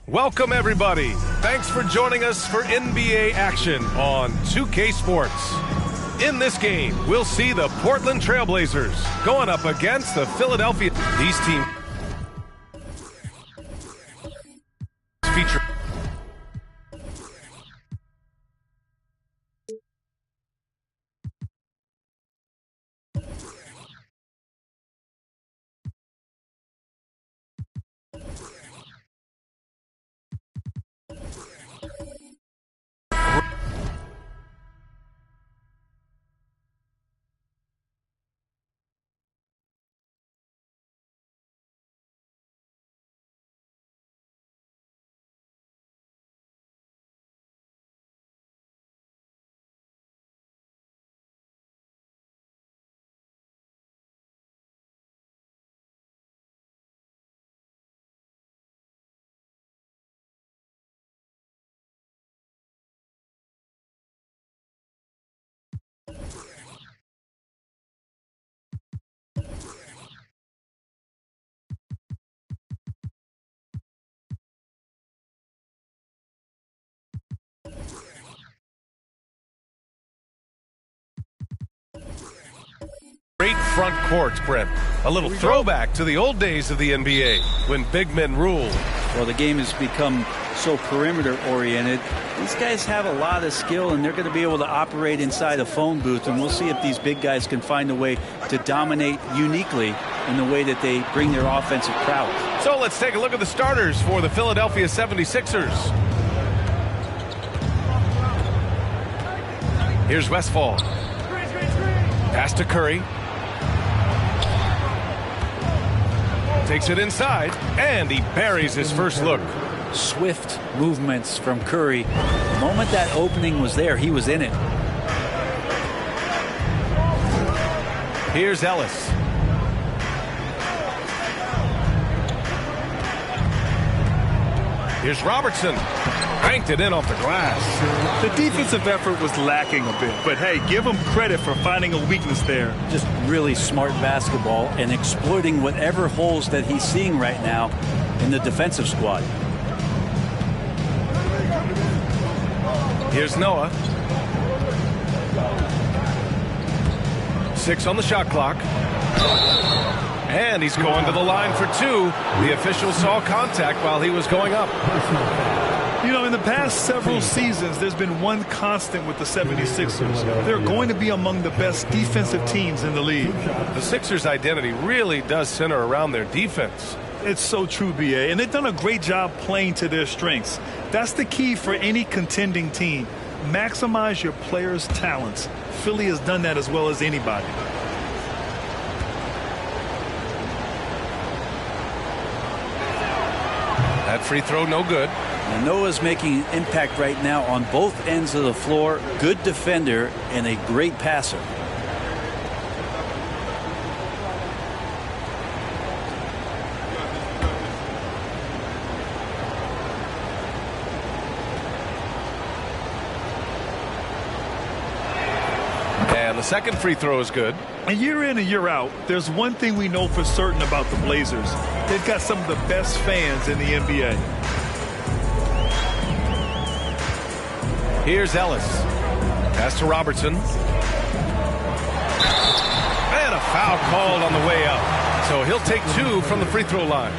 Welcome, everybody. Thanks for joining us for NBA action on 2K Sports. In this game, we'll see the Portland Trailblazers going up against the Philadelphia. These teams feature great front court, Brent. A little throwback to the old days of the NBA when big men ruled. Well, the game has become so perimeter-oriented. These guys have a lot of skill, and they're going to be able to operate inside a phone booth, and we'll see if these big guys can find a way to dominate uniquely in the way that they bring their offensive prowess. So let's take a look at the starters for the Philadelphia 76ers. Here's Westphal. Pass to Curry. Takes it inside, and he buries his first look. Swift movements from Curry. The moment that opening was there, he was in it. Here's Ellis. Here's Robertson. Banked it in off the glass. The defensive effort was lacking a bit, but hey, give him credit for finding a weakness there. Just really smart basketball and exploiting whatever holes that he's seeing right now in the defensive squad. Here's Noah. 6 on the shot clock. And he's going to the line for 2. The official saw contact while he was going up. You know, in the past several seasons, there's been one constant with the 76ers. They're going to be among the best defensive teams in the league. The Sixers' identity really does center around their defense. It's so true, B.A., and they've done a great job playing to their strengths. That's the key for any contending team. Maximize your players' talents. Philly has done that as well as anybody. That free throw, no good. And Noah's making an impact right now on both ends of the floor. Good defender and a great passer. And the second free throw is good. And year in and year out, there's one thing we know for certain about the Blazers. They've got some of the best fans in the NBA. Here's Ellis. Pass to Robertson. And a foul called on the way up. So he'll take 2 from the free throw line.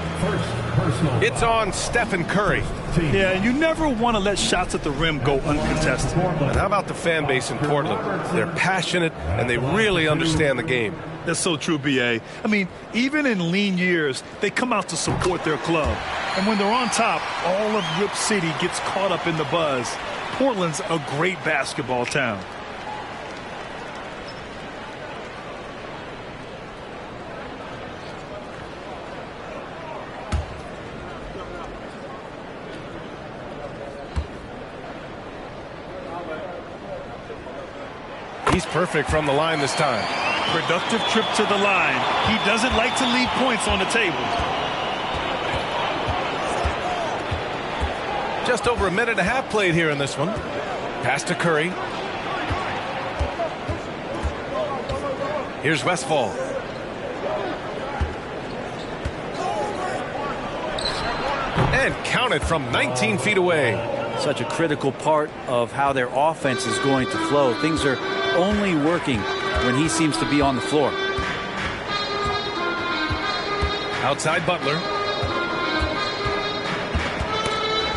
It's on Stephen Curry. Yeah, and you never want to let shots at the rim go uncontested. And how about the fan base in Portland? They're passionate, and they really understand the game. That's so true, B.A. I mean, even in lean years, they come out to support their club. And when they're on top, all of Rip City gets caught up in the buzz. Portland's a great basketball town. He's perfect from the line this time. Productive trip to the line. He doesn't like to leave points on the table. Just over a minute and a half played here in this one. Pass to Curry. Here's Westfall. And counted from 19 feet away. Such a critical part of how their offense is going to flow. Things are only working when he seems to be on the floor. Outside Butler.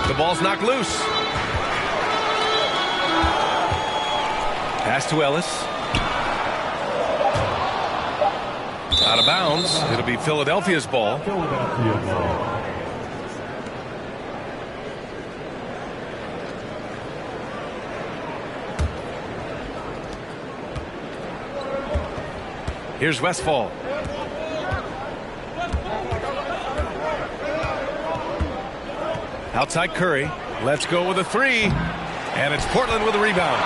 The ball's knocked loose. Pass to Ellis. Out of bounds. It'll be Philadelphia's ball. Here's Westfall. Outside Curry. Let's go with a 3. And it's Portland with a rebound.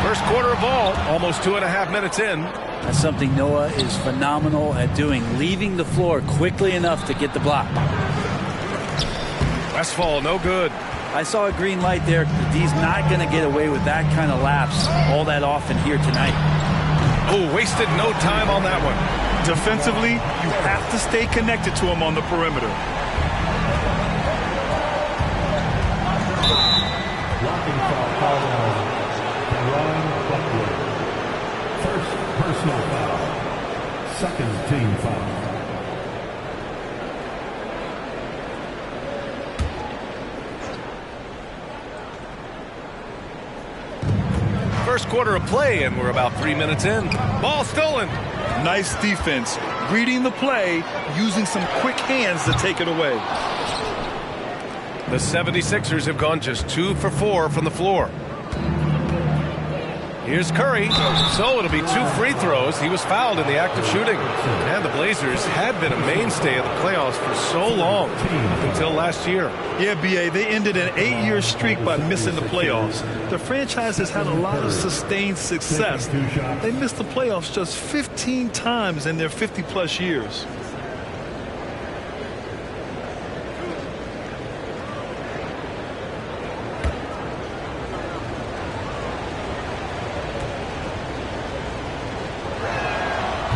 First quarter of ball. Almost 2.5 minutes in. That's something Noah is phenomenal at doing. Leaving the floor quickly enough to get the block. Westfall, no good. I saw a green light there. He's not going to get away with that kind of lapse all that often here tonight. Oh, wasted no time on that one. Defensively, you have to stay connected to him on the perimeter. Blocking foul called on Ron Butler. First personal foul. Second team foul. First quarter of play, and we're about 3 minutes in. Ball stolen. Nice defense. Reading the play, using some quick hands to take it away. The 76ers have gone just 2 for 4 from the floor. Here's Curry. So it'll be 2 free throws. He was fouled in the act of shooting. And the Blazers had been a mainstay of the playoffs for so long, up until last year. Yeah, B.A., they ended an 8-year streak by missing the playoffs. The franchise has had a lot of sustained success. They missed the playoffs just 15 times in their 50-plus years.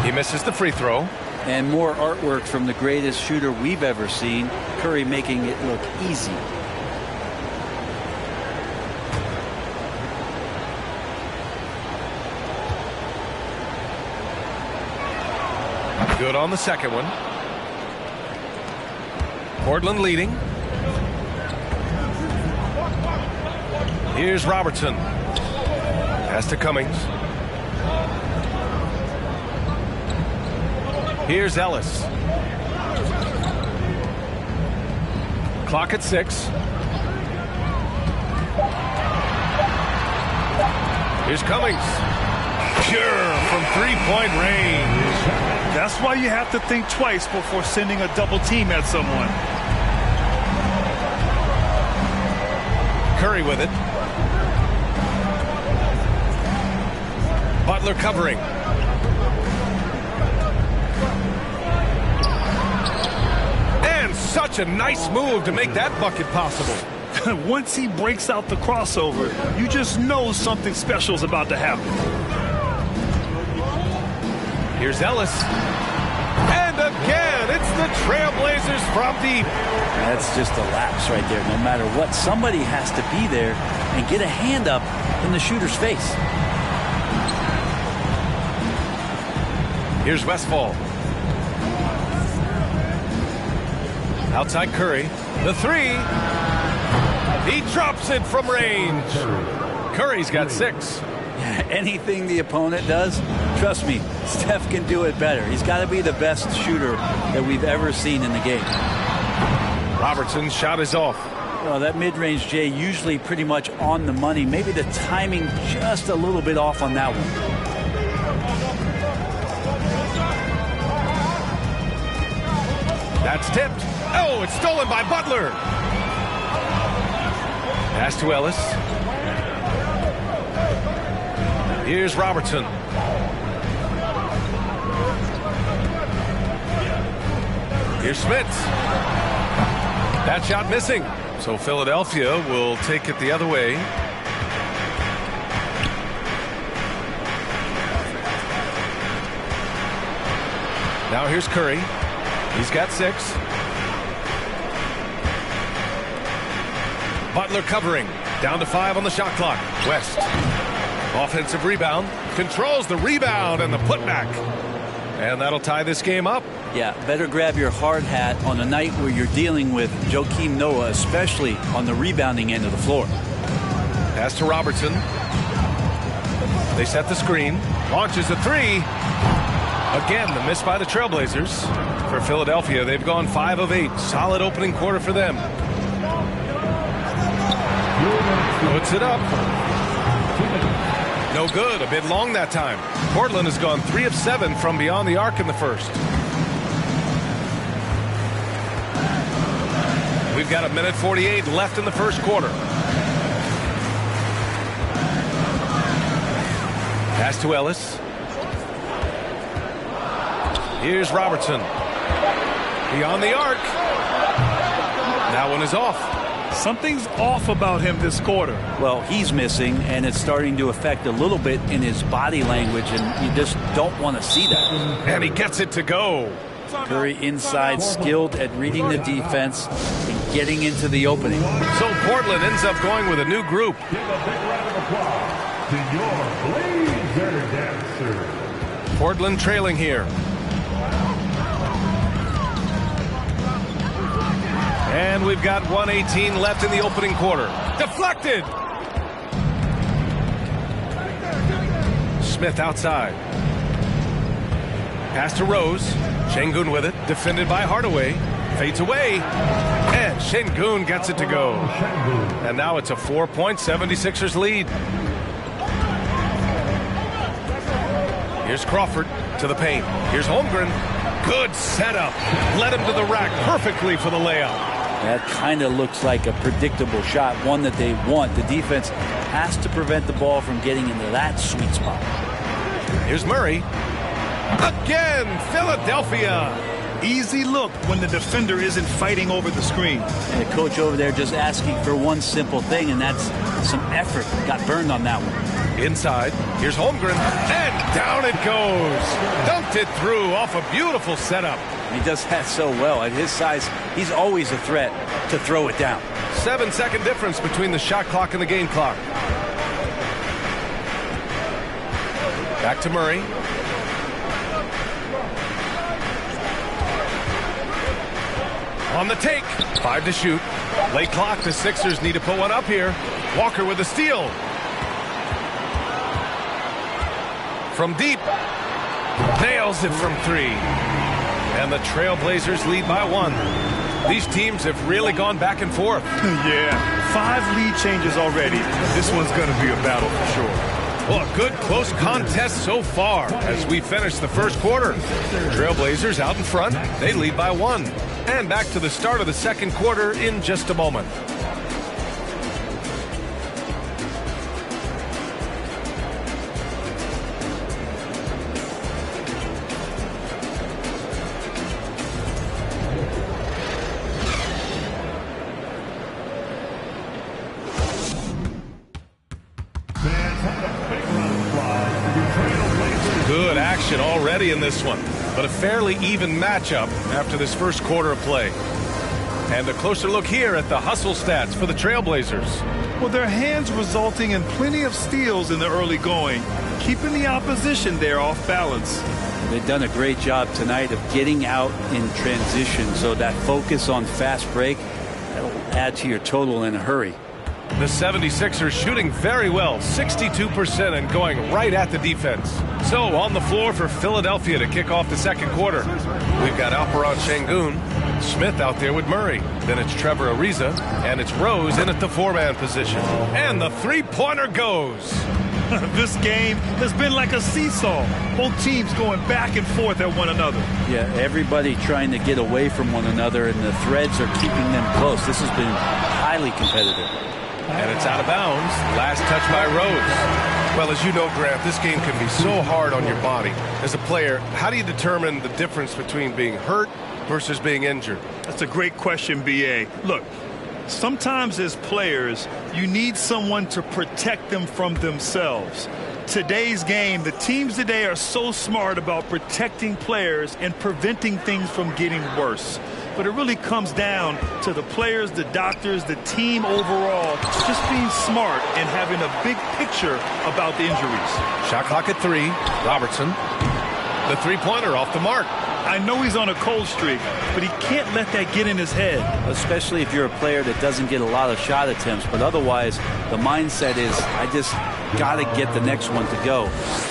He misses the free throw. And more artwork from the greatest shooter we've ever seen. Curry making it look easy. Good on the second one. Portland leading. Here's Robertson. Pass to Cummings. Here's Ellis. Clock at 6. Here's Cummings. Pure from 3-point range. That's why you have to think twice before sending a double team at someone. Curry with it. Butler covering. And such a nice move to make that bucket possible. Once he breaks out the crossover, you just know something special is about to happen. Here's Ellis. And again, it's the Trailblazers from deep. That's just a lapse right there. No matter what, somebody has to be there and get a hand up in the shooter's face. Here's Westfall. Outside Curry. The three. He drops it from range. Curry's got 6. Anything the opponent does, trust me, Steph can do it better. He's got to be the best shooter that we've ever seen in the game. Robertson's shot is off. Well, that mid-range, Jay, usually pretty much on the money. Maybe the timing just a little bit off on that one. That's tipped. Oh, it's stolen by Butler. Pass to Ellis. Here's Robertson. Here's Smith. That shot missing. So Philadelphia will take it the other way. Now here's Curry. He's got 6. Butler covering. Down to 5 on the shot clock. West. Offensive rebound. Controls the rebound and the putback. And that'll tie this game up. Yeah, better grab your hard hat on a night where you're dealing with Joakim Noah, especially on the rebounding end of the floor. Pass to Robertson. They set the screen. Launches a 3. Again, the miss by the Trailblazers. For Philadelphia, they've gone 5 of 8. Solid opening quarter for them. Puts it up. No good. A bit long that time. Portland has gone 3 of 7 from beyond the arc in the first. We've got 1:48 left in the first quarter. Pass to Ellis. Here's Robertson. Beyond the arc. That one is off. Something's off about him this quarter. Well, he's missing, and it's starting to affect a little bit in his body language, and you just don't want to see that. And he gets it to go. Curry inside, skilled at reading the defense and getting into the opening. So Portland ends up going with a new group. Give a big round of applause to your Blazer dancers. Portland trailing here. And we've got 1:18 left in the opening quarter. Deflected. Smith outside. Pass to Rose. Şengün with it. Defended by Hardaway. Fades away. And Şengün gets it to go. And now it's a 4-point 76ers lead. Here's Crawford to the paint. Here's Holmgren. Good setup. Led him to the rack perfectly for the layup. That kind of looks like a predictable shot, one that they want. The defense has to prevent the ball from getting into that sweet spot. Here's Murray. Again, Philadelphia. Easy look when the defender isn't fighting over the screen. And the coach over there just asking for one simple thing, and that's some effort. Got burned on that one. Inside, here's Holmgren, and down it goes. Dunked it through off a beautiful setup. He does that so well. At his size, he's always a threat to throw it down. 7-second difference between the shot clock and the game clock. Back to Murray. On the take. 5 to shoot. Late clock. The Sixers need to put one up here. Walker with a steal. From deep. Nails it from 3. And the Trailblazers lead by 1. These teams have really gone back and forth. Yeah, 5 lead changes already. This one's going to be a battle for sure. Well, a good close contest so far as we finish the first quarter. Trailblazers out in front. They lead by 1. And back to the start of the second quarter in just a moment. Good action already in this one, but a fairly even matchup after this first quarter of play. And a closer look here at the hustle stats for the Trailblazers. Well, their hands resulting in plenty of steals in the early going, keeping the opposition there off balance. They've done a great job tonight of getting out in transition, so that focus on fast break, that'll add to your total in a hurry. The 76ers shooting very well, 62%, and going right at the defense. So on the floor for Philadelphia to kick off the second quarter. We've got Alperon Şengün, Smith out there with Murray. Then it's Trevor Ariza, and it's Rose in at the 4-man position. And the three-pointer goes. This game has been like a seesaw. Both teams going back and forth at one another. Yeah, everybody trying to get away from one another, and the threads are keeping them close. This has been highly competitive. And it's out of bounds. Last touch by Rose. Well, as you know, Grant, this game can be so hard on your body. As a player, how do you determine the difference between being hurt versus being injured? That's a great question, B.A. Look, sometimes as players, you need someone to protect them from themselves. Today's game, the teams today are so smart about protecting players and preventing things from getting worse. But it really comes down to the players, the doctors, the team overall, just being smart and having a big picture about the injuries. Shot clock at 3. Robertson. The three-pointer off the mark. I know he's on a cold streak, but he can't let that get in his head. Especially if you're a player that doesn't get a lot of shot attempts. But otherwise, the mindset is, I just got to get the next one to go.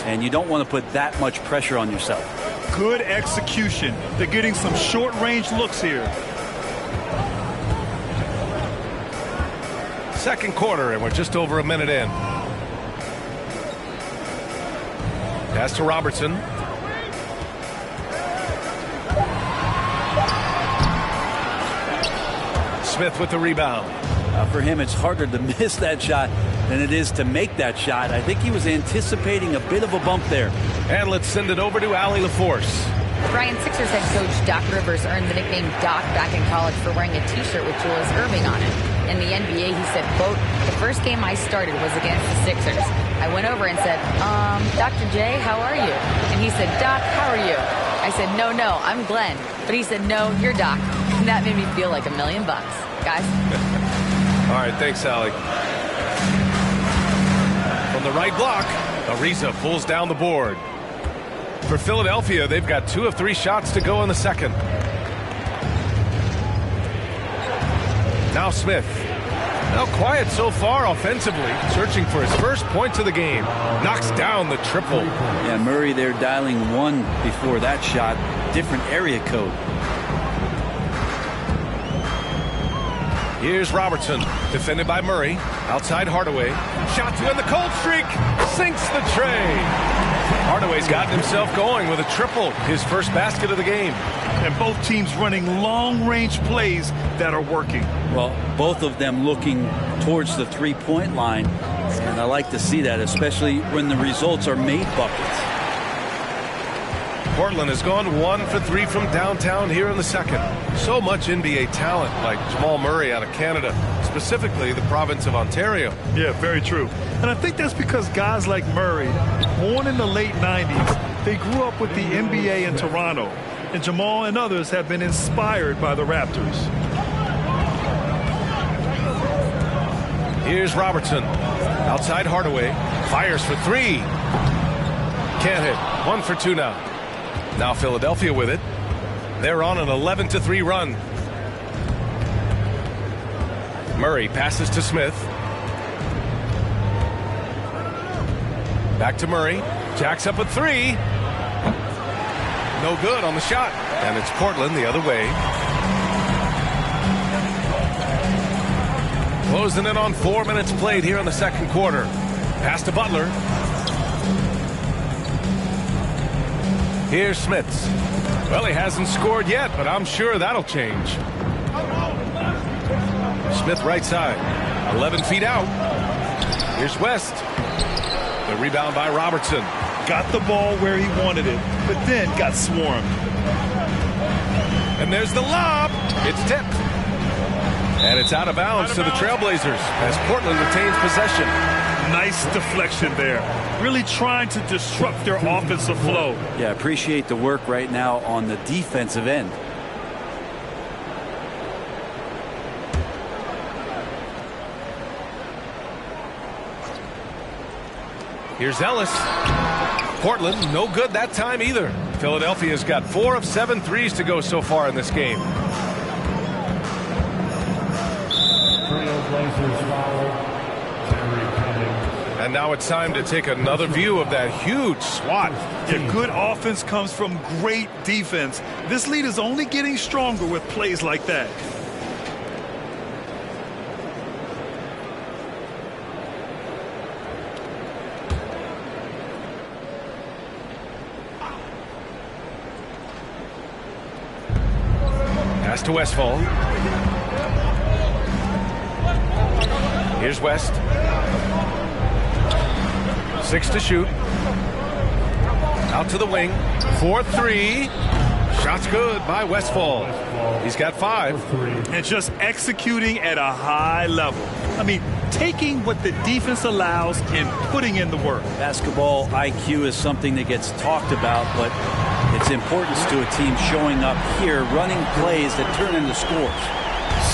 And you don't want to put that much pressure on yourself. Good execution. They're getting some short-range looks here. Second quarter, and we're just over a minute in. Pass to Robertson. Smith with the rebound. For him, it's harder to miss that shot than it is to make that shot. I think he was anticipating a bit of a bump there. And let's send it over to Allie LaForce. Brian, Sixers head coach Doc Rivers earned the nickname Doc back in college for wearing a T-shirt with Julius Erving on it. In the NBA, he said, quote, "The first game I started was against the Sixers. I went over and said, Dr. J, how are you?" And he said, "Doc, how are you?" I said, no, I'm Glenn. But he said, "No, you're Doc." And that made me feel like $1 million. Guys. All right, thanks, Allie. From the right block, Ariza pulls down the board. For Philadelphia, they've got 2 of 3 shots to go in the second. Now Smith. Now quiet so far offensively, searching for his first points of the game. Knocks down the triple. Yeah, Murray there dialing 1 before that shot. Different area code. Here's Robertson, defended by Murray. Outside Hardaway. Shot to end the cold streak. Sinks the tray. Hardaway's gotten himself going with a triple, his first basket of the game. And both teams running long-range plays that are working. Well, both of them looking towards the three-point line. And I like to see that, especially when the results are made buckets. Portland has gone 1 for 3 from downtown here in the second. So much NBA talent like Jamal Murray out of Canada, specifically the province of Ontario. Yeah, very true. And I think that's because guys like Murray, born in the late 90s, they grew up with the NBA in Toronto. And Jamal and others have been inspired by the Raptors. Here's Robertson. Outside Hardaway. Fires for 3. Can't hit. 1 for 2 now. Now Philadelphia with it. They're on an 11-3 run. Murray passes to Smith. Back to Murray. Jacks up a 3. No good on the shot. And it's Portland the other way. Closing in on 4 minutes played here in the second quarter. Pass to Butler. Here's Smits. Well, he hasn't scored yet, but I'm sure that'll change. Smith right side. 11 feet out. Here's West. The rebound by Robertson. Got the ball where he wanted it, but then got swarmed. And there's the lob. It's tipped. And it's out of bounds to the Trailblazers as Portland retains possession. Nice deflection there. Really trying to disrupt their offensive flow. Yeah, appreciate the work right now on the defensive end. Here's Ellis. Portland, no good that time either. Philadelphia's got 4 of 7 threes to go so far in this game. Trailblazers foul. And now it's time to take another view of that huge swat. Yeah, good offense comes from great defense. This lead is only getting stronger with plays like that. Pass to Westfall. Here's West. 6 to shoot. Out to the wing. 4-3. Shot's good by Westfall. He's got 5. And just executing at a high level. I mean, taking what the defense allows and putting in the work. Basketball IQ is something that gets talked about, but its importance to a team showing up here, running plays that turn into scores.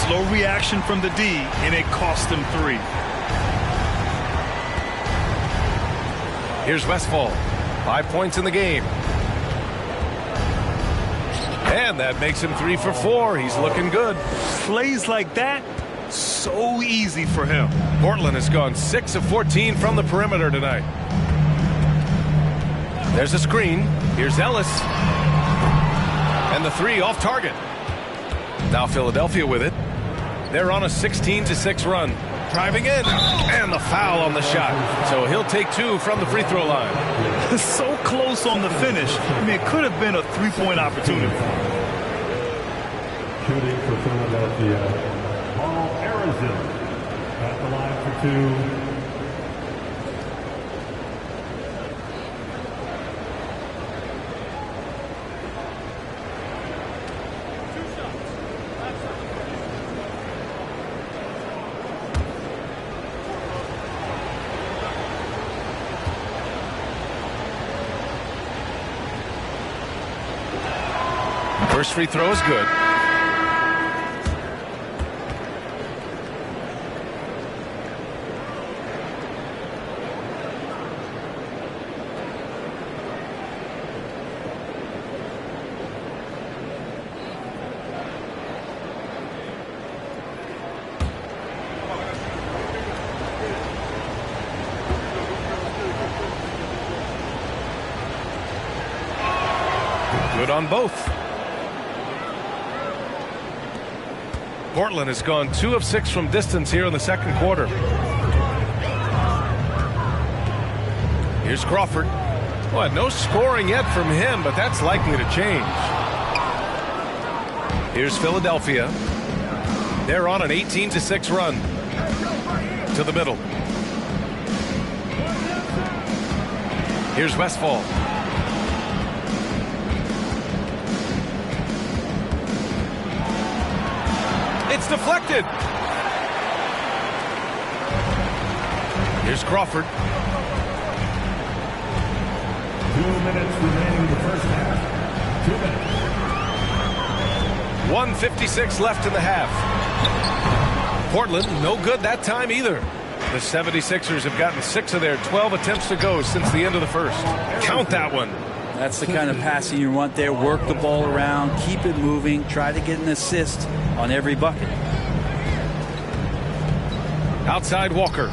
Slow reaction from the D, and it cost them 3. Here's Westfall. 5 points in the game. And that makes him 3 for 4. He's looking good. Plays like that, so easy for him. Portland has gone 6 of 14 from the perimeter tonight. There's a screen. Here's Ellis. And the 3 off target. Now Philadelphia with it. They're on a 16-6 run. Driving in, and the foul on the shot. So he'll take 2 from the free throw line. So close on the finish. I mean, it could have been a 3-point opportunity. Shooting for Philadelphia, Paul Arizin at the line for 2. First free throw is good. Good on both. Portland has gone 2 of 6 from distance here in the second quarter. Here's Crawford. Well, no scoring yet from him, but that's likely to change. Here's Philadelphia. They're on an 18-6 run. To the middle. Here's Westfall. It's deflected. Here's Crawford. 2 minutes remaining in the first half. 2 minutes. 1:56 left in the half. Portland, no good that time either. The 76ers have gotten 6 of their 12 attempts to go since the end of the first. Count that one. That's the kind of passing you want there. Work the ball around, keep it moving, try to get an assist on every bucket. Outside Walker.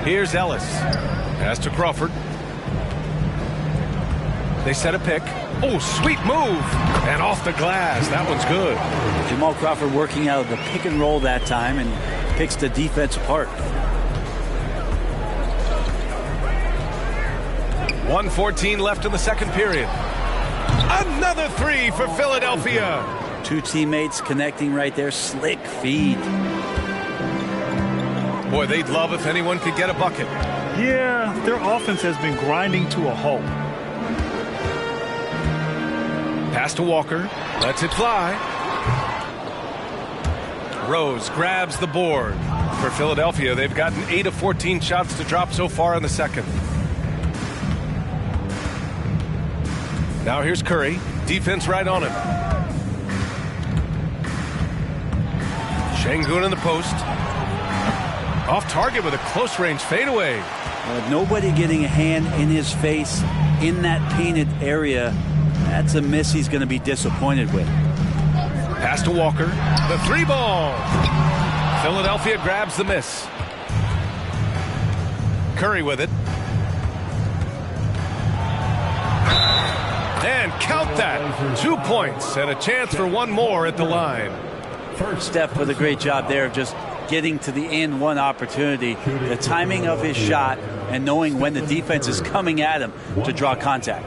Here's Ellis. Pass to Crawford. They set a pick. Oh, sweet move. And off the glass. That one's good. Jamal Crawford working out of the pick and roll that time and picks the defense apart. 1:14 left in the second period. Another three for Philadelphia. Two teammates connecting right there. Slick feed. Boy, they'd love if anyone could get a bucket. Yeah, their offense has been grinding to a halt. Pass to Walker. Lets it fly. Rose grabs the board. For Philadelphia, they've gotten 8 of 14 shots to drop so far in the second. Now here's Curry. Defense right on him. Şengün in the post. Off target with a close range fadeaway. Nobody getting a hand in his face in that painted area. That's a miss he's going to be disappointed with. Pass to Walker. The three ball. Philadelphia grabs the miss. Curry with it. And count that. 2 points and a chance for one more at the line. Steph with a great job there of just getting to the and one opportunity. The timing of his shot and knowing when the defense is coming at him to draw contact.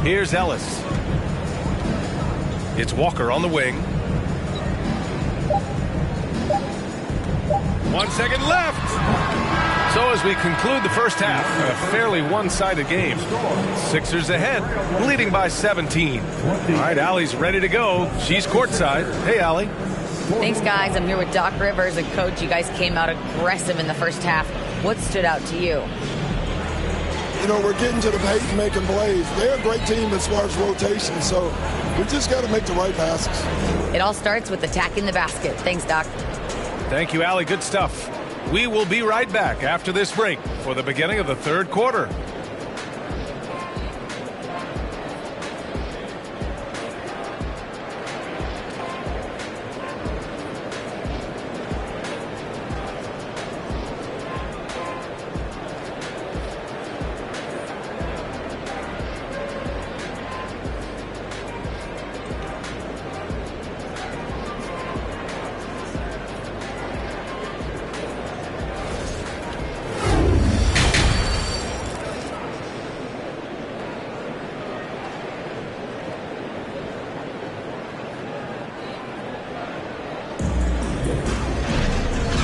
Here's Ellis. It's Walker on the wing. 1 second left. So as we conclude the first half, a fairly one-sided game. Sixers ahead, leading by 17. All right, Allie's ready to go. She's courtside. Hey, Allie. Thanks, guys. I'm here with Doc Rivers, and Coach, you guys came out aggressive in the first half. What stood out to you? You know, we're getting to the paint and making plays. They're a great team as far as rotation, so we just got to make the right passes. It all starts with attacking the basket. Thanks, Doc. Thank you, Allie. Good stuff. We will be right back after this break for the beginning of the third quarter.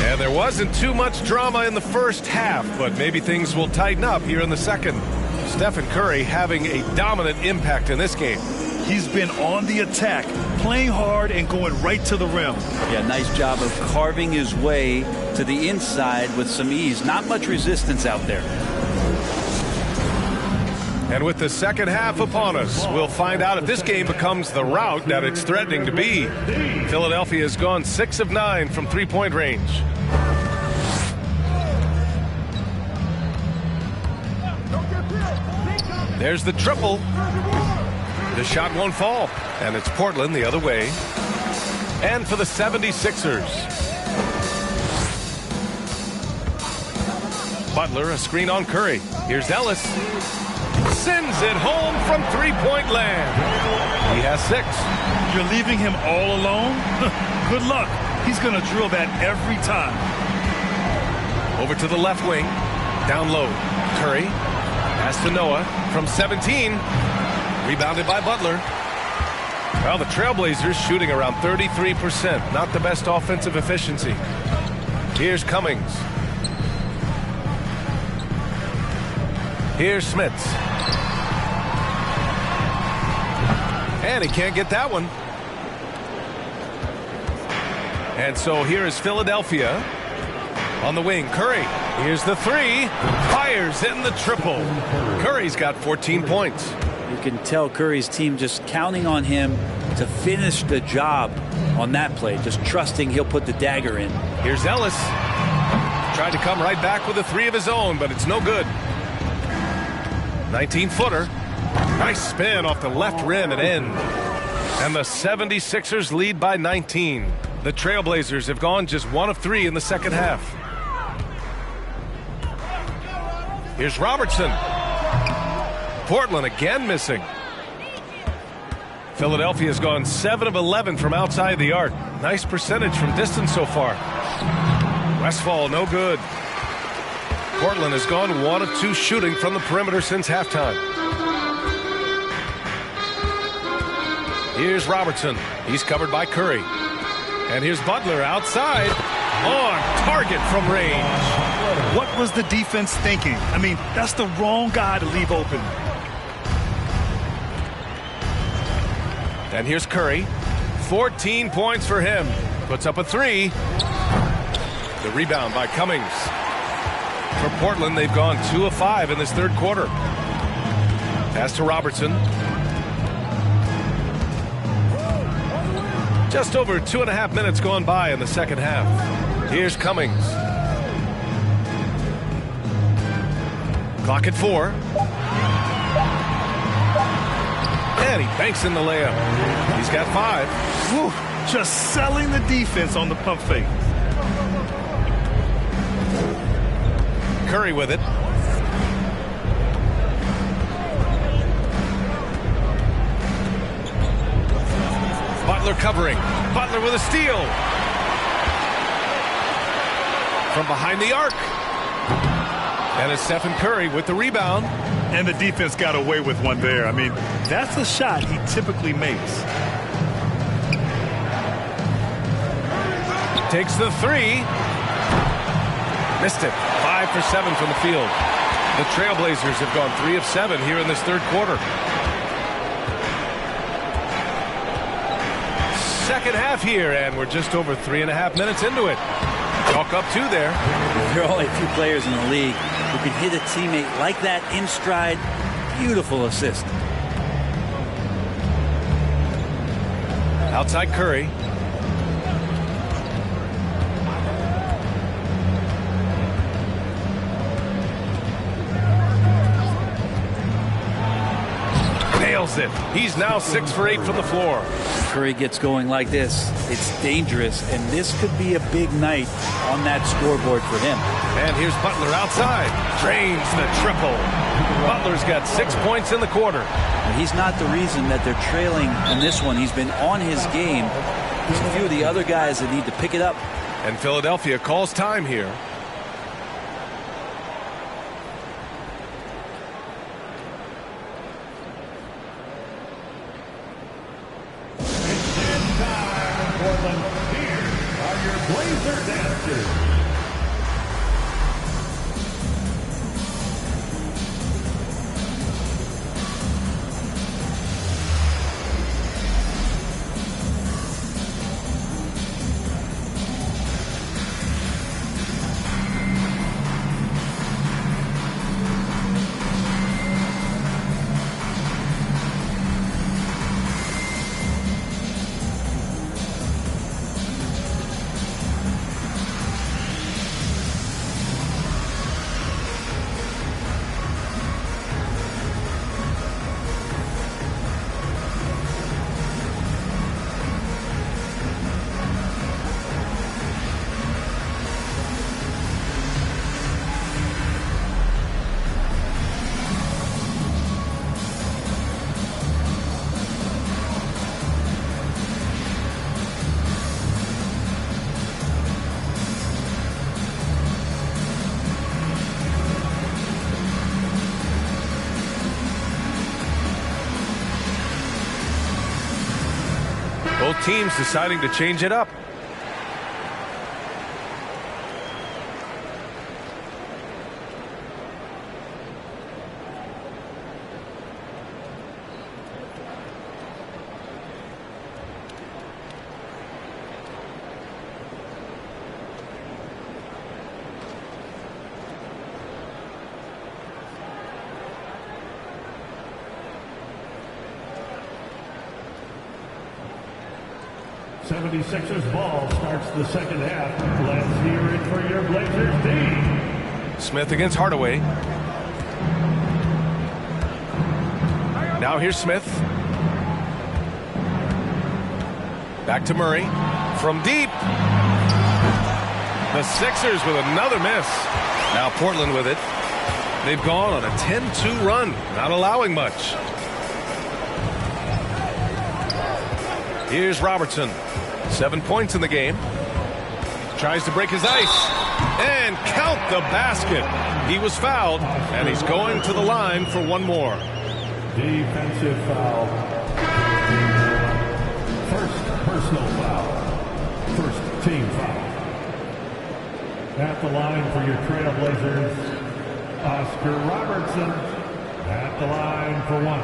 And there wasn't too much drama in the first half, but maybe things will tighten up here in the second. Stephen Curry having a dominant impact in this game. He's been on the attack, playing hard and going right to the rim. Yeah, nice job of carving his way to the inside with some ease. Not much resistance out there. And with the second half upon us, we'll find out if this game becomes the rout that it's threatening to be. Philadelphia has gone 6 of 9 from three-point range. There's the triple. The shot won't fall, and it's Portland the other way. And for the 76ers. Butler, a screen on Curry. Here's Ellis. Sends it home from three-point land. He has 6. You're leaving him all alone? Good luck. He's going to drill that every time. Over to the left wing. Down low. Curry. Pass to Noah from 17. Rebounded by Butler. Well, the Trailblazers shooting around 33%. Not the best offensive efficiency. Here's Cummings. Here's Smits. And he can't get that one. And so here is Philadelphia. On the wing, Curry. Here's the three. Fires in the triple. Curry's got 14 points. You can tell Curry's team just counting on him to finish the job on that play. Just trusting he'll put the dagger in. Here's Ellis. Tried to come right back with a three of his own, but it's no good. 19-footer. Nice spin off the left rim and in. And the 76ers lead by 19. The Trailblazers have gone just 1 of 3 in the second half. Here's Robertson. Portland again missing. Philadelphia's gone 7 of 11 from outside the arc. Nice percentage from distance so far. Westfall, no good. Portland has gone 1 of 2 shooting from the perimeter since halftime. Here's Robertson. He's covered by Curry. And here's Butler outside. On target from range. What was the defense thinking? I mean, that's the wrong guy to leave open. And here's Curry. 14 points for him. Puts up a 3. The rebound by Cummings. For Portland, they've gone 2 of 5 in this third quarter. Pass to Robertson. Just over 2.5 minutes gone by in the second half. Here's Cummings. Clock at 4. And he banks in the layup. He's got 5. Whew, just selling the defense on the pump fake. Curry with it. Butler covering. Butler with a steal. From behind the arc. And it's Stephen Curry with the rebound. And the defense got away with one there. I mean, that's a shot he typically makes. Takes the 3. Missed it. 5 for 7 from the field. The Trailblazers have gone 3 of 7 here in this third quarter. Second half here, and we're just over 3.5 minutes into it. Chalk up 2 there. There are only a few players in the league who can hit a teammate like that in stride. Beautiful assist. Outside Curry. Nails it. He's now 6 for 8 from the floor. Curry gets going like this, it's dangerous, and this could be a big night on that scoreboard for him. And here's Butler outside. Drains the triple. Butler's got 6 points in the quarter. He's not the reason that they're trailing in this one. He's been on his game. There's a few of the other guys that need to pick it up. And Philadelphia calls time here. Portland, here are your Blazer dancers. Both teams deciding to change it up. '76ers ball starts the second half. Let's hear it for your Blazers team. Smith against Hardaway. Now here's Smith. Back to Murray. From deep. The Sixers with another miss. Now Portland with it. They've gone on a 10-2 run, not allowing much. Here's Robertson. 7 points in the game. Tries to break his ice. And count the basket. He was fouled, and he's going to the line for one more. Defensive foul. First personal foul. First team foul. At the line for your Trailblazers, Oscar Robertson. At the line for one.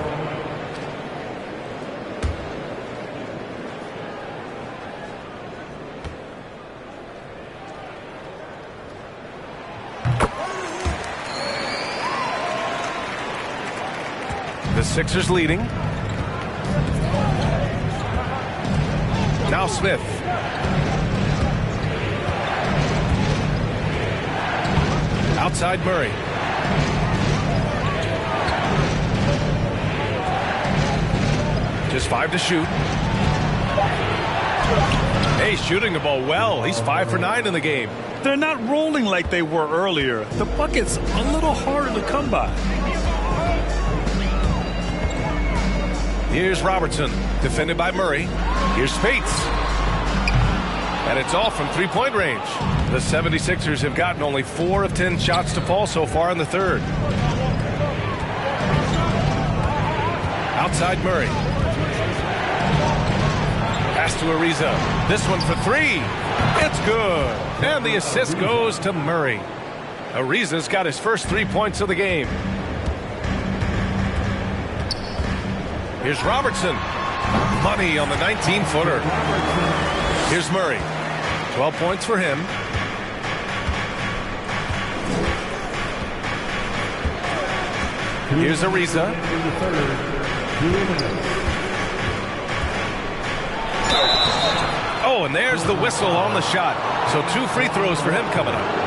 The Sixers leading. Now Smith. Outside Murray. Just 5 to shoot. Hey, shooting the ball well. He's 5 for 9 in the game. They're not rolling like they were earlier. The bucket's a little harder to come by. Here's Robertson, defended by Murray. Here's Spates. And it's all from three-point range. The 76ers have gotten only 4 of 10 shots to fall so far in the third. Outside Murray. Pass to Ariza. This one for 3. It's good. And the assist goes to Murray. Ariza's got his first 3 points of the game. Here's Robertson. Money on the 19-footer. Here's Murray. 12 points for him. Here's Ariza. Oh, and there's the whistle on the shot. So 2 free throws for him coming up.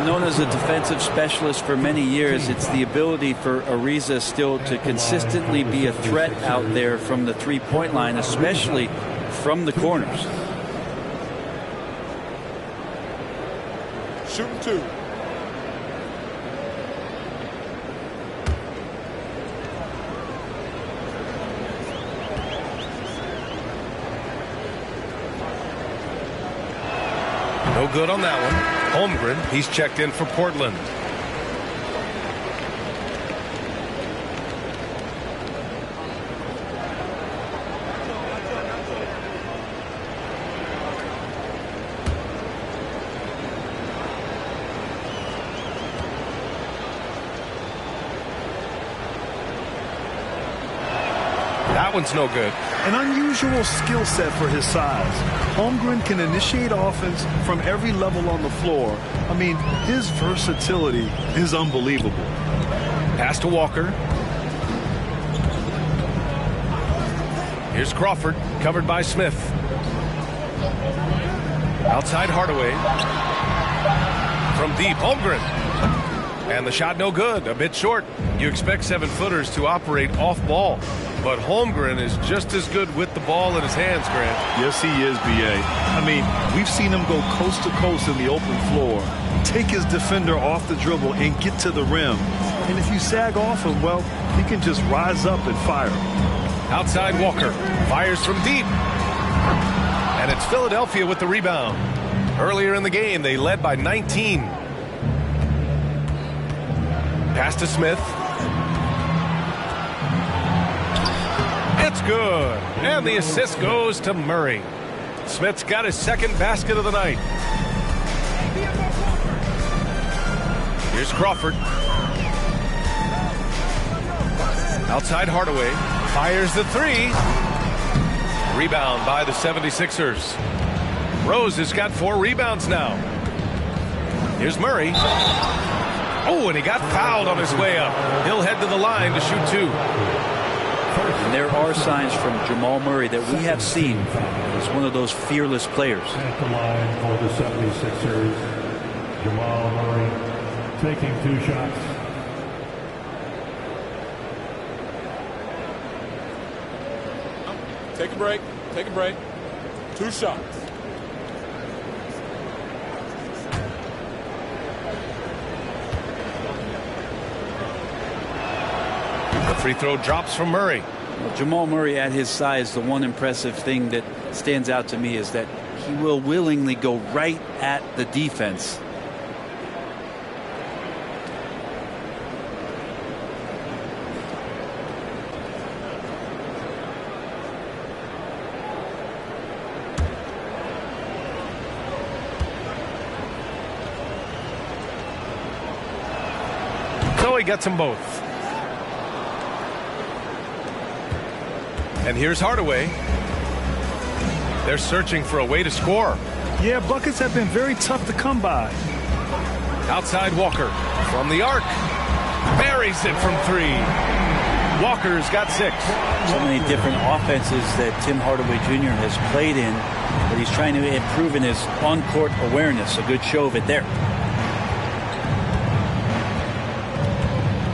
Known as a defensive specialist for many years, it's the ability for Ariza still to consistently be a threat out there from the three-point line, especially from the corners. Shooting 2. No good on that one. Holmgren, he's checked in for Portland. That one's no good. An unusual skill set for his size. Holmgren can initiate offense from every level on the floor. I mean, his versatility is unbelievable. Pass to Walker. Here's Crawford, covered by Smith. Outside Hardaway. From deep, Holmgren. And the shot no good, a bit short. You expect 7-footers to operate off ball. But Holmgren is just as good with the ball in his hands, Grant. Yes, he is, B.A. I mean, we've seen him go coast to coast in the open floor, take his defender off the dribble and get to the rim. And if you sag off him, well, he can just rise up and fire. Outside Walker. Fires from deep. And it's Philadelphia with the rebound. Earlier in the game, they led by 19. Pass to Smith. It's good. And the assist goes to Murray. Smith's got his second basket of the night. Here's Crawford. Outside Hardaway. Fires the 3. Rebound by the 76ers. Rose has got 4 rebounds now. Here's Murray. Oh, and he got fouled on his way up. He'll head to the line to shoot 2. And there are signs from Jamal Murray that we have seen as one of those fearless players. At the line for the 76ers, Jamal Murray taking 2 shots. Take a break. Take a break. 2 shots. The free throw drops from Murray. Well, Jamal Murray at his size, the one impressive thing that stands out to me is that he will willingly go right at the defense. So he gets them both. And here's Hardaway. They're searching for a way to score. Yeah, buckets have been very tough to come by. Outside Walker from the arc. Buries it from 3. Walker's got 6. So many different offenses that Tim Hardaway Jr. has played in, but he's trying to improve in his on-court awareness. A good show of it there.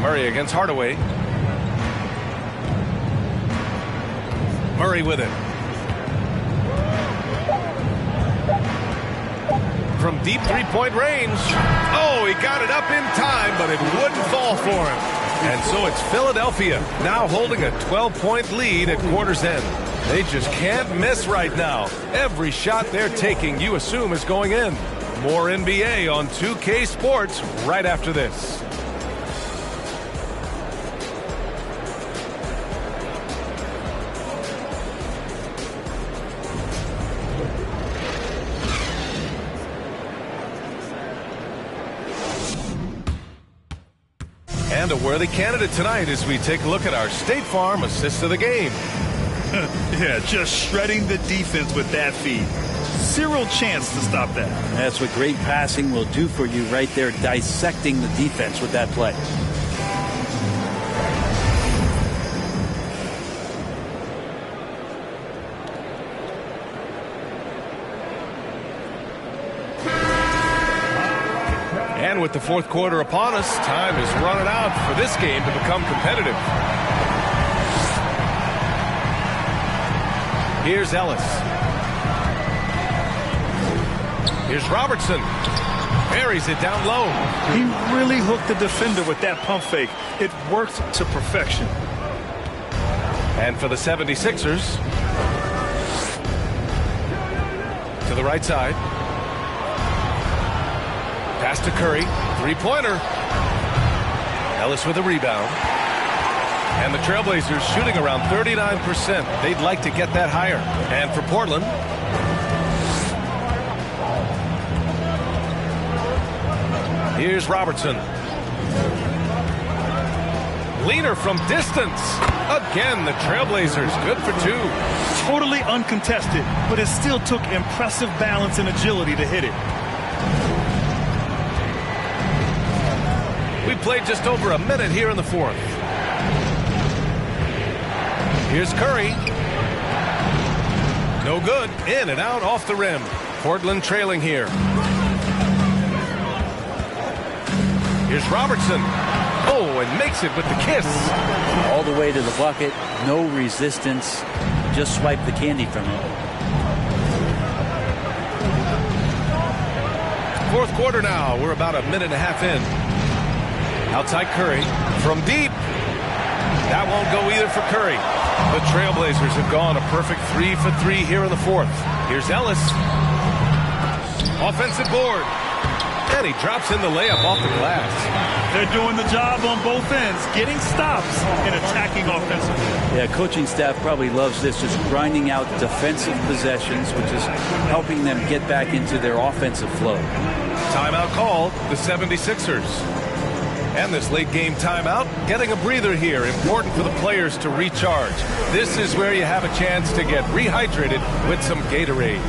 Murray against Hardaway. Murray with it. From deep 3-point range. Oh, he got it up in time, but it wouldn't fall for him. And so it's Philadelphia now holding a 12-point lead at quarter's end. They just can't miss right now. Every shot they're taking, you assume, is going in. More NBA on 2K Sports right after this. And a worthy candidate tonight as we take a look at our State Farm assist of the game. Yeah, just shredding the defense with that feed. Zero chance to stop that. That's what great passing will do for you right there, dissecting the defense with that play. And with the fourth quarter upon us, time is running out for this game to become competitive. Here's Ellis. Here's Robertson. Buries it down low. He really hooked the defender with that pump fake. It worked to perfection. And for the 76ers, to the right side. Pass to Curry. 3-pointer. Ellis with a rebound. And the Trailblazers shooting around 39%. They'd like to get that higher. And for Portland, here's Robertson. Leaner from distance. Again, the Trailblazers good for 2. Totally uncontested, but it still took impressive balance and agility to hit it. We played just over a minute here in the fourth. Here's Curry. No good. In and out off the rim. Portland trailing here. Here's Robertson. Oh, and makes it with the kiss. All the way to the bucket. No resistance. Just swipe the candy from it. Fourth quarter now. We're about a minute and a half in. Outside Curry from deep. That won't go either for Curry. The Trailblazers have gone a perfect 3 for 3 here in the fourth. Here's Ellis. Offensive board. And he drops in the layup off the glass. They're doing the job on both ends, getting stops and attacking offensively. Yeah, coaching staff probably loves this, just grinding out defensive possessions, which is helping them get back into their offensive flow. Timeout called, the 76ers. And this late game timeout, getting a breather here. Important for the players to recharge. This is where you have a chance to get rehydrated with some Gatorade.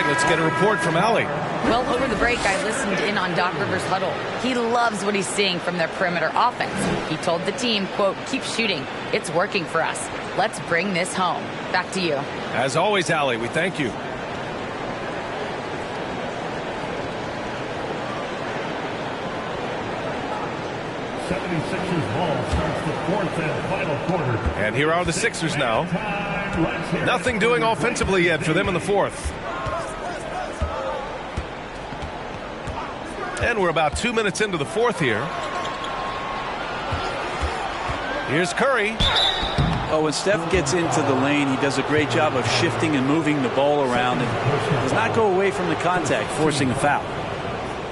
right, let's get a report from Allie. Well, over the break, I listened in on Doc Rivers' huddle. He loves what he's seeing from their perimeter offense. He told the team, quote, "Keep shooting. It's working for us. Let's bring this home." Back to you. As always, Allie, we thank you. '76ers ball starts the fourth and final quarter. And here are the Sixers now. Nothing doing offensively yet for them in the fourth. And we're about 2 minutes into the fourth here. Here's Curry. Oh, when Steph gets into the lane, he does a great job of shifting and moving the ball around and does not go away from the contact, forcing a foul.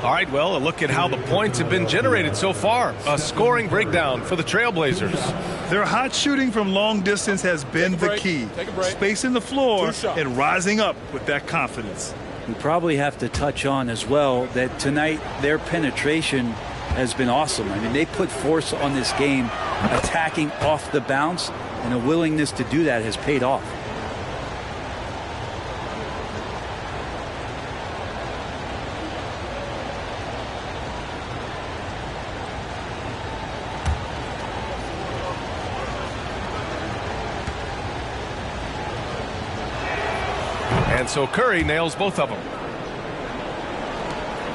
All right, well, a look at how the points have been generated so far. A scoring breakdown for the Trailblazers. Their hot shooting from long distance has been the key. Spacing the floor and rising up with that confidence. We probably have to touch on as well that tonight their penetration has been awesome. I mean, they put force on this game, attacking off the bounce, and a willingness to do that has paid off. And so Curry nails both of them.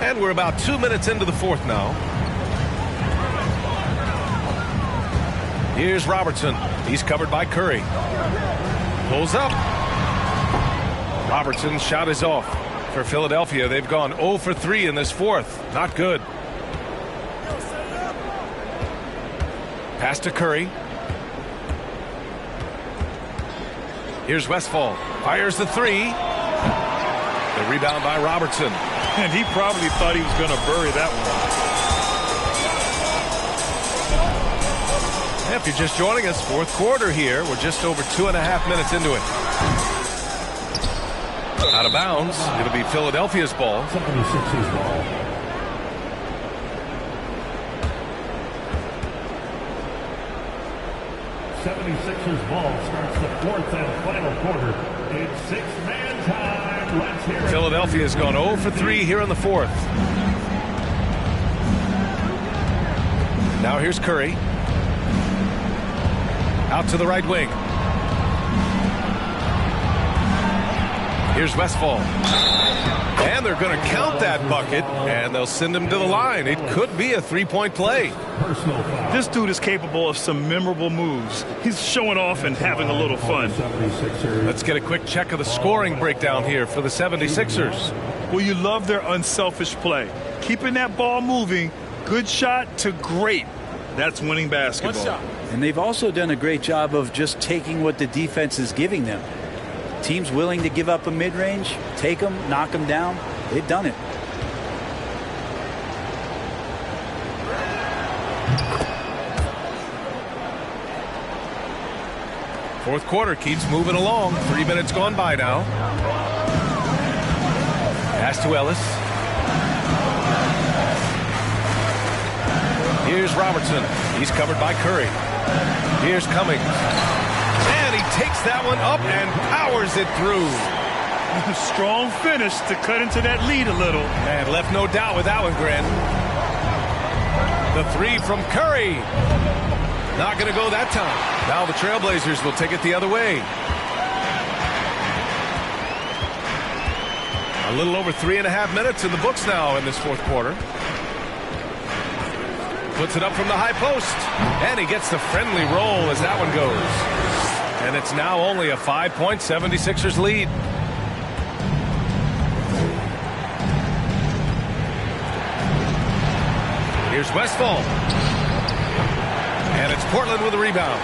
And we're about 2 minutes into the fourth now. Here's Robertson. He's covered by Curry. Pulls up. Robertson's shot is off. For Philadelphia, they've gone 0 for 3 in this fourth. Not good. Pass to Curry. Here's Westphal. Fires the three. The rebound by Robertson. And he probably thought he was going to bury that one. If you're just joining us, fourth quarter here. We're just over 2.5 minutes into it. Out of bounds. It'll be Philadelphia's ball. 76ers ball. '76ers ball starts the fourth and final quarter. It's six-man time. Let's hear it. Philadelphia's gone 0 for 3 here in the fourth. Now here's Curry. Out to the right wing. Here's Westphal. And they're going to count that bucket, and they'll send him to the line. It could be a three-point play. This dude is capable of some memorable moves. He's showing off and having a little fun. Let's get a quick check of the scoring breakdown here for the 76ers. Well, you love their unselfish play. Keeping that ball moving, good shot to great. That's winning basketball. And they've also done a great job of just taking what the defense is giving them. Teams willing to give up a mid-range, take them, knock them down. They've done it. Fourth quarter keeps moving along. 3 minutes gone by now. Pass to Ellis. Here's Robertson. He's covered by Curry. Here's Cummings. And he takes that one up and powers it through. Strong finish to cut into that lead a little. And left no doubt with that one, Grant. The three from Curry. Not going to go that time. Now the Trailblazers will take it the other way. A little over 3.5 minutes in the books now in this fourth quarter. Puts it up from the high post. And he gets the friendly roll as that one goes. And it's now only a 5-point 76ers lead. Here's Westphal. And it's Portland with a rebound.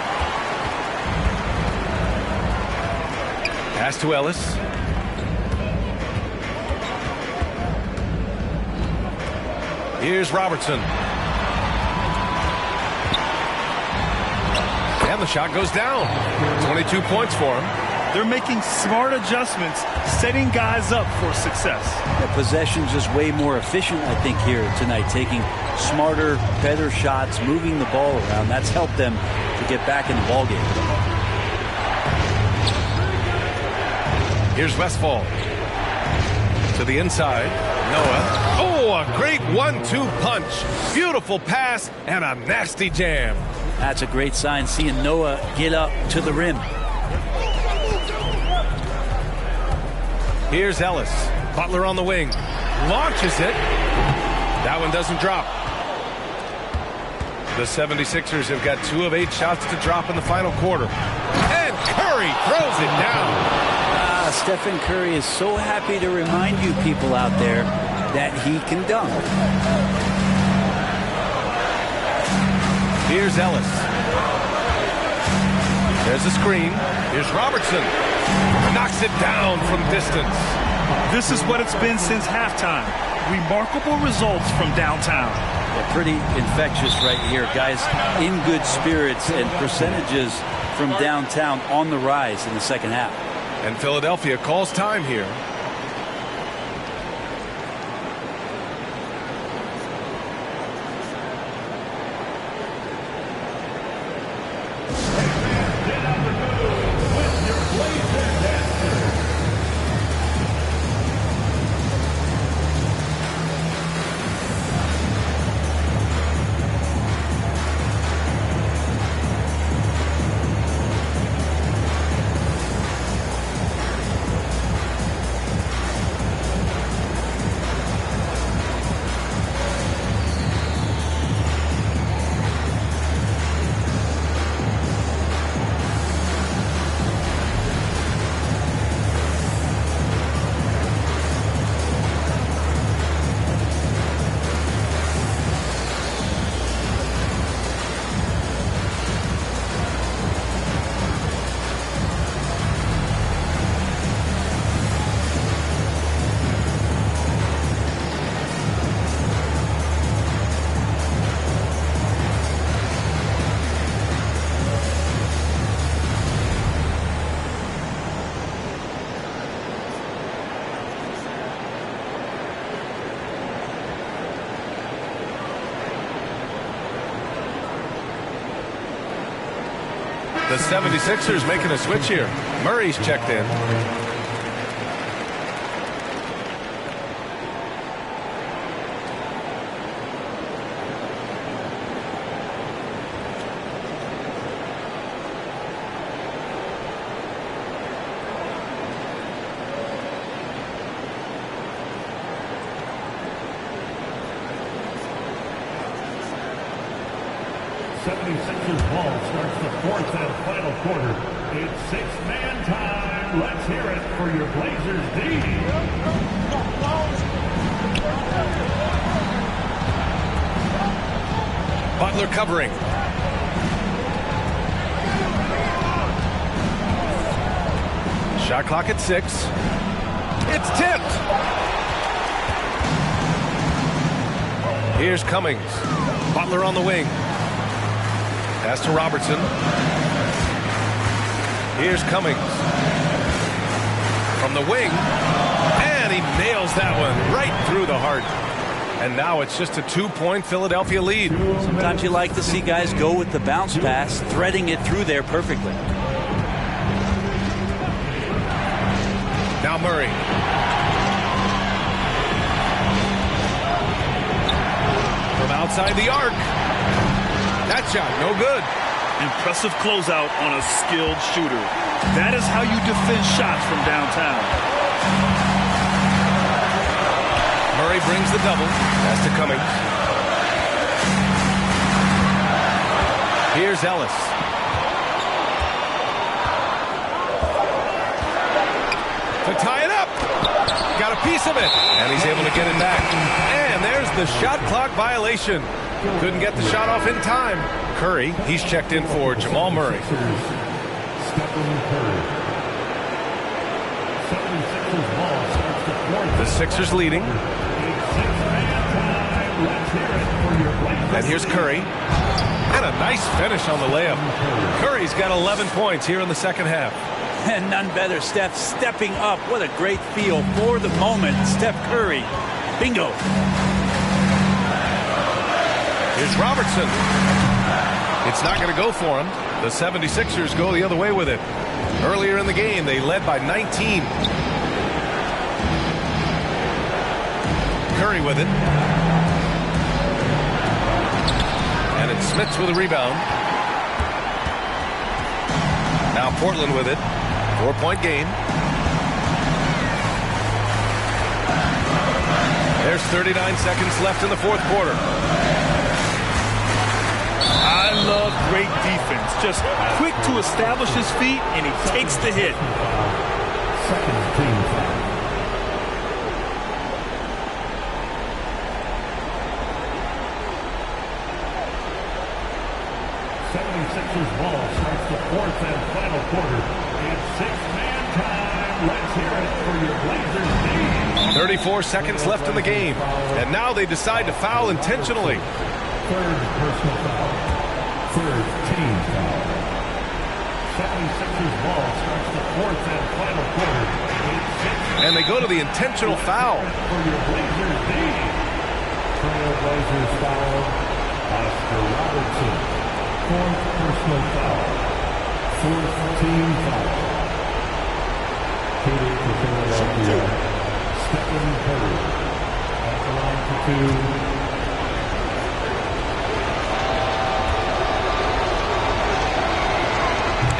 Pass to Ellis. Here's Robertson. And the shot goes down. 22 points for him. They're making smart adjustments, setting guys up for success. The possession's just way more efficient, I think, here tonight, taking smarter, better shots, moving the ball around. That's helped them to get back in the ballgame. Here's Westphal. To the inside, Noah. Oh, a great 1-2 punch. Beautiful pass and a nasty jam. That's a great sign, seeing Noah get up to the rim. Here's Ellis. Butler on the wing. Launches it. That one doesn't drop. The 76ers have got 2 of 8 shots to drop in the final quarter. And Curry throws it down. Stephen Curry is so happy to remind you people out there that he can dunk. Here's Ellis. There's a screen. Here's Robertson. Knocks it down from distance. This is what it's been since halftime. Remarkable results from downtown. Yeah, pretty infectious right here. Guys in good spirits, and percentages from downtown on the rise in the second half. And Philadelphia calls time here. The 76ers making a switch here. Murray's checked in. Ball starts the 4th and final quarter. It's 6-man time. Let's hear it for your Blazers D. Butler covering. Shot clock at 6. It's tipped. Here's Cummings. Butler on the wing. Pass to Robertson. Here's Cummings. From the wing. And he nails that one right through the heart. And now it's just a 2-point Philadelphia lead. Sometimes you like to see guys go with the bounce pass, threading it through there perfectly. Now Murray. From outside the arc. That shot, no good. Impressive closeout on a skilled shooter. That is how you defend shots from downtown. Murray brings the double. Pass to Cummings. Here's Ellis. To tie it up. Got a piece of it. And he's able to get it back. And there's the shot clock violation. Couldn't get the shot off in time. Curry, he's checked in for Jamal Murray. The Sixers leading. And here's Curry. And a nice finish on the layup. Curry's got 11 points here in the second half. And none better, Steph stepping up. What a great feel for the moment. Steph Curry. Bingo. Here's Robertson. It's not going to go for him. The 76ers go the other way with it. Earlier in the game, they led by 19. Curry with it. And it's Smits with a rebound. Now Portland with it. 4-point game. There's 39 seconds left in the fourth quarter. I love great defense. Just quick to establish his feet, and he takes the hit. Second team foul. 76ers ball starts the fourth and final quarter. It's six-man time. Let's hear it for your Blazers team. 34 seconds left in the game. And now they decide to foul intentionally. Third personal foul. Third team foul. 76ers ball starts the fourth and final quarter. And they go to the intentional foul. For your Blazers team. Trailblazers foul. Oscar Robertson. Fourth personal foul. Fourth team foul. Shooting for Philadelphia. Stephen Curry. At the line for two.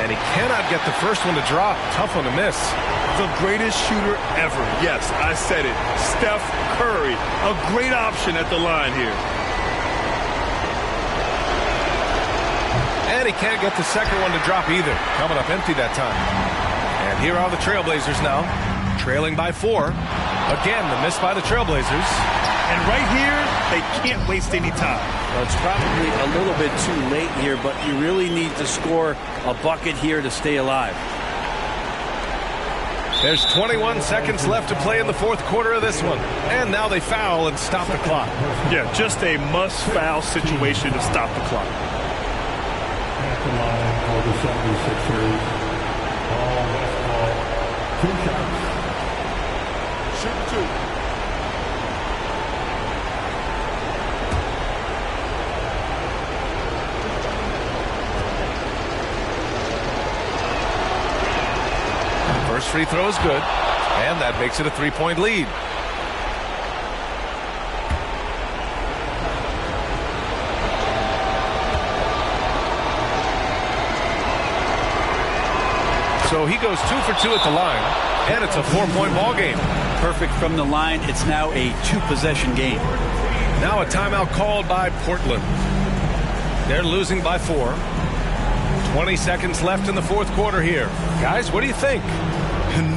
And he cannot get the first one to drop. Tough one to miss. The greatest shooter ever. Yes, I said it. Steph Curry. A great option at the line here. And he can't get the second one to drop either. Coming up empty that time. And here are the Trailblazers now. Trailing by 4. Again, the miss by the Trailblazers. And right here, they can't waste any time. Well, it's probably a little bit too late here, but you really need to score a bucket here to stay alive. There's 21 seconds left to play in the fourth quarter of this one. And now they foul and stop the clock. Yeah, just a must-foul situation to stop the clock. At the line for the 76ers. Paul Westphal. 2 shots. Shoot 2. First free throw is good. And that makes it a 3-point lead. So he goes 2 for 2 at the line, and it's a 4-point ball game. Perfect from the line. It's now a 2-possession game. Now a timeout called by Portland. They're losing by 4. 20 seconds left in the fourth quarter here. Guys, what do you think?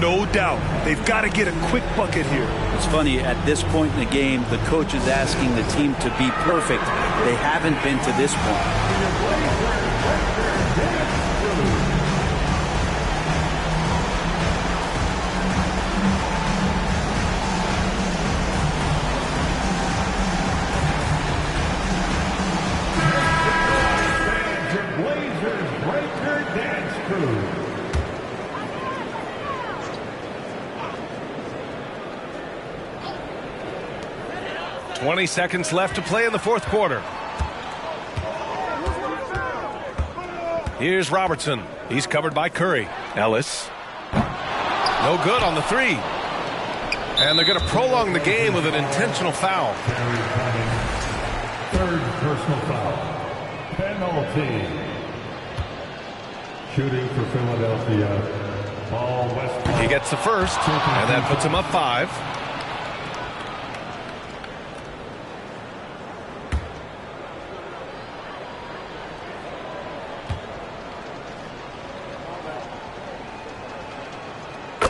No doubt. They've got to get a quick bucket here. It's funny, at this point in the game, the coach is asking the team to be perfect. They haven't been to this point. 20 seconds left to play in the fourth quarter. Here's Robertson. He's covered by Curry. Ellis. No good on the 3. And they're going to prolong the game with an intentional foul. Third personal foul. Penalty. Shooting for Philadelphia. Paul Westphal. He gets the first, and that puts him up 5.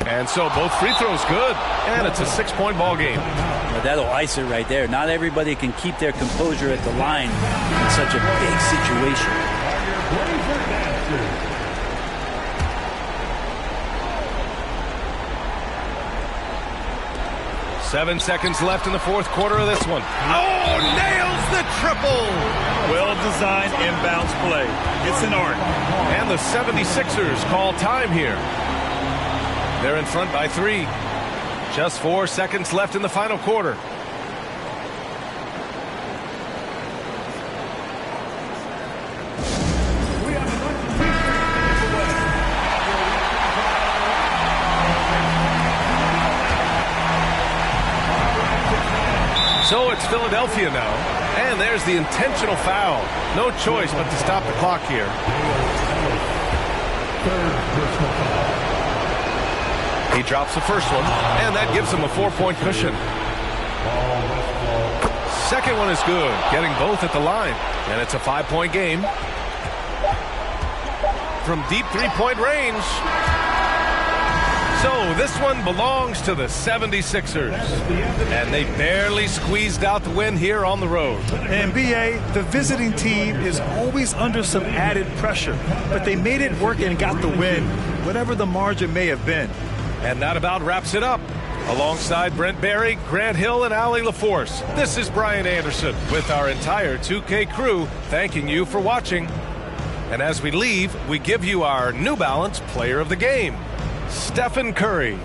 And so both free throws good, and it's a 6-point ball game. Well, that'll ice it right there. Not everybody can keep their composure at the line in such a big situation. 7 seconds left in the fourth quarter of this one. Oh, nails the triple! Well-designed inbounds play. It's an art. And the 76ers call time here. They're in front by 3. Just 4 seconds left in the final quarter. So it's Philadelphia now. And there's the intentional foul. No choice but to stop the clock here. Third personal foul. He drops the first one, and that gives him a 4-point cushion. Second one is good, getting both at the line. And it's a 5-point game. From deep three-point range. So this one belongs to the 76ers. And they barely squeezed out the win here on the road. And BA, the visiting team is always under some added pressure, but they made it work and got the win, whatever the margin may have been. And that about wraps it up. Alongside Brent Barry, Grant Hill, and Allie LaForce, this is Brian Anderson with our entire 2K crew thanking you for watching. And as we leave, we give you our New Balance Player of the Game, Stephen Curry.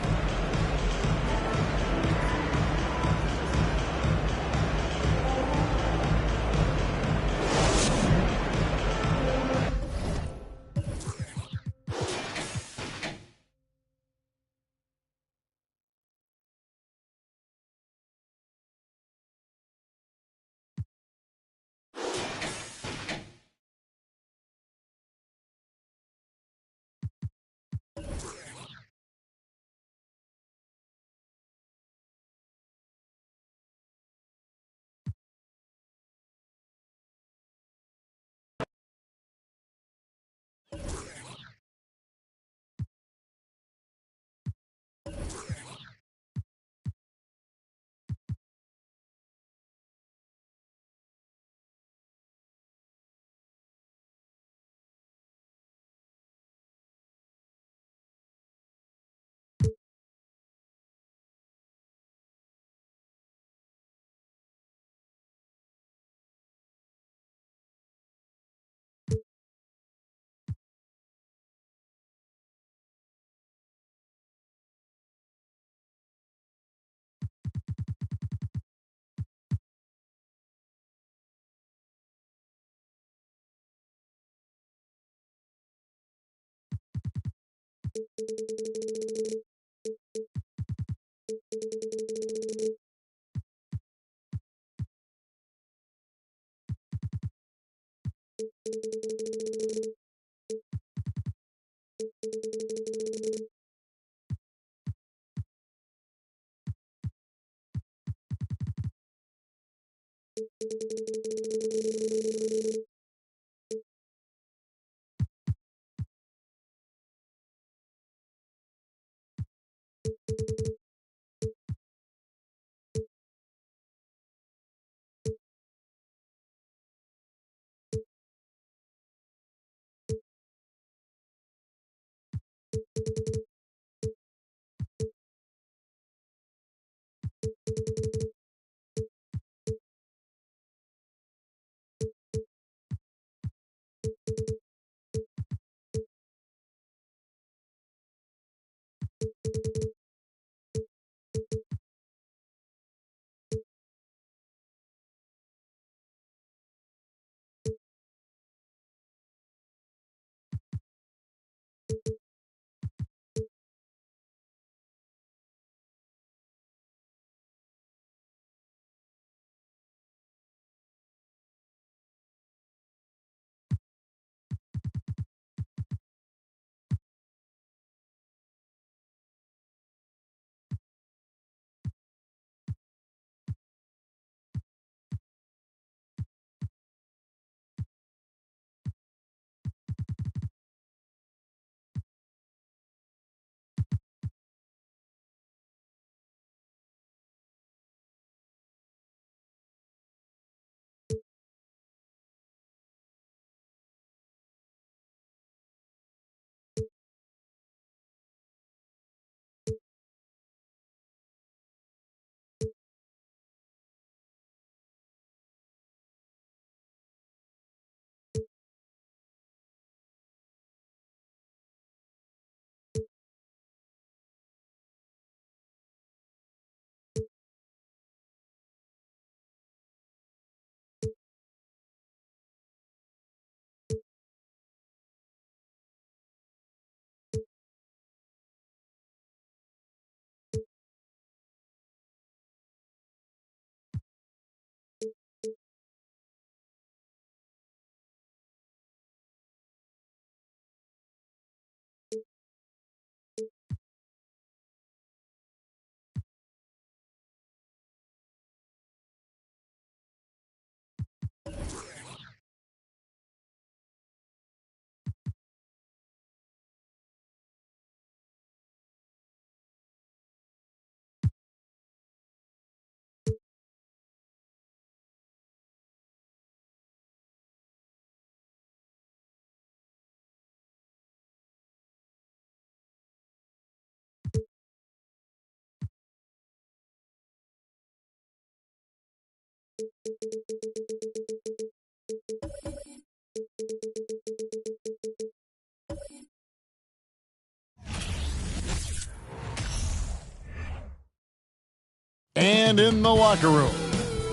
And in the locker room,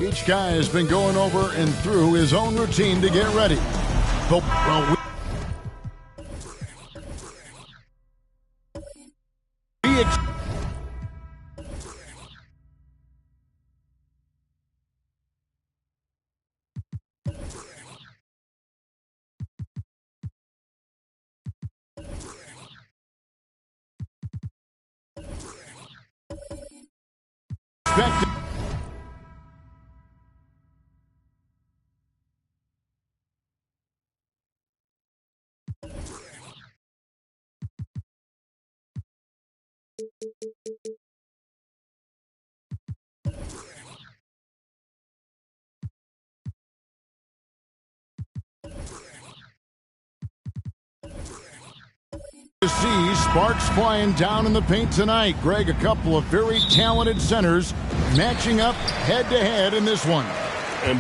each guy has been going over and through his own routine to get ready. See sparks flying down in the paint tonight. Greg, a couple of very talented centers matching up head-to-head in this one.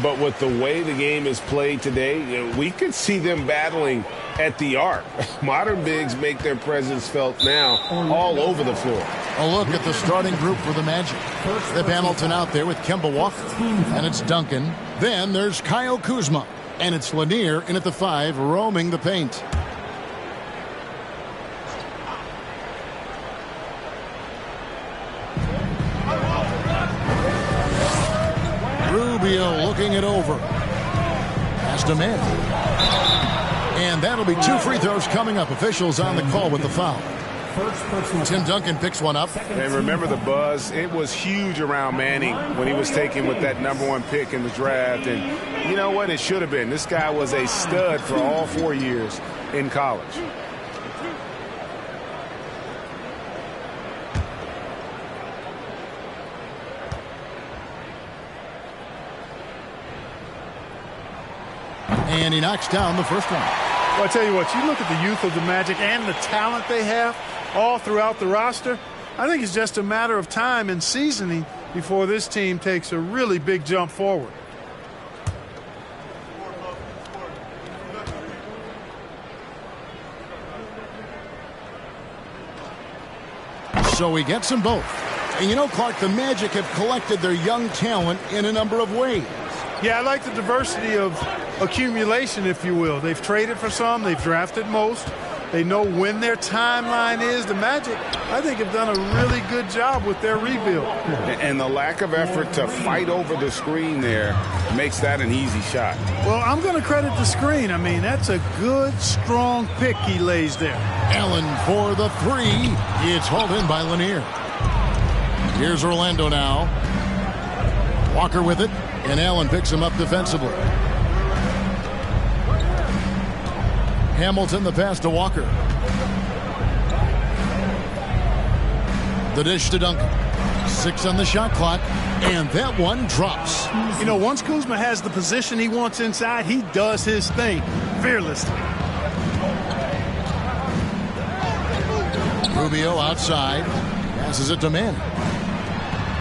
But with the way the game is played today, we could see them battling at the arc. Modern bigs make their presence felt now all over the floor. A look at the starting group for the Magic. They've Hamilton out there with Kemba Walker. And it's Duncan. Then there's Kyle Kuzma. And it's Lanier in at the 5, roaming the paint. Rubio looking it over. Pass to Mann. And that'll be 2 free throws coming up. Officials on the call with the foul. Tim Duncan picks one up. And remember the buzz. It was huge around Manning when he was taken with that #1 pick in the draft. And you know what? It should have been. This guy was a stud for all 4 years in college. And he knocks down the first one. Well, I tell you what, you look at the youth of the Magic and the talent they have all throughout the roster. I think it's just a matter of time and seasoning before this team takes a really big jump forward. So he gets them both. And you know, Clark, the Magic have collected their young talent in a number of ways. Yeah, I like the diversity of accumulation, if you will. They've traded for some. They've drafted most. They know when their timeline is. The Magic, I think, have done a really good job with their rebuild. And the lack of effort to fight over the screen there makes that an easy shot. Well, I'm going to credit the screen. I mean, that's a good, strong pick he lays there. Allen for the 3. It's hauled in by Lanier. Here's Orlando now. Walker with it, and Allen picks him up defensively. Hamilton, the pass to Walker. The dish to Duncan. 6 on the shot clock, and that one drops. You know, once Kuzma has the position he wants inside, he does his thing fearlessly. Rubio outside. Passes it to Mann.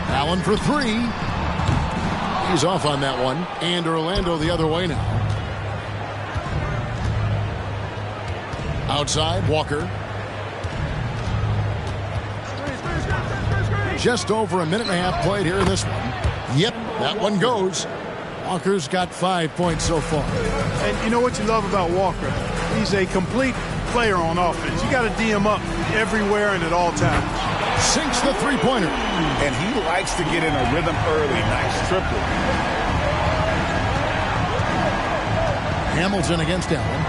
Allen for 3. He's off on that one. And Orlando the other way now. Outside, Walker. Just over a minute and a half played here in this one. Yep, that one goes. Walker's got 5 points so far. And you know what you love about Walker? He's a complete player on offense. You got to D him up everywhere and at all times. Sinks the three-pointer. And he likes to get in a rhythm early. Nice triple. Hamilton against Allen.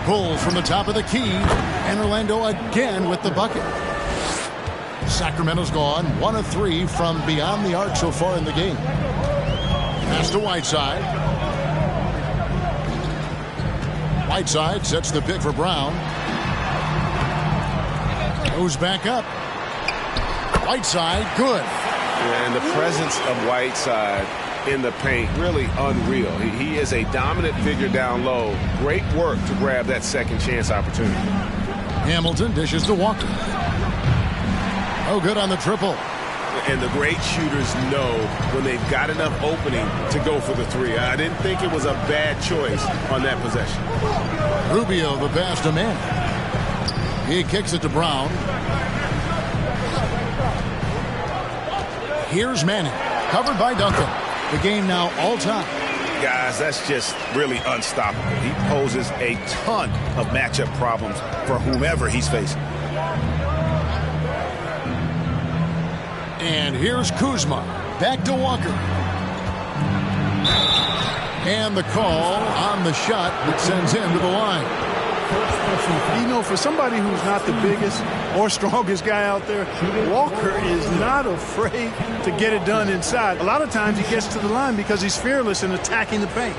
Pulls from the top of the key, and Orlando again with the bucket. Sacramento's gone 1 of 3 from beyond the arc so far in the game. Pass to Whiteside. Whiteside sets the pick for Brown. Goes back up. Whiteside, good. And the presence of Whiteside in the paint, really unreal. He is a dominant figure down low. Great work to grab that second chance opportunity. Hamilton dishes to Walker. Oh, good on the triple. And the great shooters know when they've got enough opening to go for the 3. I didn't think it was a bad choice on that possession. Rubio, the pass to Mann. He kicks it to Brown. Here's Manning, covered by Duncan. The game now all time. Guys, that's just really unstoppable. He poses a ton of matchup problems for whomever he's facing. And here's Kuzma. Back to Walker. And the call on the shot that sends him to the line. You know, for somebody who's not the biggest or strongest guy out there, Walker is not afraid to get it done inside. A lot of times he gets to the line because he's fearless in attacking the paint.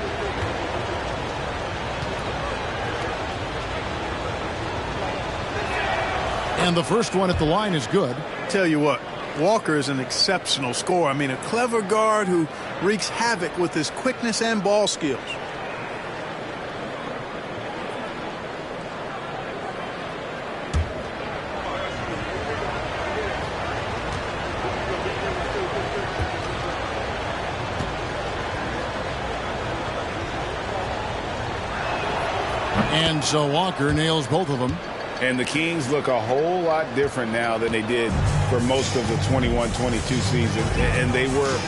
And the first one at the line is good. Tell you what, Walker is an exceptional scorer. I mean, a clever guard who wreaks havoc with his quickness and ball skills. And so Walker nails both of them. And the Kings look a whole lot different now than they did for most of the 21-22 season. And they were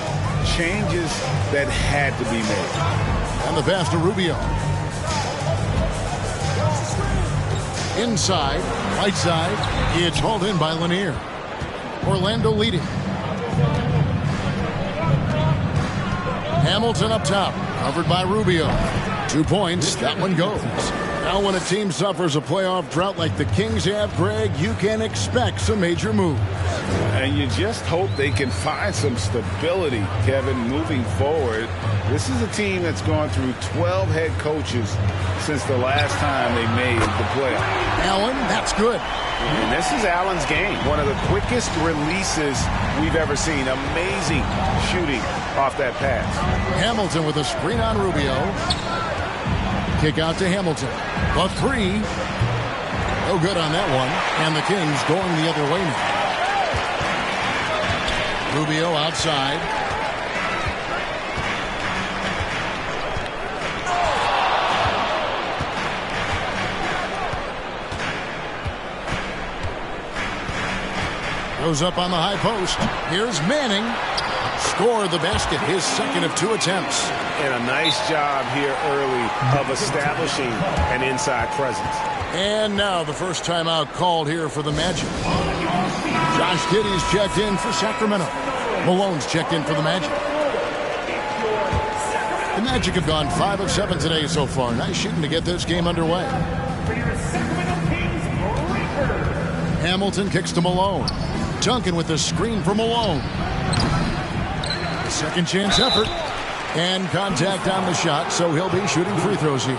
changes that had to be made. And the pass to Rubio. Inside, right side. It's hauled in by Lanier. Orlando leading. Hamilton up top, covered by Rubio. 2 points, that one goes. Now when a team suffers a playoff drought like the Kings have, Greg, you can expect some major moves. And you just hope they can find some stability, Kevin, moving forward. This is a team that's gone through 12 head coaches since the last time they made the playoff. Allen, that's good. And this is Allen's game. One of the quickest releases we've ever seen. Amazing shooting off that pass. Hamilton with a screen on Rubio. Kick out to Hamilton. A three. No good on that one. And the Kings going the other way now. Rubio outside. Goes up on the high post. Here's Manning. Scored the basket, his second of 2 attempts. And a nice job here early of establishing an inside presence. And now the first timeout called here for the Magic. Josh Giddey's checked in for Sacramento. Malone's checked in for the Magic. The Magic have gone 5 of 7 today so far. Nice shooting to get this game underway. Hamilton kicks to Malone. Duncan with the screen for Malone. Second chance effort. And contact on the shot, so he'll be shooting free throws here.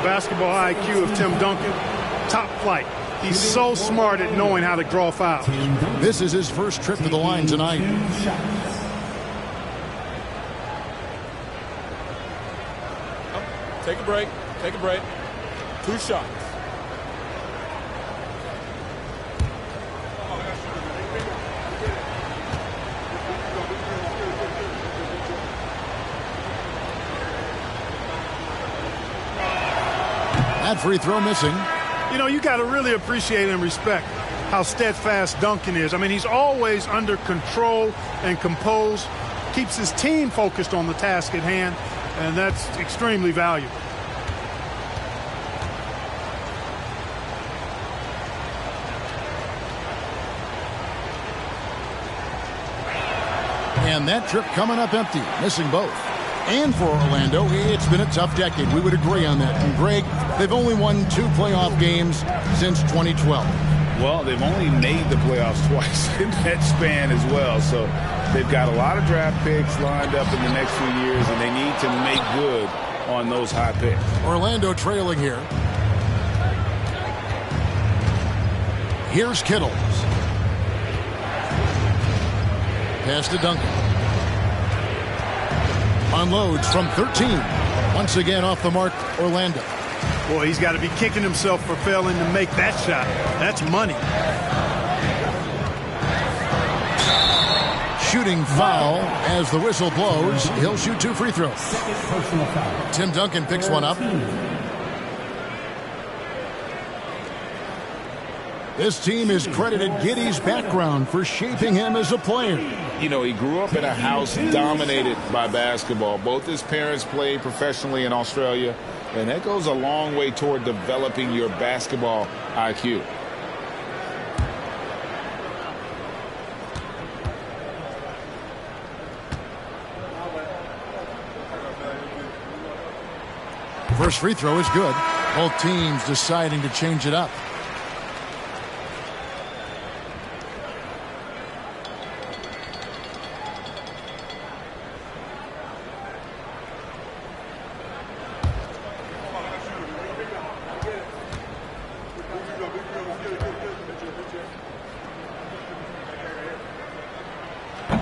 Basketball IQ of Tim Duncan, top flight. He's so smart at knowing how to draw fouls. This is his first trip to the line tonight. Take a break. Take a break. 2 shots. That free throw missing. You know, you got to really appreciate and respect how steadfast Duncan is. I mean, he's always under control and composed, keeps his team focused on the task at hand, and that's extremely valuable. And that trip coming up empty, missing both. And for Orlando, it's been a tough decade. We would agree on that. And Greg, they've only won 2 playoff games since 2012. Well, they've only made the playoffs twice in that span as well. So they've got a lot of draft picks lined up in the next few years, and they need to make good on those high picks. Orlando trailing here. Here's Kittles. Pass to Duncan. Unloads from 13. Once again off the mark, Orlando. Boy, he's got to be kicking himself for failing to make that shot. That's money. Shooting foul as the whistle blows. He'll shoot 2 free throws. Tim Duncan picks one up. This team has credited Giddey's background for shaping him as a player. You know, he grew up in a house dominated by basketball. Both his parents played professionally in Australia, and that goes a long way toward developing your basketball IQ. First free throw is good. Both teams deciding to change it up.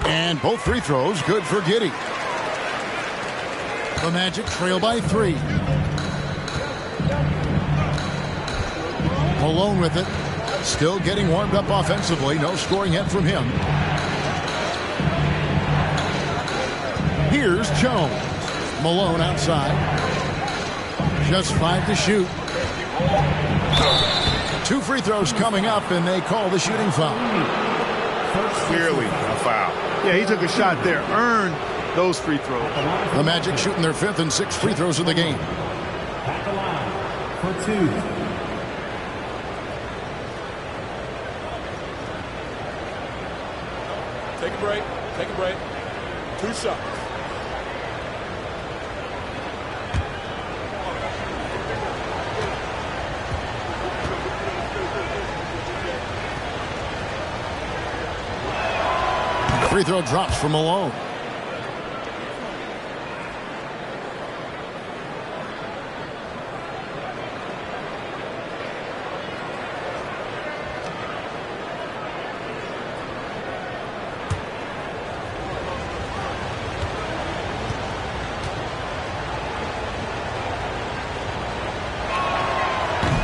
And both free throws good for Giddey. The Magic trail by 3. Malone with it. Still getting warmed up offensively. No scoring yet from him. Here's Jones. Malone outside. Just 5 to shoot. 2 free throws coming up, and they call the shooting foul. Clearly a foul. Yeah, he took a shot there. Earned those free throws. The Magic shooting their 5th and 6th free throws of the game. At the line for 2. Take a break. Take a break. 2 shots. Free throw drops from Malone.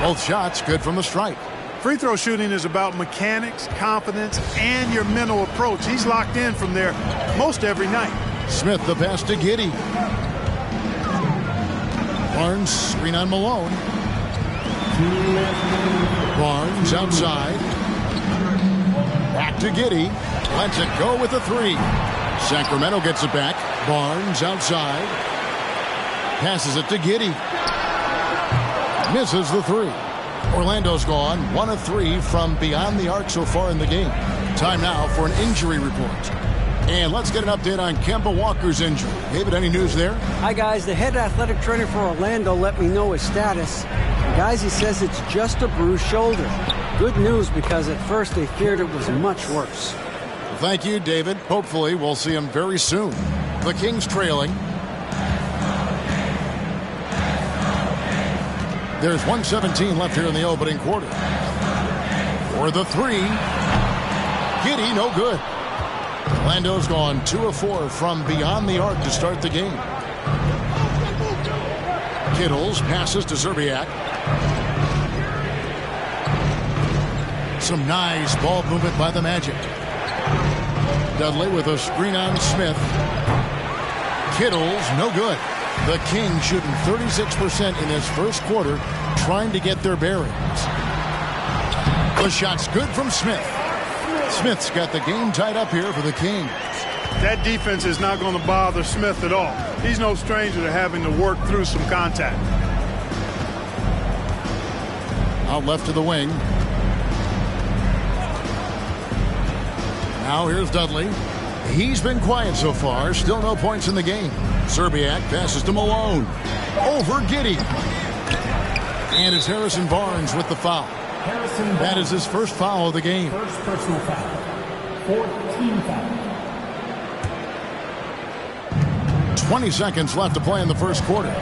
Both shots good from the stripe. Free throw shooting is about mechanics, confidence, and your mental approach. He's locked in from there most every night. Smith the pass to Giddey. Barnes screen on Malone. Barnes outside. Back to Giddey. Lets it go with a 3. Sacramento gets it back. Barnes outside. Passes it to Giddey. Misses the 3. Orlando's gone 1 of 3 from beyond the arc so far in the game. Time now for an injury report. And let's get an update on Kemba Walker's injury. David, any news there? Hi, guys. The head athletic trainer for Orlando let me know his status. And guys, he says it's just a bruised shoulder. Good news, because at first they feared it was much worse. Thank you, David. Hopefully we'll see him very soon. The Kings trailing. There's 1:17 left here in the opening quarter. For the 3. Giddey, no good. Orlando's gone 2 of 4 from beyond the arc to start the game. Kittles passes to Zerbiak. Some nice ball movement by the Magic. Dudley with a screen on Smith. Kittles, no good. The Kings shooting 36% in this first quarter, trying to get their bearings. The shot's good from Smith. Smith's got the game tied up here for the Kings. That defense is not going to bother Smith at all. He's no stranger to having to work through some contact. Out left to the wing. Now here's Dudley. He's been quiet so far. Still no points in the game. Zerbiak passes to Malone. Over Giddey. And it's Harrison Barnes with the foul. That is his first foul of the game. First personal foul. 4th team foul. 20 seconds left to play in the first quarter.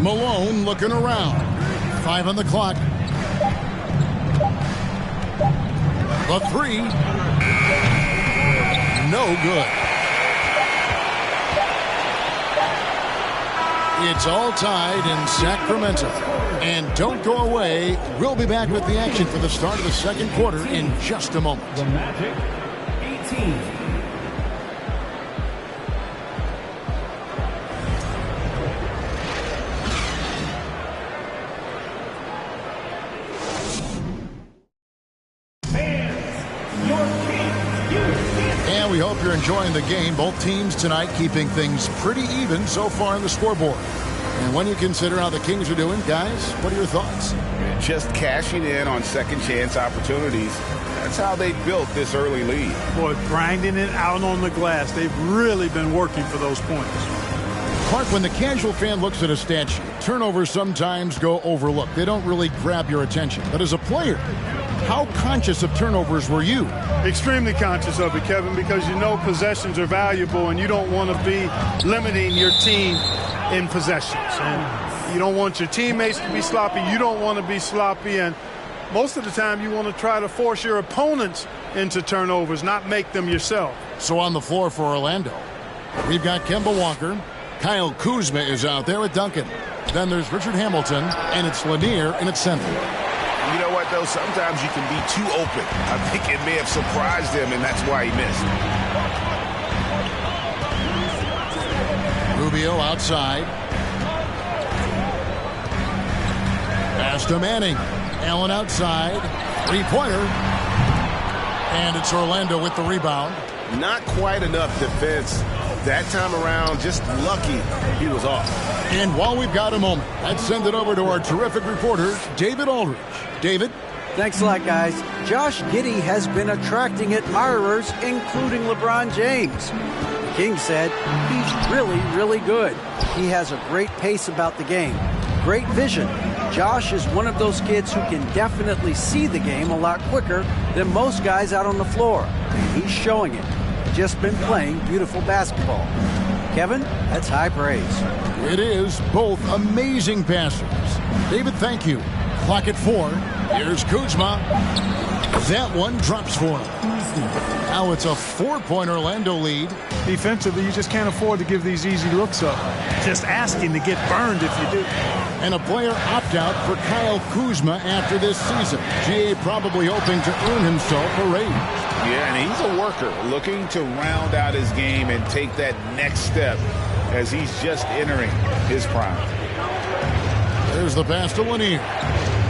Malone looking around. 5 on the clock. The 3. No good. It's all tied in Sacramento. And don't go away. We'll be back with the action for the start of the second quarter in just a moment. The Magic, 18. we hope you're enjoying the game. Both teams tonight keeping things pretty even so far on the scoreboard. And when you consider how the Kings are doing, guys, what are your thoughts? Just cashing in on second chance opportunities. That's how they built this early lead. Boy, grinding it out on the glass. They've really been working for those points. Clark, when the casual fan looks at a stat sheet, turnovers sometimes go overlooked. They don't really grab your attention. But as a player, how conscious of turnovers were you? Extremely conscious of it, Kevin, because you know possessions are valuable and you don't want to be limiting your team in possessions. And you don't want your teammates to be sloppy. You don't want to be sloppy. And most of the time you want to try to force your opponents into turnovers, not make them yourself. So on the floor for Orlando, we've got Kemba Walker. Kyle Kuzma is out there with Duncan. Then there's Richard Hamilton, and it's Lanier in its center. You know what, though? Sometimes you can be too open. I think it may have surprised him, and that's why he missed. Rubio outside. Pass to Manning. Allen outside. Three-pointer. And it's Orlando with the rebound. Not quite enough defense that time around. Just lucky he was off. And while we've got a moment, let's send it over to our terrific reporter, David Aldridge. David? Thanks a lot, guys. Josh Giddey has been attracting admirers, including LeBron James. The King said he's really, really good. He has a great pace about the game. Great vision. Josh is one of those kids who can definitely see the game a lot quicker than most guys out on the floor. And he's showing it. Just been playing beautiful basketball. Kevin, that's high praise. It is. Both amazing passers. David, thank you. Clock at 4. Here's Kuzma. That one drops for him. Now it's a 4-point Orlando lead. Defensively, you just can't afford to give these easy looks up. Just asking to get burned if you do. And a player opt-out for Kyle Kuzma after this season. GA probably hoping to earn himself a raise. Yeah, and he's a worker looking to round out his game and take that next step as he's just entering his prime. There's the pass to Lanier.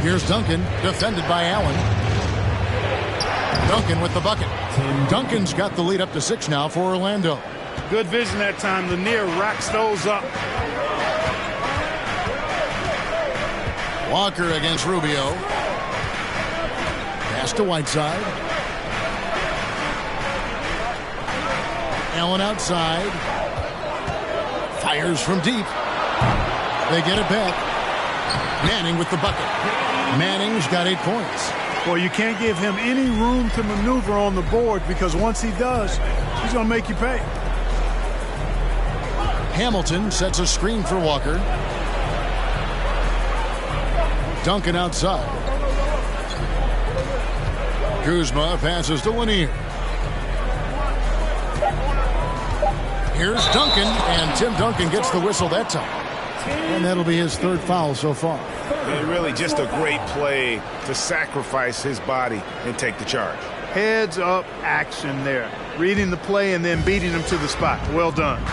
Here's Duncan, defended by Allen. Duncan with the bucket. Duncan's got the lead up to 6 now for Orlando. Good vision that time. Lanier racks those up. Walker against Rubio. Pass to Whiteside. Allen outside. Fires from deep. They get it back. Manning with the bucket. Manning's got 8 points. Well, you can't give him any room to maneuver on the board because once he does, he's going to make you pay. Hamilton sets a screen for Walker. Duncan outside. Kuzma passes to Lanier. Here's Duncan, and Tim Duncan gets the whistle that time. And that'll be his 3rd foul so far. And really just a great play to sacrifice his body and take the charge. Heads up action there. Reading the play and then beating him to the spot. Well done.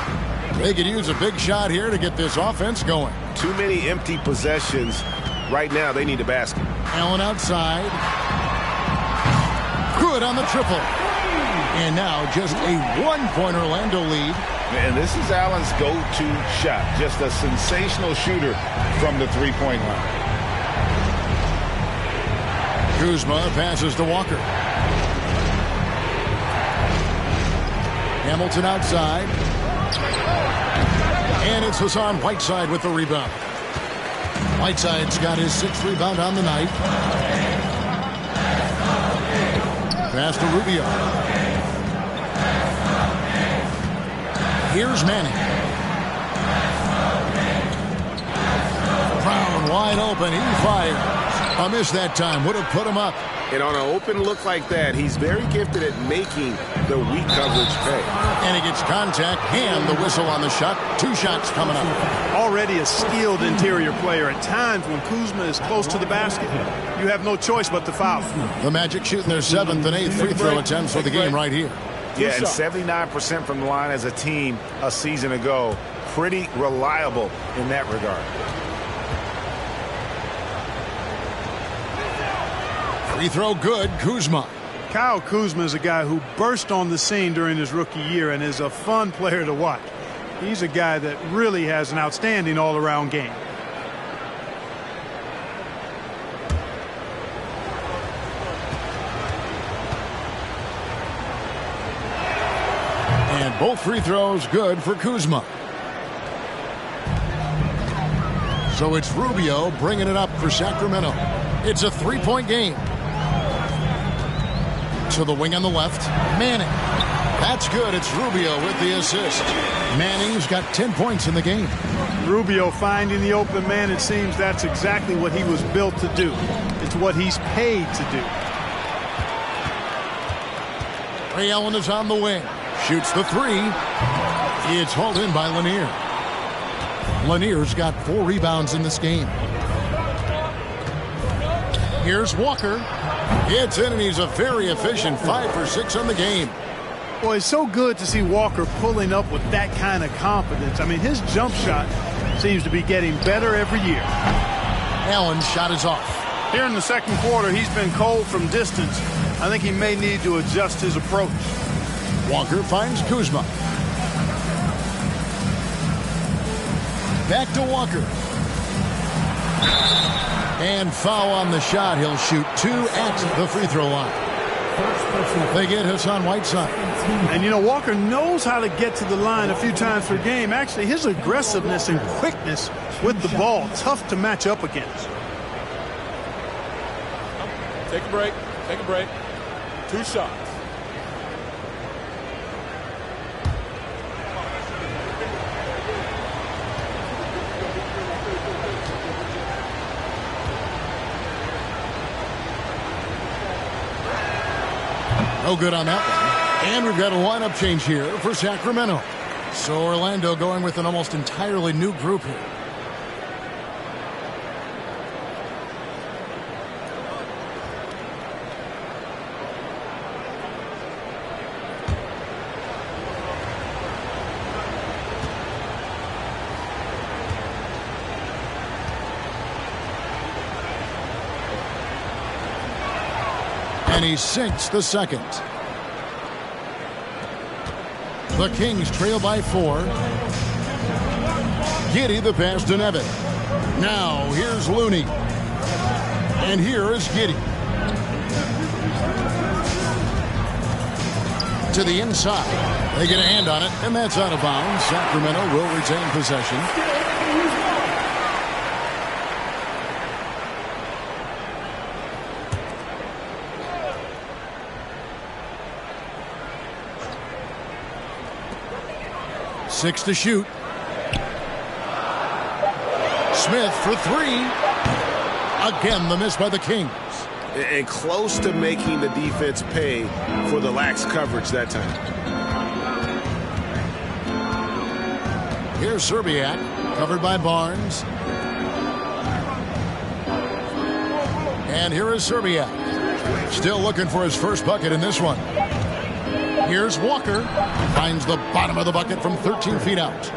They could use a big shot here to get this offense going. Too many empty possessions. Right now, they need a basket. Allen outside. Good on the triple. And now just a 1-point Orlando lead. And this is Allen's go-to shot. Just a sensational shooter from the three-point line. Kuzma passes to Walker. Hamilton outside. And it's Hassan Whiteside with the rebound. Whiteside's got his 6th rebound on the night. Pass to Rubio. Here's Manning. Brown wide open. He fires. A miss that time. Would have put him up. And on an open look like that, he's very gifted at making the weak coverage pay. And he gets contact and the whistle on the shot. 2 shots coming up. Already a skilled interior player. At times when Kuzma is close to the basket, you have no choice but to foul. The Magic shooting their 7th and 8th free throw attempts for the game right here. Yeah, and 79% from the line as a team a season ago. Pretty reliable in that regard. Free throw good. Kuzma. Kyle Kuzma is a guy who burst on the scene during his rookie year and is a fun player to watch. He's a guy that really has an outstanding all-around game. And both free throws good for Kuzma. So it's Rubio bringing it up for Sacramento. It's a three-point game. To the wing on the left, Manning. That's good. It's Rubio with the assist. Manning's got 10 points in the game. Rubio finding the open man, it seems that's exactly what he was built to do. It's what he's paid to do. Ray Allen is on the wing. Shoots the three. It's hauled in by Lanier. Lanier's got 4 rebounds in this game. Here's Walker. It's in, and he's a very efficient 5 for 6 on the game. Well, it's so good to see Walker pulling up with that kind of confidence. I mean, his jump shot seems to be getting better every year. Allen's shot is off. Here in the second quarter, he's been cold from distance. I think he may need to adjust his approach. Walker finds Kuzma. Back to Walker. And foul on the shot. He'll shoot 2 at the free throw line. They get Hassan Whiteside. And, you know, Walker knows how to get to the line a few times per game. Actually, his aggressiveness and quickness with the ball, tough to match up against. Take a break. Take a break. 2 shots. No good on that one. And we've got a lineup change here for Sacramento. So Orlando going with an almost entirely new group here. And he sinks the second. The Kings trail by 4. Giddey the pass to Nevin. Now here's Looney. And here is Giddey. To the inside. They get a hand on it, and that's out of bounds. Sacramento will retain possession. Six to shoot. Smith for 3. Again, the miss by the Kings. And close to making the defense pay for the lax coverage that time. Here's Serbiak, covered by Barnes. And here is Serbiak. Still looking for his first bucket in this one. Here's Walker. Finds the bottom of the bucket from 13 feet out.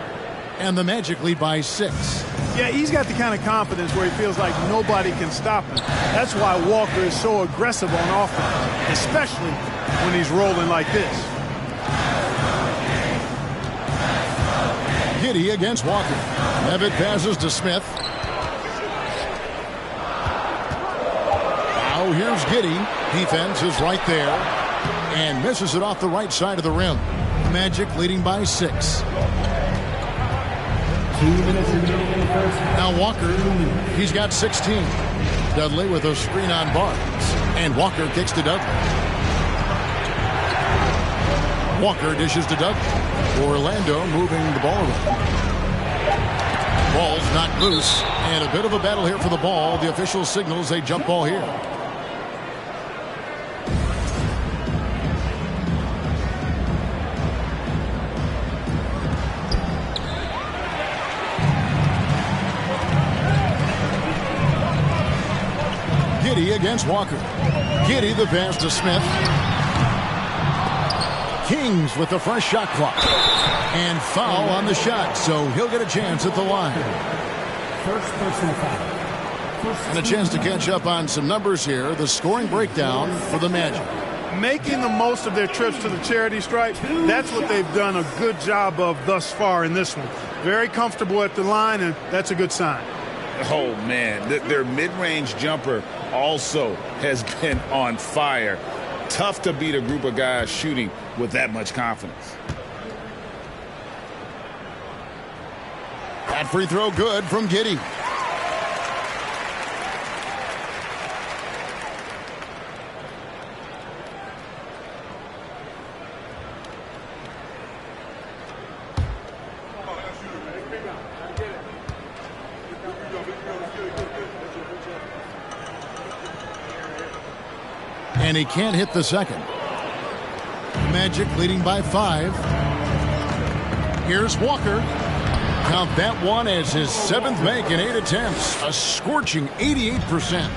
And the Magic lead by 6. Yeah, he's got the kind of confidence where he feels like nobody can stop him. That's why Walker is so aggressive on offense, especially when he's rolling like this. Giddey against Walker. Levitt passes to Smith. Now here's Giddey. Defense is right there. And misses it off the right side of the rim. Magic leading by 6. 2 minutes remaining in the first half. Now Walker, he's got 16. Dudley with a screen on Barnes. And Walker kicks to Dudley. Walker dishes to Dudley. Orlando moving the ball around. Ball's knocked loose. And a bit of a battle here for the ball. The official signals a jump ball here. Giddey against Walker. Giddey the pass to Smith. Kings with the fresh shot clock. And foul on the shot, so he'll get a chance at the line. First personal foul. And a chance to catch up on some numbers here. The scoring breakdown for the Magic. making the most of their trips to the charity stripe. That's what they've done a good job of thus far in this one. Very comfortable at the line, and that's a good sign. Oh, man, their mid-range jumper also has been on fire. Tough to beat a group of guys shooting with that much confidence. That free throw good from Giddey. And he can't hit the second. Magic leading by 5. Here's Walker. Count that one as his 7th make in 8 attempts. A scorching 88%.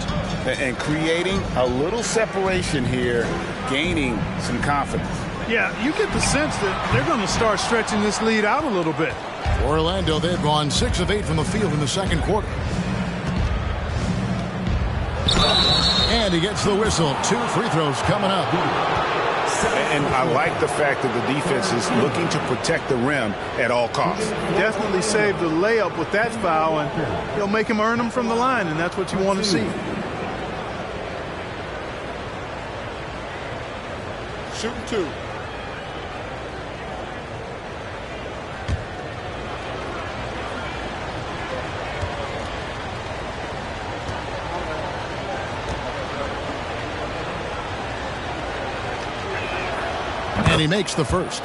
And creating a little separation here, gaining some confidence. Yeah, you get the sense that they're going to start stretching this lead out a little bit. Orlando, they've gone 6 of 8 from the field in the second quarter. And he gets the whistle. 2 free throws coming up. And I like the fact that the defense is looking to protect the rim at all costs. Definitely saved the layup with that foul, and he'll make him earn them from the line, and that's what you want to see. Shooting 2. And he makes the first.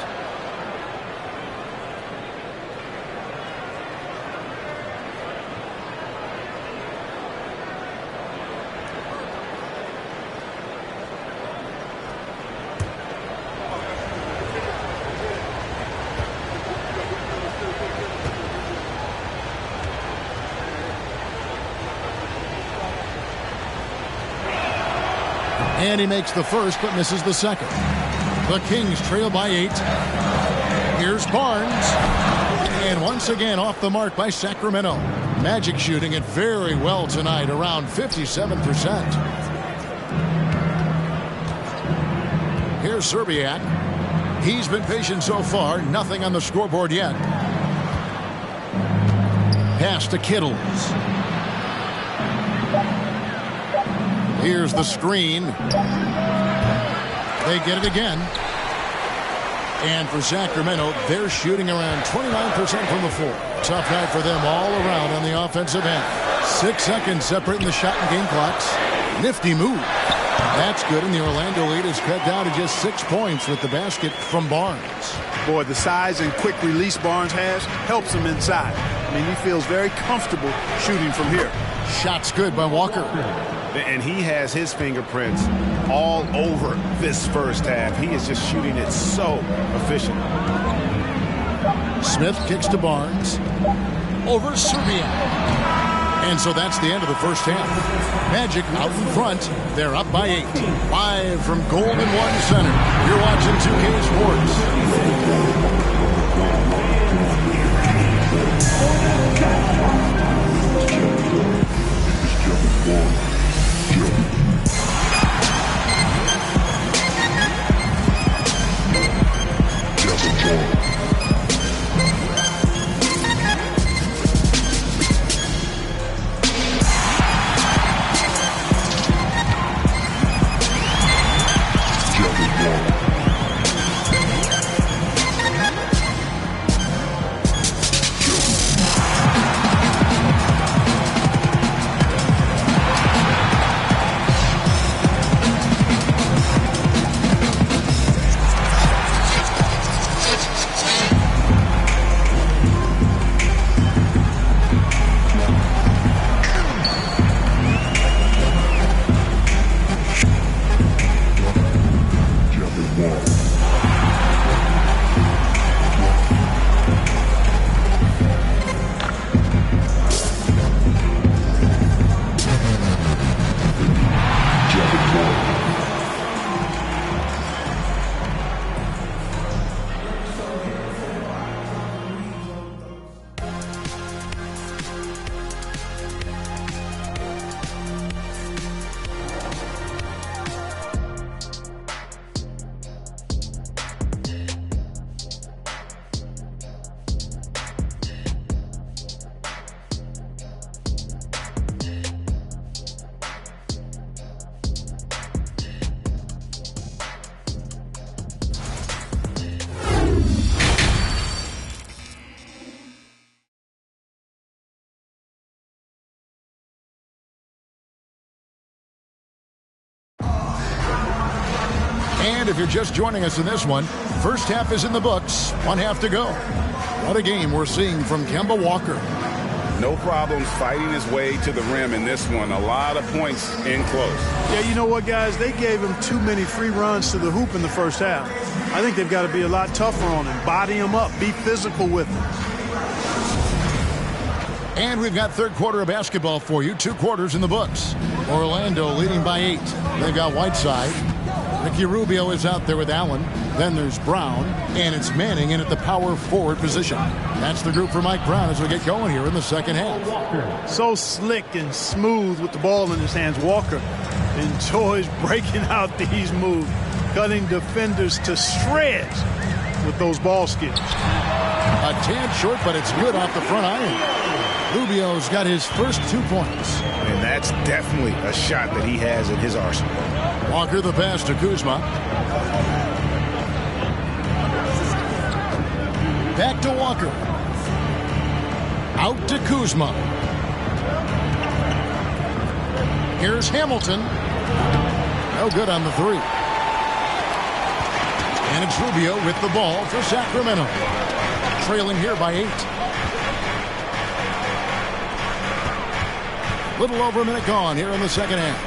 And he makes the first but misses the second. The Kings trail by 8. Here's Barnes. And once again off the mark by Sacramento. Magic shooting it very well tonight, around 57%. Here's Serbiak. He's been patient so far. Nothing on the scoreboard yet. Pass to Kittles. Here's the screen. They get it again. And for Sacramento, they're shooting around 29% from the floor. Tough night for them all around on the offensive end. 6 seconds separating the shot and game clocks. Nifty move. That's good, and the Orlando lead is cut down to just 6 points with the basket from Barnes. Boy, the size and quick release Barnes has helps him inside. I mean, he feels very comfortable shooting from here. Shot's good by Walker. And he has his fingerprints all over this first half. He is just shooting it so efficient. Smith kicks to Barnes. Over Serbia. And so that's the end of the first half. Magic out in front. They're up by 8. Live from Golden One Center. You're watching 2K Sports. And if you're just joining us in this one, first half is in the books, 1 half to go. What a game we're seeing from Kemba Walker. No problems fighting his way to the rim in this one. A lot of points in close. Yeah, you know what, guys? They gave him too many free runs to the hoop in the first half. I think they've got to be a lot tougher on him. Body him up. Be physical with him. And we've got third quarter of basketball for you. 2 quarters in the books. Orlando leading by 8. They've got Whiteside. Ricky Rubio is out there with Allen. Then there's Brown. And it's Manning in at the power forward position. That's the group for Mike Brown as we get going here in the second half. So slick and smooth with the ball in his hands. Walker enjoys breaking out these moves, cutting defenders to shreds with those ball skills. A tad short, but it's good off the front iron. Rubio's got his first 2 points. And that's definitely a shot that he has in his arsenal. Walker the pass to Kuzma. Back to Walker. Out to Kuzma. Here's Hamilton. No good on the 3. And it's Rubio with the ball for Sacramento. Trailing here by 8. Little over a minute gone here in the second half.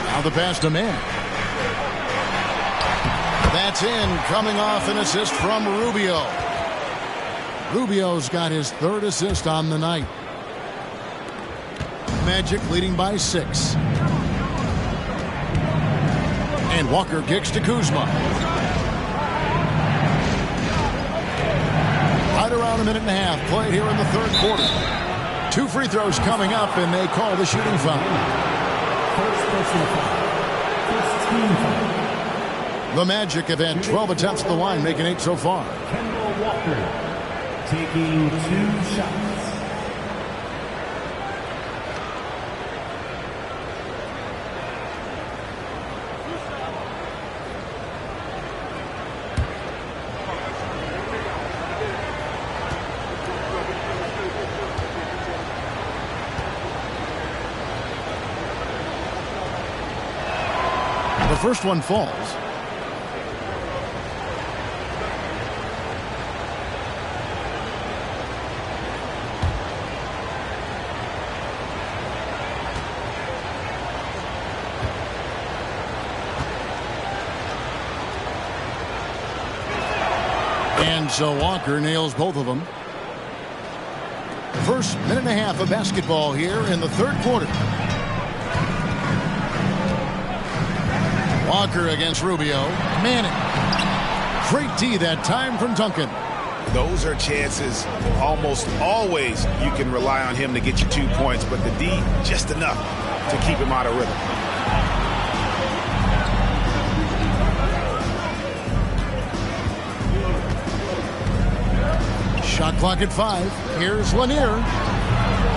Now the pass to Manning. That's in, coming off an assist from Rubio. Rubio's got his 3rd assist on the night. Magic leading by 6. And Walker kicks to Kuzma. Right around a minute and a half played here in the 3rd quarter. 2 free throws coming up, and they call the shooting foul. First personal foul. First team foul. The Magic have had 12 attempts at the line, making 8 so far. Kemba Walker taking 2 shots. The first one falls. And so Walker nails both of them. First minute and a half of basketball here in the 3rd quarter. Walker against Rubio. Manning. Great D that time from Duncan. Those are chances almost always you can rely on him to get you 2 points, but the D just enough to keep him out of rhythm. Shot clock at 5. Here's Lanier.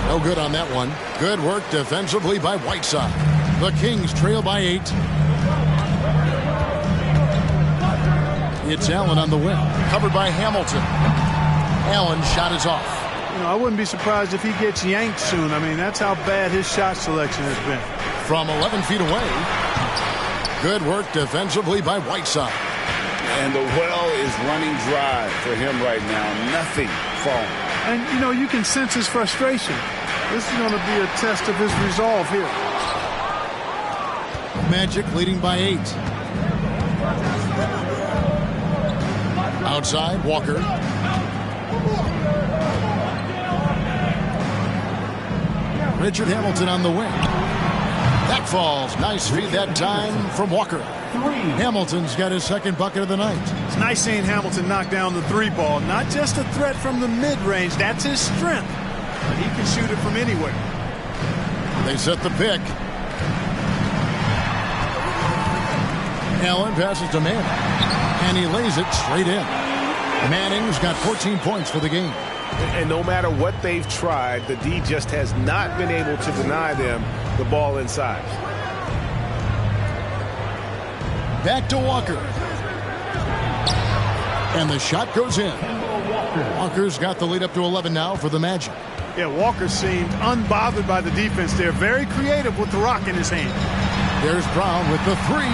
No good on that one. Good work defensively by Whiteside. The Kings trail by 8. It's Allen on the wing. Covered by Hamilton. Allen's shot is off. You know, I wouldn't be surprised if he gets yanked soon. I mean, that's how bad his shot selection has been. From 11 feet away. Good work defensively by Whiteside. And the well is running dry for him right now. Nothing falling. And, you know, you can sense his frustration. This is going to be a test of his resolve here. Magic leading by 8. Outside, Walker. Richard Hamilton on the wing. That falls. Nice feed that time from Walker. Hamilton's got his 2nd bucket of the night. It's nice seeing Hamilton knock down the 3 ball. Not just a threat from the mid-range. That's his strength. But he can shoot it from anywhere. They set the pick. Allen passes to Manning. And he lays it straight in. Manning's got 14 points for the game. And no matter what they've tried, the D just has not been able to deny them the ball inside. Back to Walker. And the shot goes in. Walker's got the lead up to 11 now for the Magic. Yeah, Walker seemed unbothered by the defense there. Very creative with the rock in his hand. There's Brown with the three.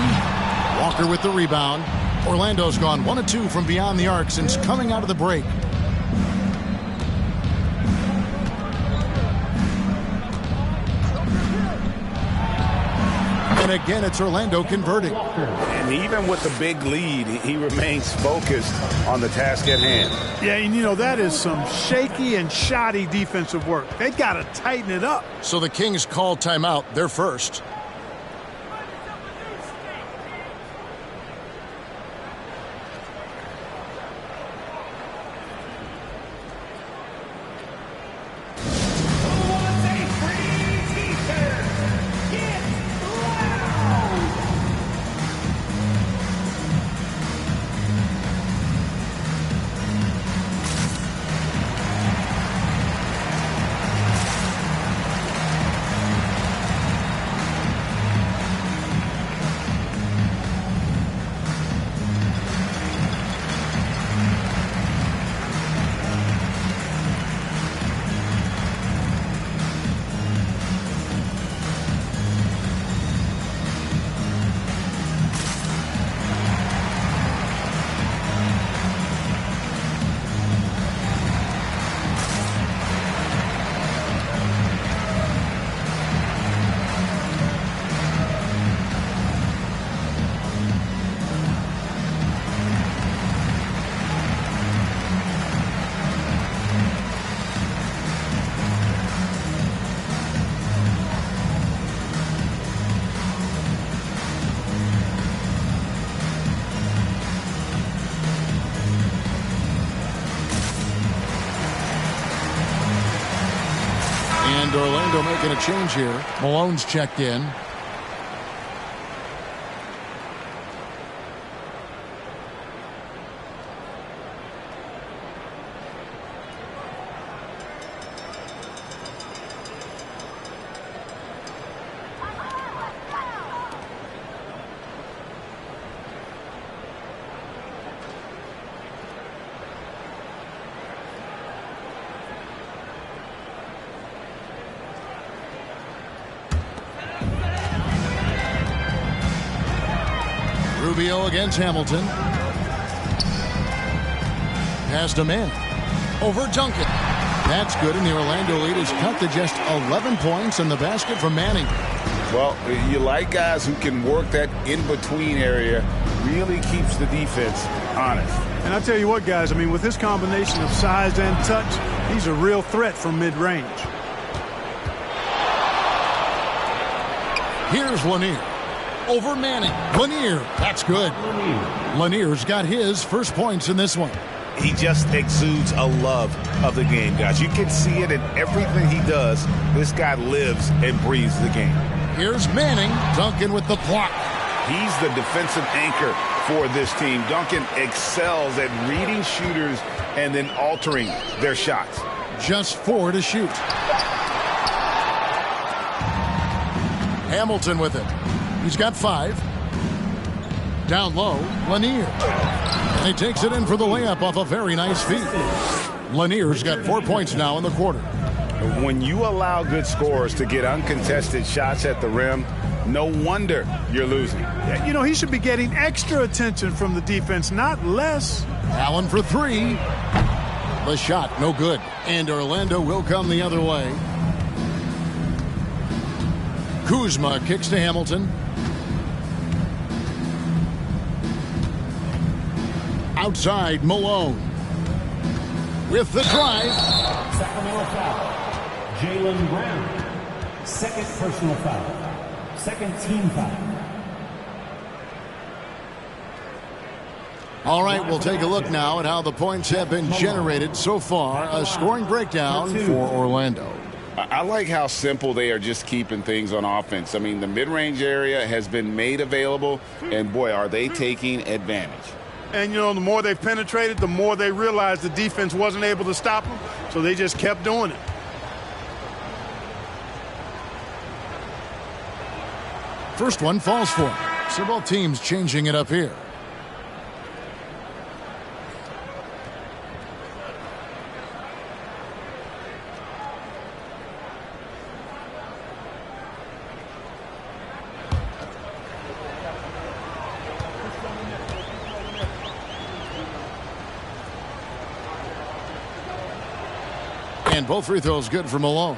Walker with the rebound. Orlando's gone 1 of 2 from beyond the arc since coming out of the break. And again, it's Orlando converting. And even with the big lead, he remains focused on the task at hand. Yeah, and you know, that is some shaky and shoddy defensive work. They got to tighten it up. So the Kings call timeout. They're first. Orlando making a change here. Malone's checked in. Rubio against Hamilton. Past a man. Over Duncan. That's good, and the Orlando lead is cut to just 11 points, and the basket from Manning. Well, you like guys who can work that in-between area, really keeps the defense honest. And I tell you what, guys, I mean, with his combination of size and touch, he's a real threat from mid-range. Here's Lanier. Over Manning. Lanier. That's good. Lanier's got his first points in this one. He just exudes a love of the game, guys. You can see it in everything he does. This guy lives and breathes the game. Here's Manning. Duncan with the block. He's the defensive anchor for this team. Duncan excels at reading shooters and then altering their shots. Just 4 to shoot. Hamilton with it. He's got 5. Down low, Lanier. And he takes it in for the layup off a very nice feed. Lanier's got 4 points now in the quarter. When you allow good scorers to get uncontested shots at the rim, no wonder you're losing. You know, he should be getting extra attention from the defense, not less. Allen for 3. The shot, no good. And Orlando will come the other way. Kuzma kicks to Hamilton. Outside, Malone. With the drive. Sacramento foul. Jaylen Brown. Second personal foul. Second team foul. All right, we'll take a look now at how the points have been generated so far. A scoring breakdown for Orlando. I like how simple they are just keeping things on offense. I mean, the mid-range area has been made available, and boy, are they taking advantage. And, you know, the more they've penetrated, the more they realized the defense wasn't able to stop them, so they just kept doing it. First one falls for him. So both teams changing it up here. And both free throws good for Malone.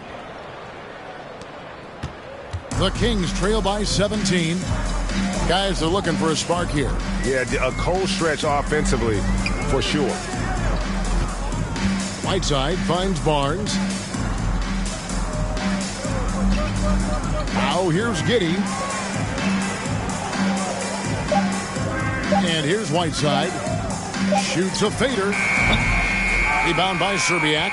The Kings trail by 17. Guys are looking for a spark here. Yeah, a cold stretch offensively, for sure. Whiteside finds Barnes. Now here's Giddey. And here's Whiteside. Shoots a fader. Rebound by Serbiak.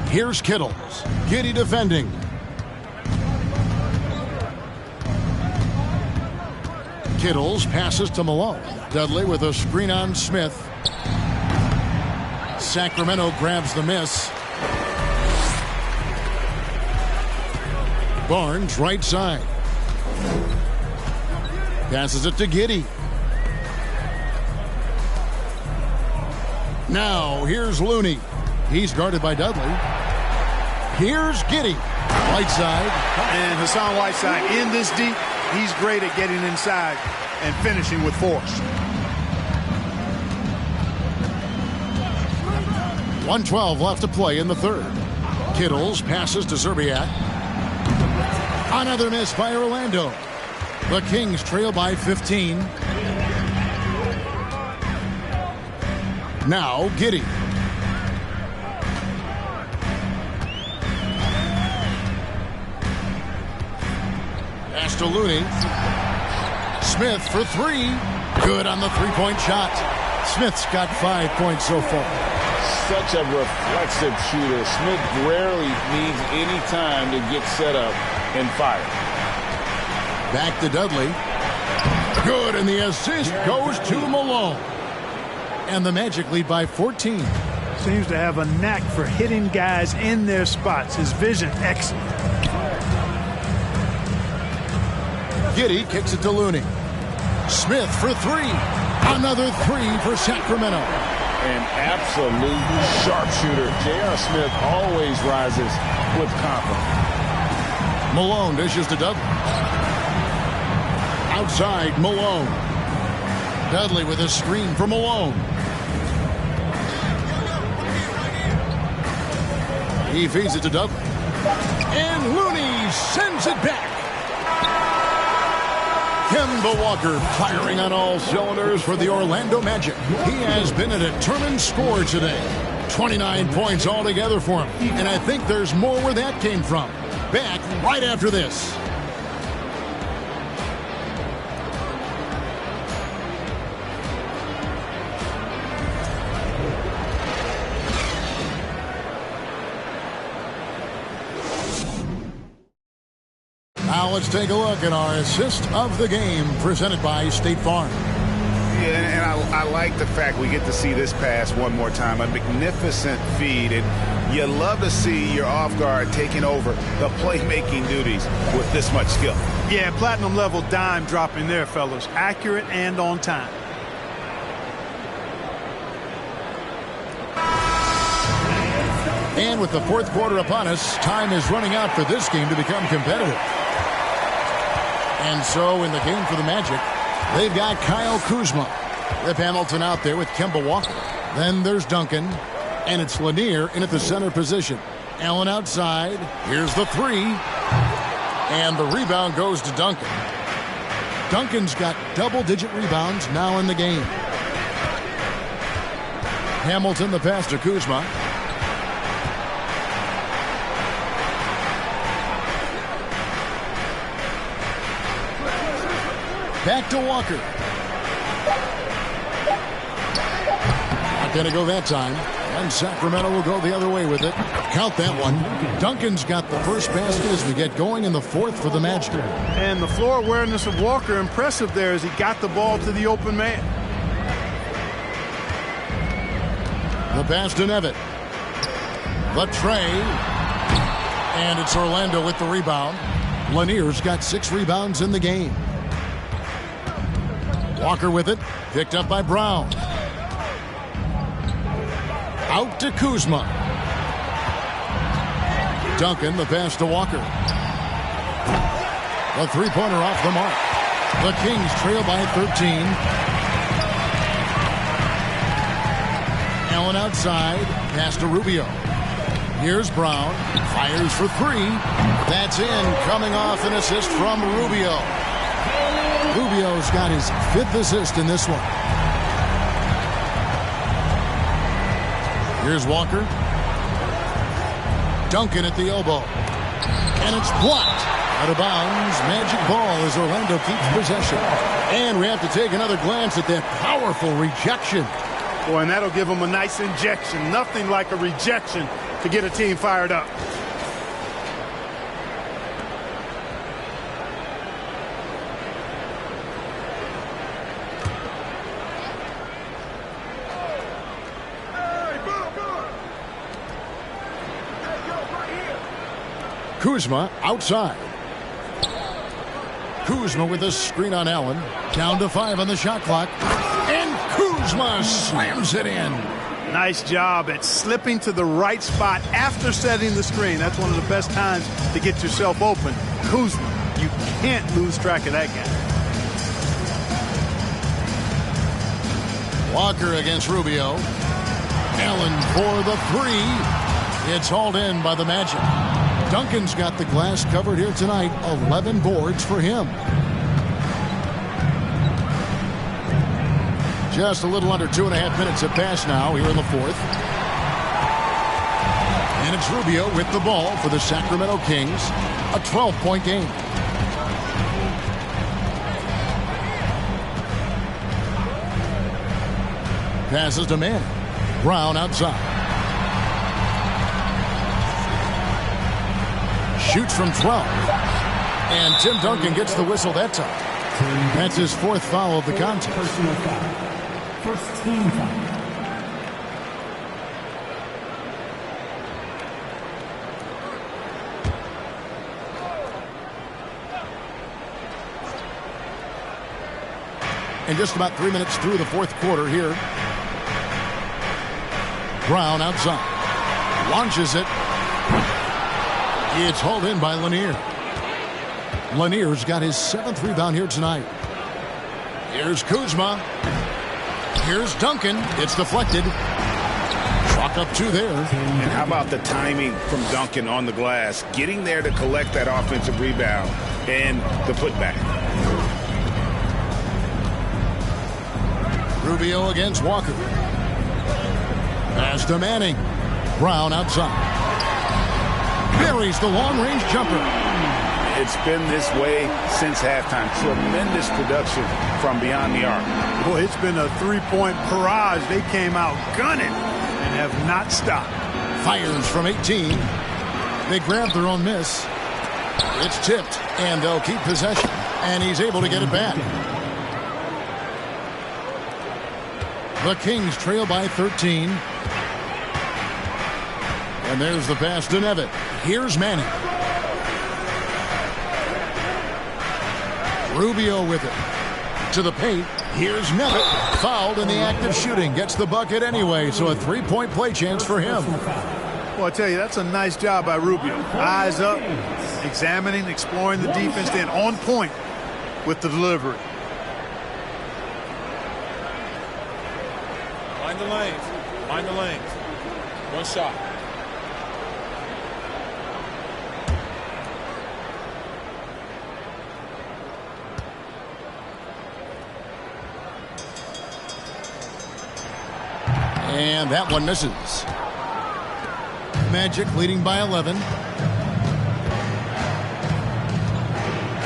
Here's Kittles. Giddey defending. Kittles passes to Malone. Dudley with a screen on Smith. Sacramento grabs the miss. Barnes right side. Passes it to Giddey. Now here's Looney. He's guarded by Dudley. Here's Giddey. Whiteside. And Hassan Whiteside in this deep. He's great at getting inside and finishing with force. 1:12 left to play in the third. Kittles passes to Serbiak. Another miss by Orlando. The Kings trail by 15. Now Giddey. Pass to Looney. Smith for three. Good on the three-point shot. Smith's got 5 points so far. Such a reflexive shooter. Smith rarely needs any time to get set up and fire. Back to Dudley. Good, and the assist goes to Malone. And the Magic lead by 14. Seems to have a knack for hitting guys in their spots. His vision excellent. Giddey kicks it to Looney. Smith for three. Another three for Sacramento. An absolute sharpshooter. J.R. Smith always rises with confidence. Malone dishes to Dudley. Outside, Malone. Dudley with a screen for Malone. He feeds it to Dudley. And Looney sends it back. Kemba Walker firing on all cylinders for the Orlando Magic. He has been a determined scorer today. 29 points altogether for him. And I think there's more where that came from. Back right after this. Now let's take a look at our assist of the game presented by State Farm. Yeah, and I like the fact we get to see this pass one more time. A magnificent feed, and you love to see your off guard taking over the playmaking duties with this much skill. Yeah, platinum level dime dropping there, fellas. Accurate and on time. And with the fourth quarter upon us, time is running out for this game to become competitive. And so in the game for the Magic, they've got Kyle Kuzma. Rip Hamilton out there with Kemba Walker. Then there's Duncan. And it's Lanier in at the center position. Allen outside. Here's the three. And the rebound goes to Duncan. Duncan's got double-digit rebounds now in the game. Hamilton the pass to Kuzma. Back to Walker. Not going to go that time. And Sacramento will go the other way with it. Count that one. Duncan's got the first basket as we get going in the fourth for the Magic. And the floor awareness of Walker impressive there as he got the ball to the open man. The pass to Nevitt. The tray. And it's Orlando with the rebound. Lanier's got 6 rebounds in the game. Walker with it. Picked up by Brown. Out to Kuzma. Duncan, the pass to Walker. The three-pointer off the mark. The Kings trail by 13. Allen outside. Pass to Rubio. Here's Brown. Fires for three. That's in. Coming off an assist from Rubio. Rubio's got his 5th assist in this one. Here's Walker. Duncan at the elbow. And it's blocked. Out of bounds. Magic ball as Orlando keeps possession. And we have to take another glance at that powerful rejection. Boy, and that'll give them a nice injection. Nothing like a rejection to get a team fired up. Kuzma outside. Kuzma with a screen on Allen. Down to 5 on the shot clock. And Kuzma slams it in. Nice job at slipping to the right spot after setting the screen. That's one of the best times to get yourself open. Kuzma, you can't lose track of that guy. Walker against Rubio. Allen for the 3. It's hauled in by the Magic. Duncan's got the glass covered here tonight. 11 boards for him. Just a little under 2.5 minutes have passed now here in the 4th. And it's Rubio with the ball for the Sacramento Kings. A 12-point game. Passes to Manning. Brown outside. Shoots from 12. And Tim Duncan gets the whistle that time. That's his 4th foul of the contest. Personal foul. First team foul. And just about 3 minutes through the 4th quarter here. Brown outside. Launches it. It's hauled in by Lanier. Lanier's got his 7th rebound here tonight. Here's Kuzma. Here's Duncan. It's deflected. Chalk up 2 there. And how about the timing from Duncan on the glass? Getting there to collect that offensive rebound and the putback. Rubio against Walker. Pass to Manning. Brown outside. Buries the long-range jumper. It's been this way since halftime. Tremendous production from beyond the arc. Boy, it's been a 3-point barrage. They came out gunning and have not stopped. Fires from 18. They grab their own miss. It's tipped, and they'll keep possession. And he's able to get it back. The Kings trail by 13. And there's the pass to Nevitt. Here's Manning. Rubio with it. To the paint. Here's Nevitt. Fouled in the act of shooting. Gets the bucket anyway, so a 3-point play chance for him. Well, I tell you, that's a nice job by Rubio. Eyes up, examining, exploring the defense, then on point with the delivery. Mind the lanes. Mind the lanes. One shot. And that one misses. Magic leading by 11.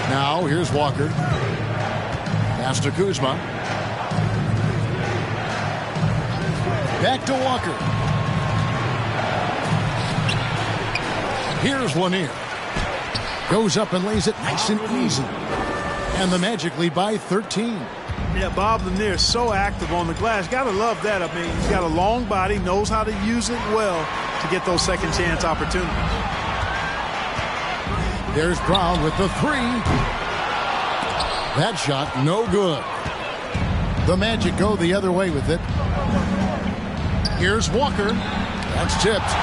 Now here's Walker. Pass to Kuzma. Back to Walker. Here's Lanier. Goes up and lays it nice and easy. And the Magic lead by 13. Yeah, Bob Lanier is so active on the glass. Got to love that. I mean, he's got a long body, knows how to use it well to get those second chance opportunities. There's Brown with the 3. That shot, no good. The Magic go the other way with it. Here's Walker. That's tipped.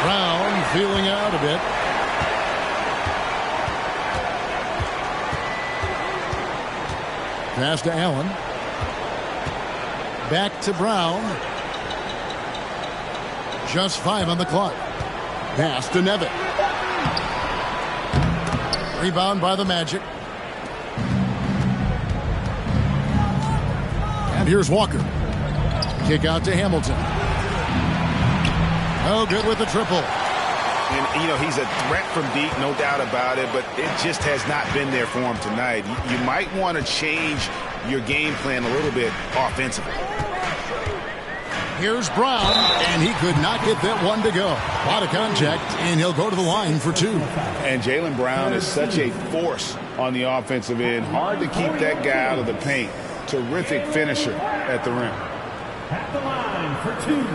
Brown feeling out a bit. Pass to Allen. Back to Brown. Just 5 on the clock. Pass to Nevitt. Rebound by the Magic. And here's Walker. Kick out to Hamilton. Oh, good with the triple. And, you know, he's a threat from deep, no doubt about it, but it just has not been there for him tonight. You might want to change your game plan a little bit offensively. Here's Brown, and he could not get that one to go. A lot of contact, and he'll go to the line for 2. And Jaylen Brown is such a force on the offensive end. Hard to keep that guy out of the paint. Terrific finisher at the rim. At the line for 2.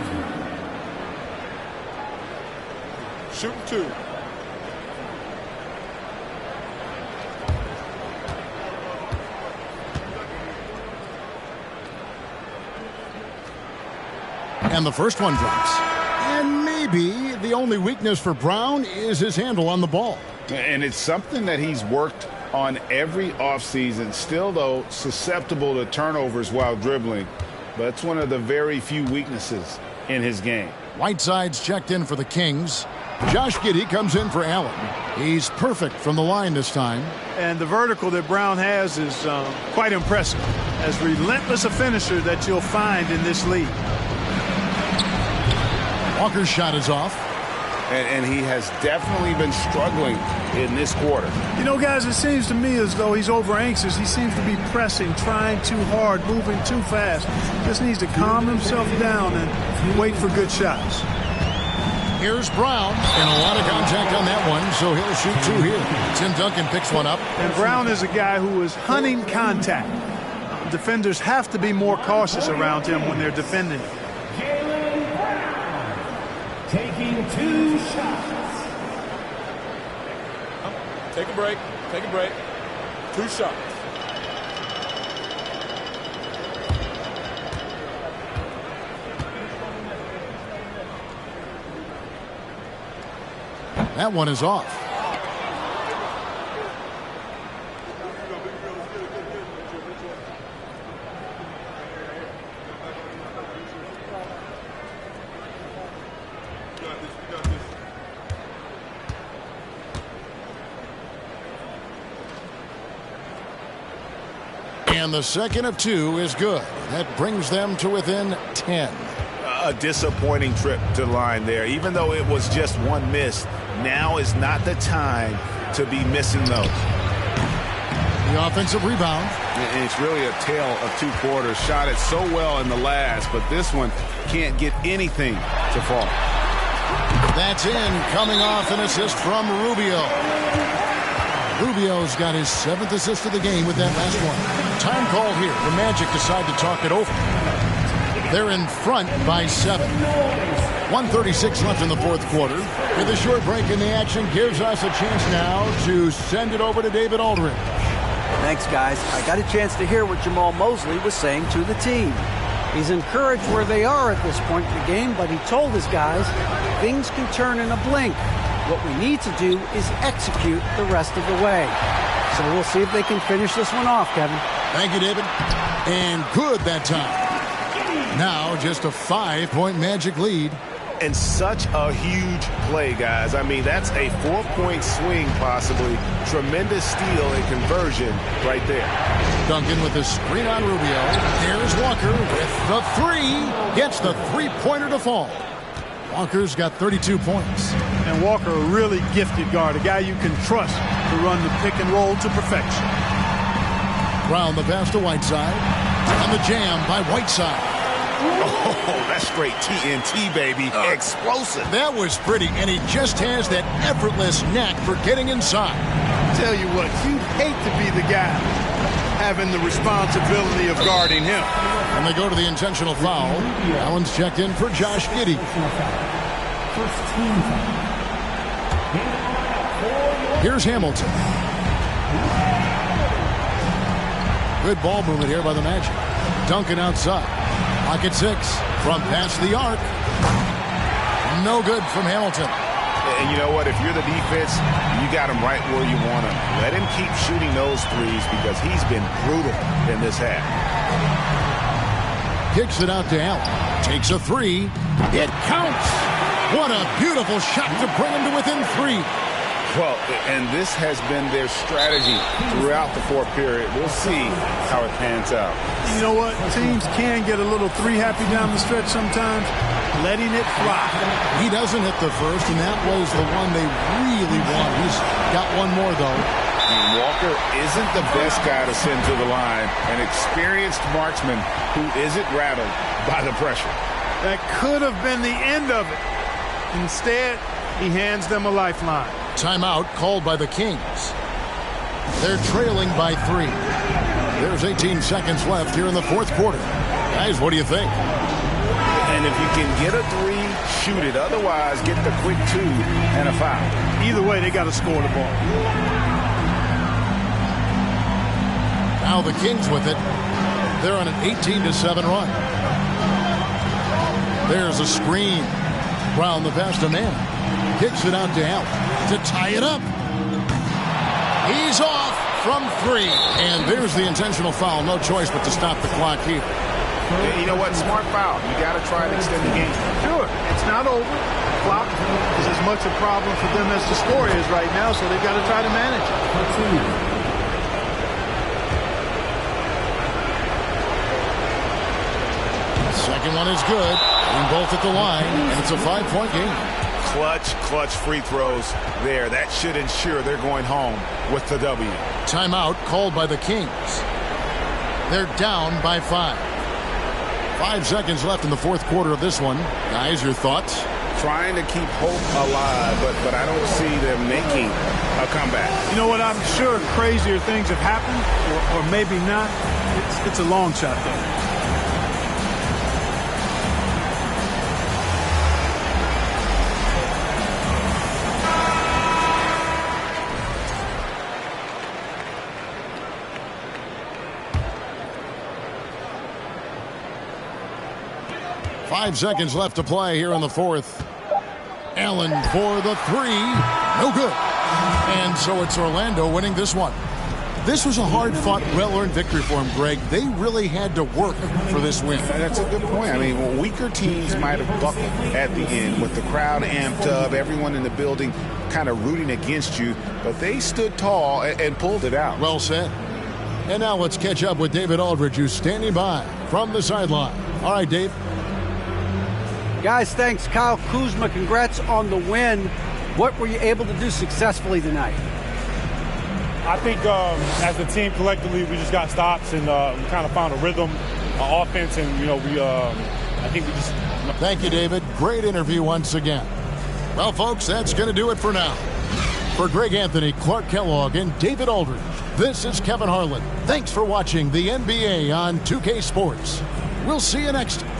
Shooting 2. And the first one drops. And maybe the only weakness for Brown is his handle on the ball. And it's something that he's worked on every offseason. Still, though, susceptible to turnovers while dribbling. But it's one of the very few weaknesses in his game. Whiteside's checked in for the Kings. Josh Giddey comes in for Allen. He's perfect from the line this time. And the vertical that Brown has is quite impressive. As relentless a finisher that you'll find in this league. Walker's shot is off. And he has definitely been struggling in this quarter. You know, guys, it seems to me as though he's over anxious. He seems to be pressing, trying too hard, moving too fast. Just needs to calm himself down and wait for good shots. Here's Brown, and a lot of contact on that one, so he'll shoot 2 here. Tim Duncan picks one up. And Brown is a guy who is hunting contact. Defenders have to be more cautious around him when they're defending him. Jaylen Brown taking 2 shots. Take a break. Take a break. 2 shots. That one is off. And the second of 2 is good. That brings them to within 10. A disappointing trip to the line there. Even though it was just one miss, now is not the time to be missing those. The offensive rebound. And it's really a tale of 2 quarters. Shot it so well in the last, but this one can't get anything to fall. That's in, coming off an assist from Rubio. Rubio's got his 7th assist of the game with that last one. Time called here. The Magic decide to talk it over. They're in front by 7. 1:36 left in the 4th quarter. And the short break in the action gives us a chance now to send it over to David Aldridge. Thanks, guys. I got a chance to hear what Jamal Mosley was saying to the team. He's encouraged where they are at this point in the game, but he told his guys things can turn in a blink. What we need to do is execute the rest of the way. So we'll see if they can finish this one off, Kevin. Thank you, David. And good that time. Now just a 5-point Magic lead. And such a huge play, guys. I mean, that's a 4-point swing, possibly. Tremendous steal and conversion right there. Duncan with the screen on Rubio. Here's Walker with the 3. Gets the 3-pointer to fall. Walker's got 32 points. And Walker, a really gifted guard, a guy you can trust to run the pick and roll to perfection. Brown the pass to Whiteside. And the jam by Whiteside. Oh, that's straight TNT, baby. Explosive. That was pretty, and he just has that effortless knack for getting inside. Tell you what, you'd hate to be the guy having the responsibility of guarding him. And they go to the intentional foul. Allen's checked in for Josh Giddey. First team foul. Here's Hamilton. Good ball movement here by the Magic. Duncan outside. Pocket 6 from past the arc. No good from Hamilton. And you know what? If you're the defense, you got him right where you want him. Let him keep shooting those threes because he's been brutal in this half. Kicks it out to Allen. Takes a three. It counts. What a beautiful shot to bring him to within 3. Well, and this has been their strategy throughout the fourth period. We'll see how it pans out. You know what? Teams can get a little three-happy down the stretch sometimes, letting it fly. He doesn't hit the first, and that was the one they really want. He's got one more, though. And Walker isn't the best guy to send to the line. An experienced marksman who isn't rattled by the pressure. That could have been the end of it. Instead, he hands them a lifeline. Timeout called by the Kings. They're trailing by 3. There's 18 seconds left here in the fourth quarter. Guys, what do you think? And if you can get a 3, shoot it. Otherwise, get the quick 2 and a foul. Either way, they got to score the ball. Now the Kings with it. They're on an 18-7 run. There's a screen. Brown the pass to Mann. Kicks it out to Allen to tie it up. He's off from 3. And there's the intentional foul. No choice but to stop the clock here. You know what? Smart foul. You got to try to extend the game. Sure. It's not over. Clock is as much a problem for them as the score is right now, so they've got to try to manage it. Second one is good. Being both at the line, and it's a 5-point game. Clutch free throws there. That should ensure they're going home with the W. Timeout called by the Kings. They're down by 5. 5 seconds left in the fourth quarter of this one. Guys, your thoughts? Trying to keep hope alive, but I don't see them making a comeback. You know what? I'm sure crazier things have happened, or maybe not. It's a long shot, though. Five seconds left to play here in the fourth. Allen for the 3. No good. And so it's Orlando winning this one. This was a hard-fought, well-earned victory for him, Greg. They really had to work for this win. That's a good point. I mean, weaker teams might have buckled at the end with the crowd amped up, everyone in the building kind of rooting against you, but they stood tall and pulled it out. Well said. And now let's catch up with David Aldridge, who's standing by from the sideline. All right, Dave. Guys, thanks. Kyle Kuzma, congrats on the win. What were you able to do successfully tonight? I think as a team collectively, we just got stops and we kind of found a rhythm, offense, and I think we just. Thank you, David. Great interview once again. Well, folks, that's going to do it for now. For Greg Anthony, Clark Kellogg, and David Aldridge, this is Kevin Harlan. Thanks for watching the NBA on 2K Sports. We'll see you next time.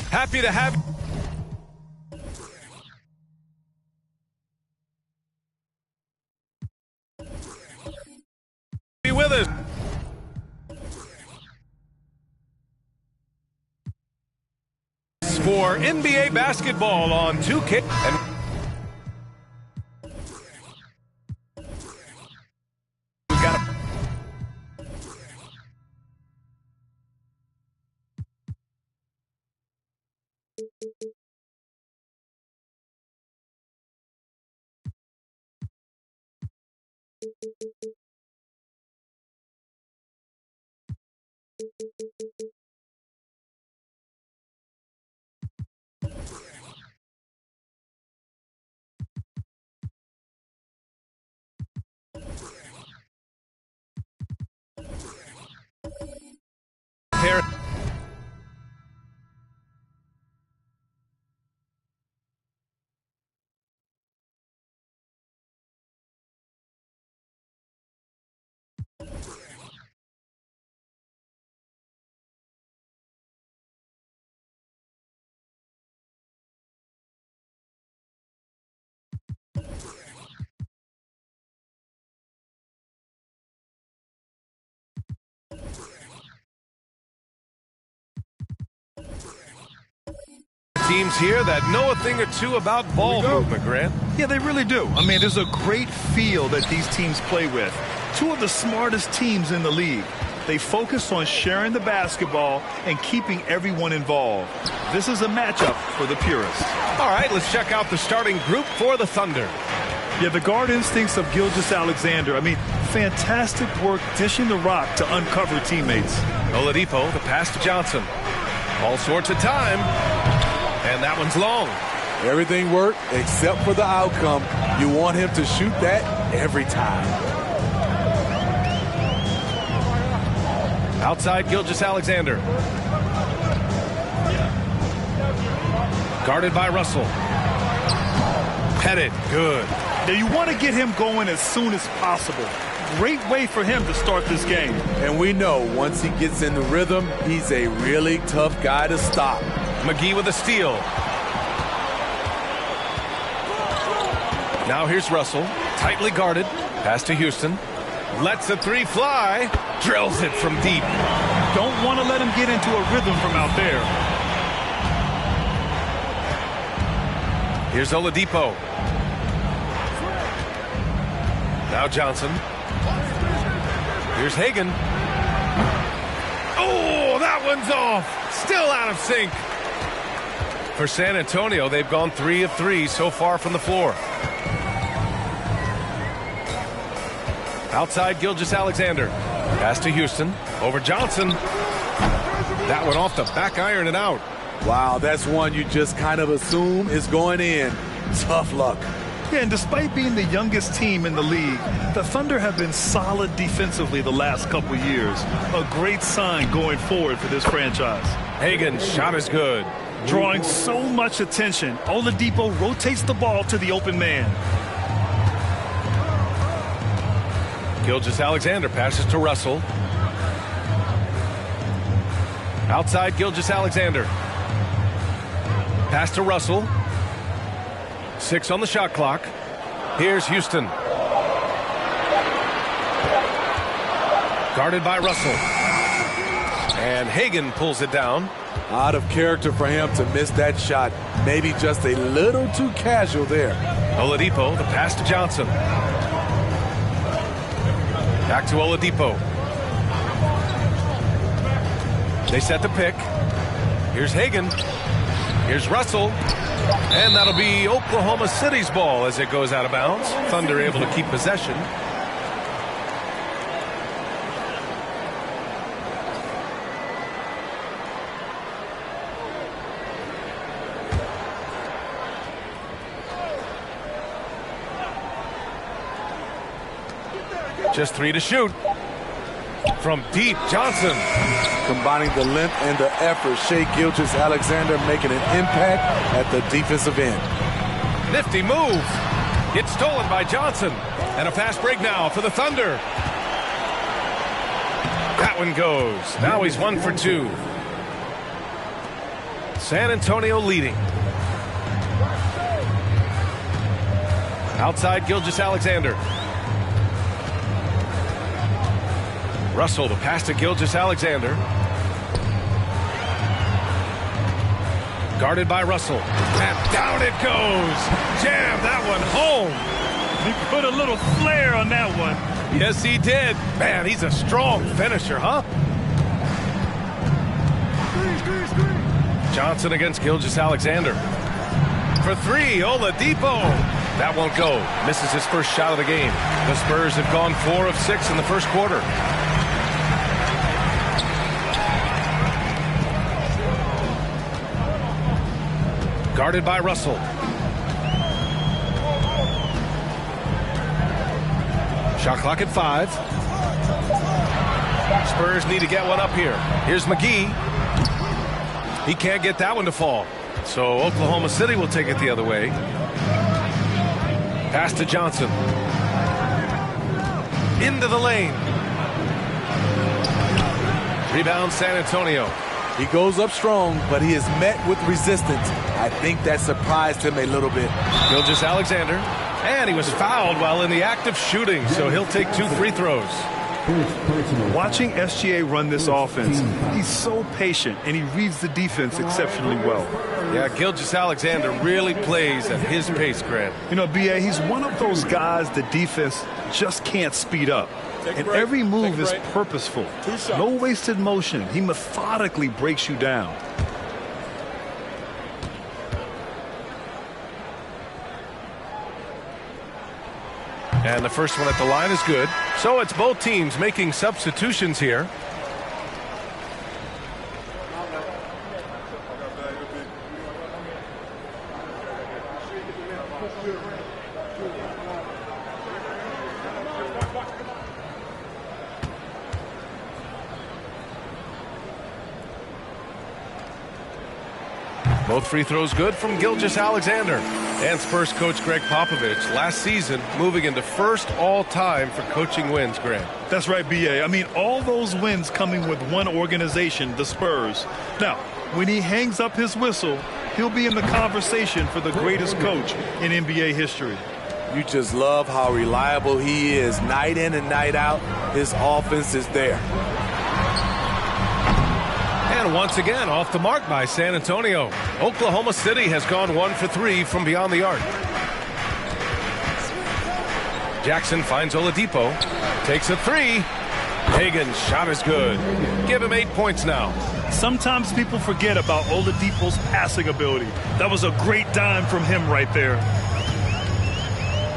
Happy to have you with us. For NBA basketball on 2K. We've got a pair. Teams here that know a thing or two about ball movement, Grant. Yeah, they really do. I mean, there's a great feel that these teams play with. Two of the smartest teams in the league. They focus on sharing the basketball and keeping everyone involved. This is a matchup for the purists. All right, let's check out the starting group for the Thunder. Yeah, the guard instincts of Gilgeous-Alexander. I mean, fantastic work dishing the rock to uncover teammates. Oladipo, the pass to Johnson. All sorts of time. And that one's long. Everything worked except for the outcome. You want him to shoot that every time. Outside Gilgeous-Alexander. Guarded by Russell. Pettit, good. Now you want to get him going as soon as possible. great way for him to start this game. And we know once he gets in the rhythm, he's a really tough guy to stop. McGee with a steal. Now here's Russell, tightly guarded. Pass to Houston. Lets the three fly. Drills it from deep. Don't want to let him get into a rhythm from out there. Here's Oladipo. Now Johnson. Here's Hagan. Oh, that one's off. Still out of sync. For San Antonio, they've gone 3 of 3 so far from the floor. Outside Gilgeous-Alexander. Pass to Houston. Over Johnson. That one off the back iron and out. Wow, that's one you just kind of assume is going in. Tough luck. Yeah, and despite being the youngest team in the league, the Thunder have been solid defensively the last couple years. A great sign going forward for this franchise. Hagan's shot is good. Drawing so much attention, Oladipo rotates the ball to the open man. Gilgeous-Alexander passes to Russell. Outside Gilgeous-Alexander. Pass to Russell. 6 on the shot clock. Here's Houston. Guarded by Russell. And Hagan pulls it down. Out of character for him to miss that shot. Maybe just a little too casual there. Oladipo, the pass to Johnson. Back to Oladipo. They set the pick. Here's Hagan. Here's Russell. And that'll be Oklahoma City's ball as it goes out of bounds. Thunder able to keep possession. Just 3 to shoot. From deep, Johnson. Combining the length and the effort, Shai Gilgeous-Alexander making an impact at the defensive end. Nifty move. It's stolen by Johnson. And a fast break now for the Thunder. That one goes. Now he's 1 for 2. San Antonio leading. Outside Gilgeous-Alexander. Russell, the pass to Gilgeous-Alexander. Guarded by Russell. And down it goes. Jam that one home. He put a little flair on that one. Yes, he did. Man, he's a strong finisher, huh? Johnson against Gilgeous-Alexander. For 3, Oladipo. That won't go. Misses his first shot of the game. The Spurs have gone 4 of 6 in the first quarter. Guarded by Russell. Shot clock at 5. Spurs need to get one up here. Here's McGee. He can't get that one to fall. So Oklahoma City will take it the other way. Pass to Johnson. Into the lane. Rebound San Antonio. He goes up strong, but he is met with resistance. I think that surprised him a little bit. Gilgeous-Alexander. And he was fouled while in the act of shooting, so he'll take 2 free throws. Watching SGA run this offense, he's so patient, and he reads the defense exceptionally well. Yeah, Gilgeous-Alexander really plays at his pace, Grant. You know, B.A., he's one of those guys the defense just can't speed up. And every move is purposeful. No wasted motion. He methodically breaks you down. And the first one at the line is good. So it's both teams making substitutions here. Both free throws good from Gilgeous-Alexander. And Spurs coach Greg Popovich last season moving into first all-time for coaching wins, Greg. That's right, B.A. I mean, all those wins coming with one organization, the Spurs. Now, when he hangs up his whistle, he'll be in the conversation for the greatest coach in NBA history. You just love how reliable he is. Night in and night out, his offense is there. And once again, off the mark by San Antonio. Oklahoma City has gone 1 for 3 from beyond the arc. Jackson finds Oladipo. Takes a 3. Hagan's shot is good. Give him 8 points now. Sometimes people forget about Oladipo's passing ability. That was a great dime from him right there.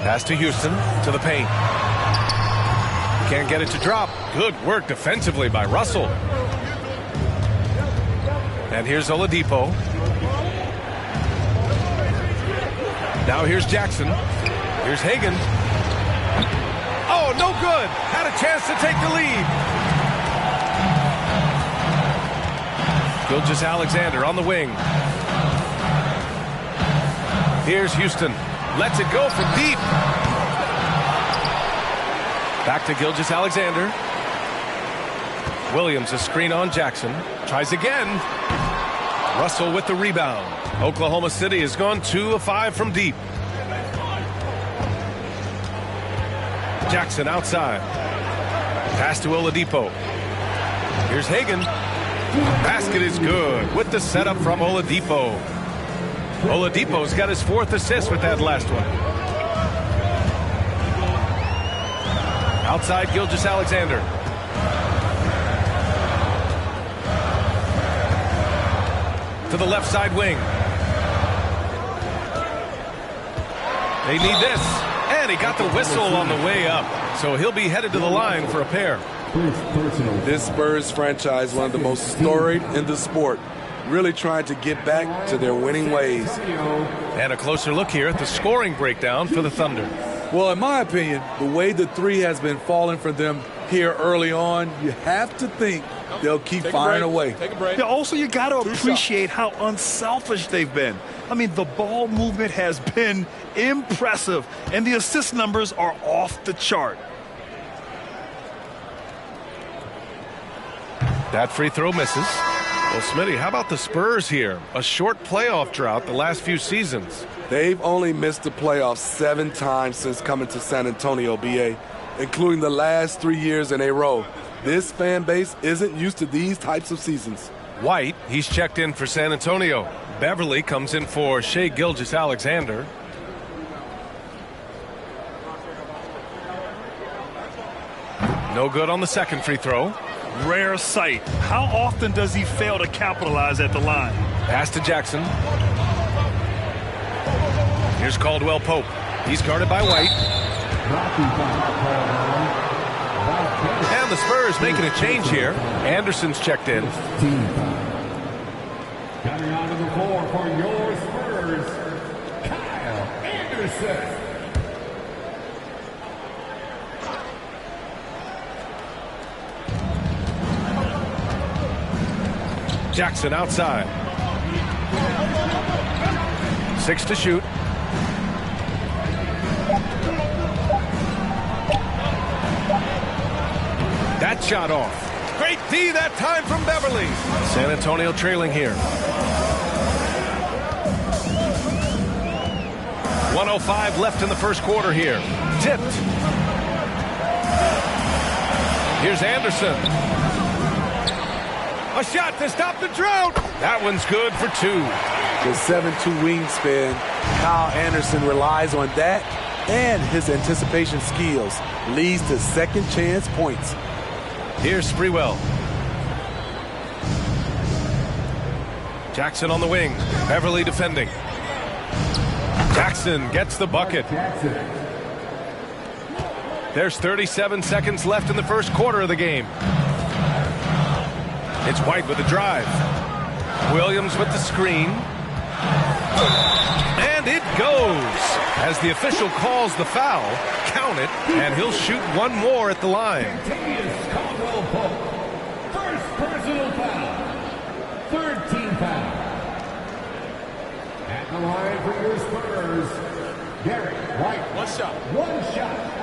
Pass to Houston, to the paint. Can't get it to drop. Good work defensively by Russell. And here's Oladipo. Now here's Jackson. Here's Hagan. Oh, no good. Had a chance to take the lead. Gilgeous-Alexander on the wing. Here's Houston. Lets it go from deep. Back to Gilgeous-Alexander. Williams a screen on Jackson. Tries again. Russell with the rebound. Oklahoma City has gone 2 of 5 from deep. Jackson outside. Pass to Oladipo. Here's Hagan. Basket is good with the setup from Oladipo. Oladipo's got his 4th assist with that last one. Outside Gilgeous-Alexander. To the left side wing. They need this. And he got the whistle on the way up. So he'll be headed to the line for a pair. This Spurs franchise, one of the most storied in the sport, really trying to get back to their winning ways. And a closer look here at the scoring breakdown for the Thunder. Well, in my opinion, the way the three has been falling for them here early on, you have to think they'll keep firing away. Take a break. Yeah, also, you got to appreciate how unselfish they've been. I mean, the ball movement has been impressive, and the assist numbers are off the chart. That free throw misses. Well, Smitty, how about the Spurs here? A short playoff drought the last few seasons. They've only missed the playoffs 7 times since coming to San Antonio, BA, including the last 3 years in a row. This fan base isn't used to these types of seasons. White, he's checked in for San Antonio. Beverly comes in for Shai Gilgeous-Alexander. No good on the second free throw. Rare sight. How often does he fail to capitalize at the line? Pass to Jackson. Here's Caldwell Pope. He's guarded by White. And the Spurs making a change here. Anderson's checked in. Coming onto the floor for your Spurs, Kyle Anderson. Jackson outside. 6 to shoot. That shot off. Great D that time from Beverly. San Antonio trailing here. 1:05 left in the first quarter here. Tipped. Here's Anderson. A shot to stop the drought. That one's good for 2. The 7'2" wingspan, Kyle Anderson relies on that, and his anticipation skills leads to second chance points. Here's Sprewell. Jackson on the wing. Beverly defending. Jackson gets the bucket. There's 37 seconds left in the first quarter of the game. It's White with the drive. Williams with the screen. And it goes. As the official calls the foul, count it, and he'll shoot one more at the line. Caldwell Pope. First personal foul. Third team foul. for your Spurs, Derek White. One shot. One shot.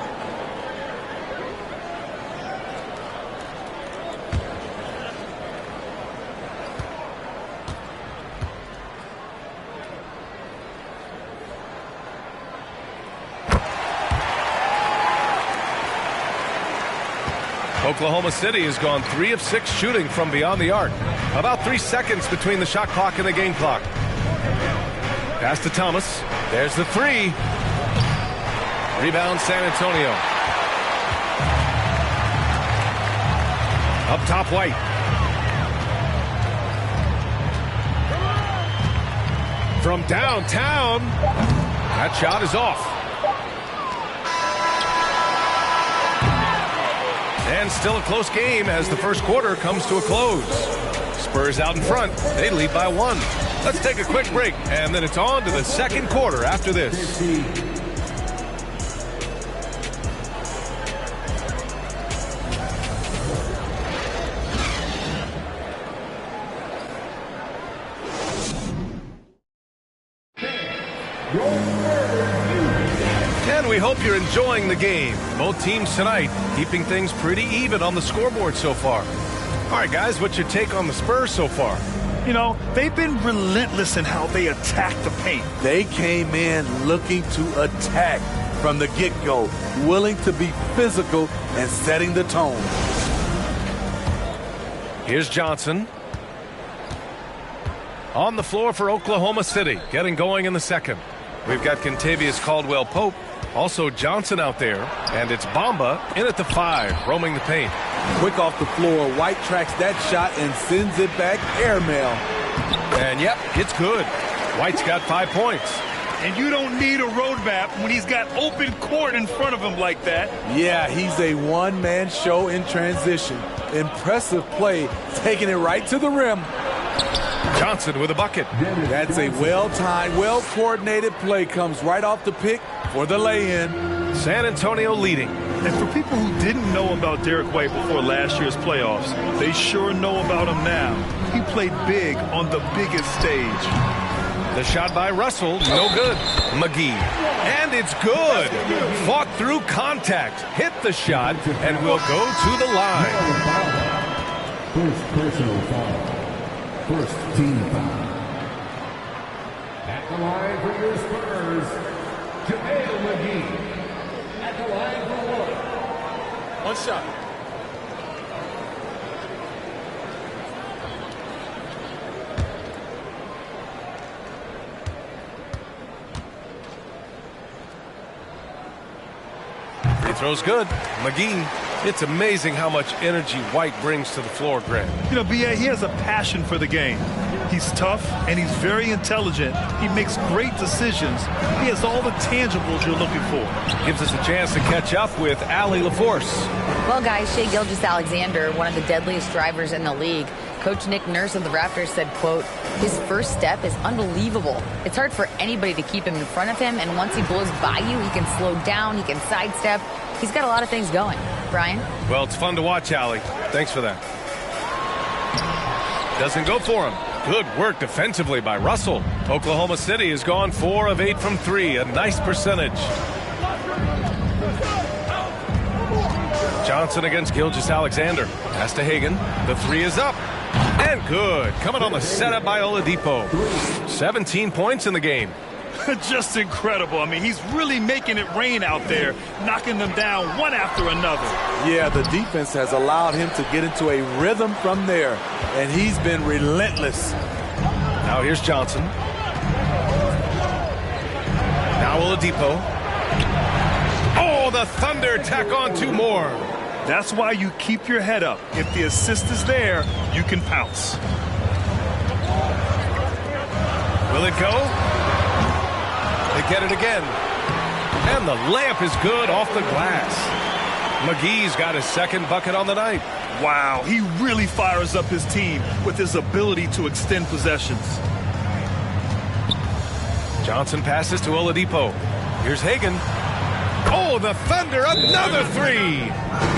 Oklahoma City has gone 3 of 6 shooting from beyond the arc. About 3 seconds between the shot clock and the game clock. Pass to Thomas. There's the 3. Rebound San Antonio. Up top, White. From downtown. That shot is off. And still a close game as the first quarter comes to a close. Spurs out in front. They lead by 1. Let's take a quick break, and then it's on to the second quarter after this. And we hope you're enjoying the game. Both teams tonight keeping things pretty even on the scoreboard so far. All right, guys, what's your take on the Spurs so far? You know, they've been relentless in how they attack the paint. They came in looking to attack from the get-go, willing to be physical and setting the tone. Here's Johnson. On the floor for Oklahoma City, getting going in the second. We've got Kentavious Caldwell-Pope, also Johnson out there, and it's Bamba in at the 5, roaming the paint. Quick off the floor, White tracks that shot and sends it back airmail. And yep, it's good. White's got 5 points. And you don't need a roadmap when he's got open court in front of him like that. Yeah, he's a one-man show in transition. Impressive play, taking it right to the rim. Johnson with a bucket. That's a well-timed, well-coordinated play. Comes right off the pick for the lay-in. San Antonio leading. And for people who didn't know about Derek White before last year's playoffs, they sure know about him now. He played big on the biggest stage. The shot by Russell, no good. McGee. And it's good. Fought through contact. Hit the shot and will go to the line. First personal foul. First team foul. At the line for your Spurs, JaVale McGee. At the line for 1. One shot. Free throw's good. McGee. It's amazing how much energy White brings to the floor, Grant. You know, B.A., he has a passion for the game. He's tough, and he's very intelligent. He makes great decisions. He has all the tangibles you're looking for. Gives us a chance to catch up with Allie LaForce. Well, guys, Shai Gilgeous-Alexander, one of the deadliest drivers in the league. Coach Nick Nurse of the Raptors said, quote, his first step is unbelievable. It's hard for anybody to keep him in front of him, and once he blows by you, he can slow down, he can sidestep. He's got a lot of things going. Brian? Well, it's fun to watch, Allie. Thanks for that. Doesn't go for him. Good work defensively by Russell. Oklahoma City has gone 4 of 8 from 3, a nice percentage. Johnson against Gilgeous-Alexander. Pass to Hagan. The 3 is up. And good. Coming on the setup by Oladipo. 17 points in the game. Just incredible. I mean, he's really making it rain out there, knocking them down one after another. Yeah, the defense has allowed him to get into a rhythm from there, and he's been relentless. Now here's Johnson. Now Oladipo. Oh, the Thunder tack on 2 more. That's why you keep your head up. If the assist is there, you can pounce. Will it go? They get it again. And the layup is good off the glass. McGee's got his second bucket on the night. Wow, he really fires up his team with his ability to extend possessions. Johnson passes to Oladipo. Here's Hagan. Oh, the Thunder, another three.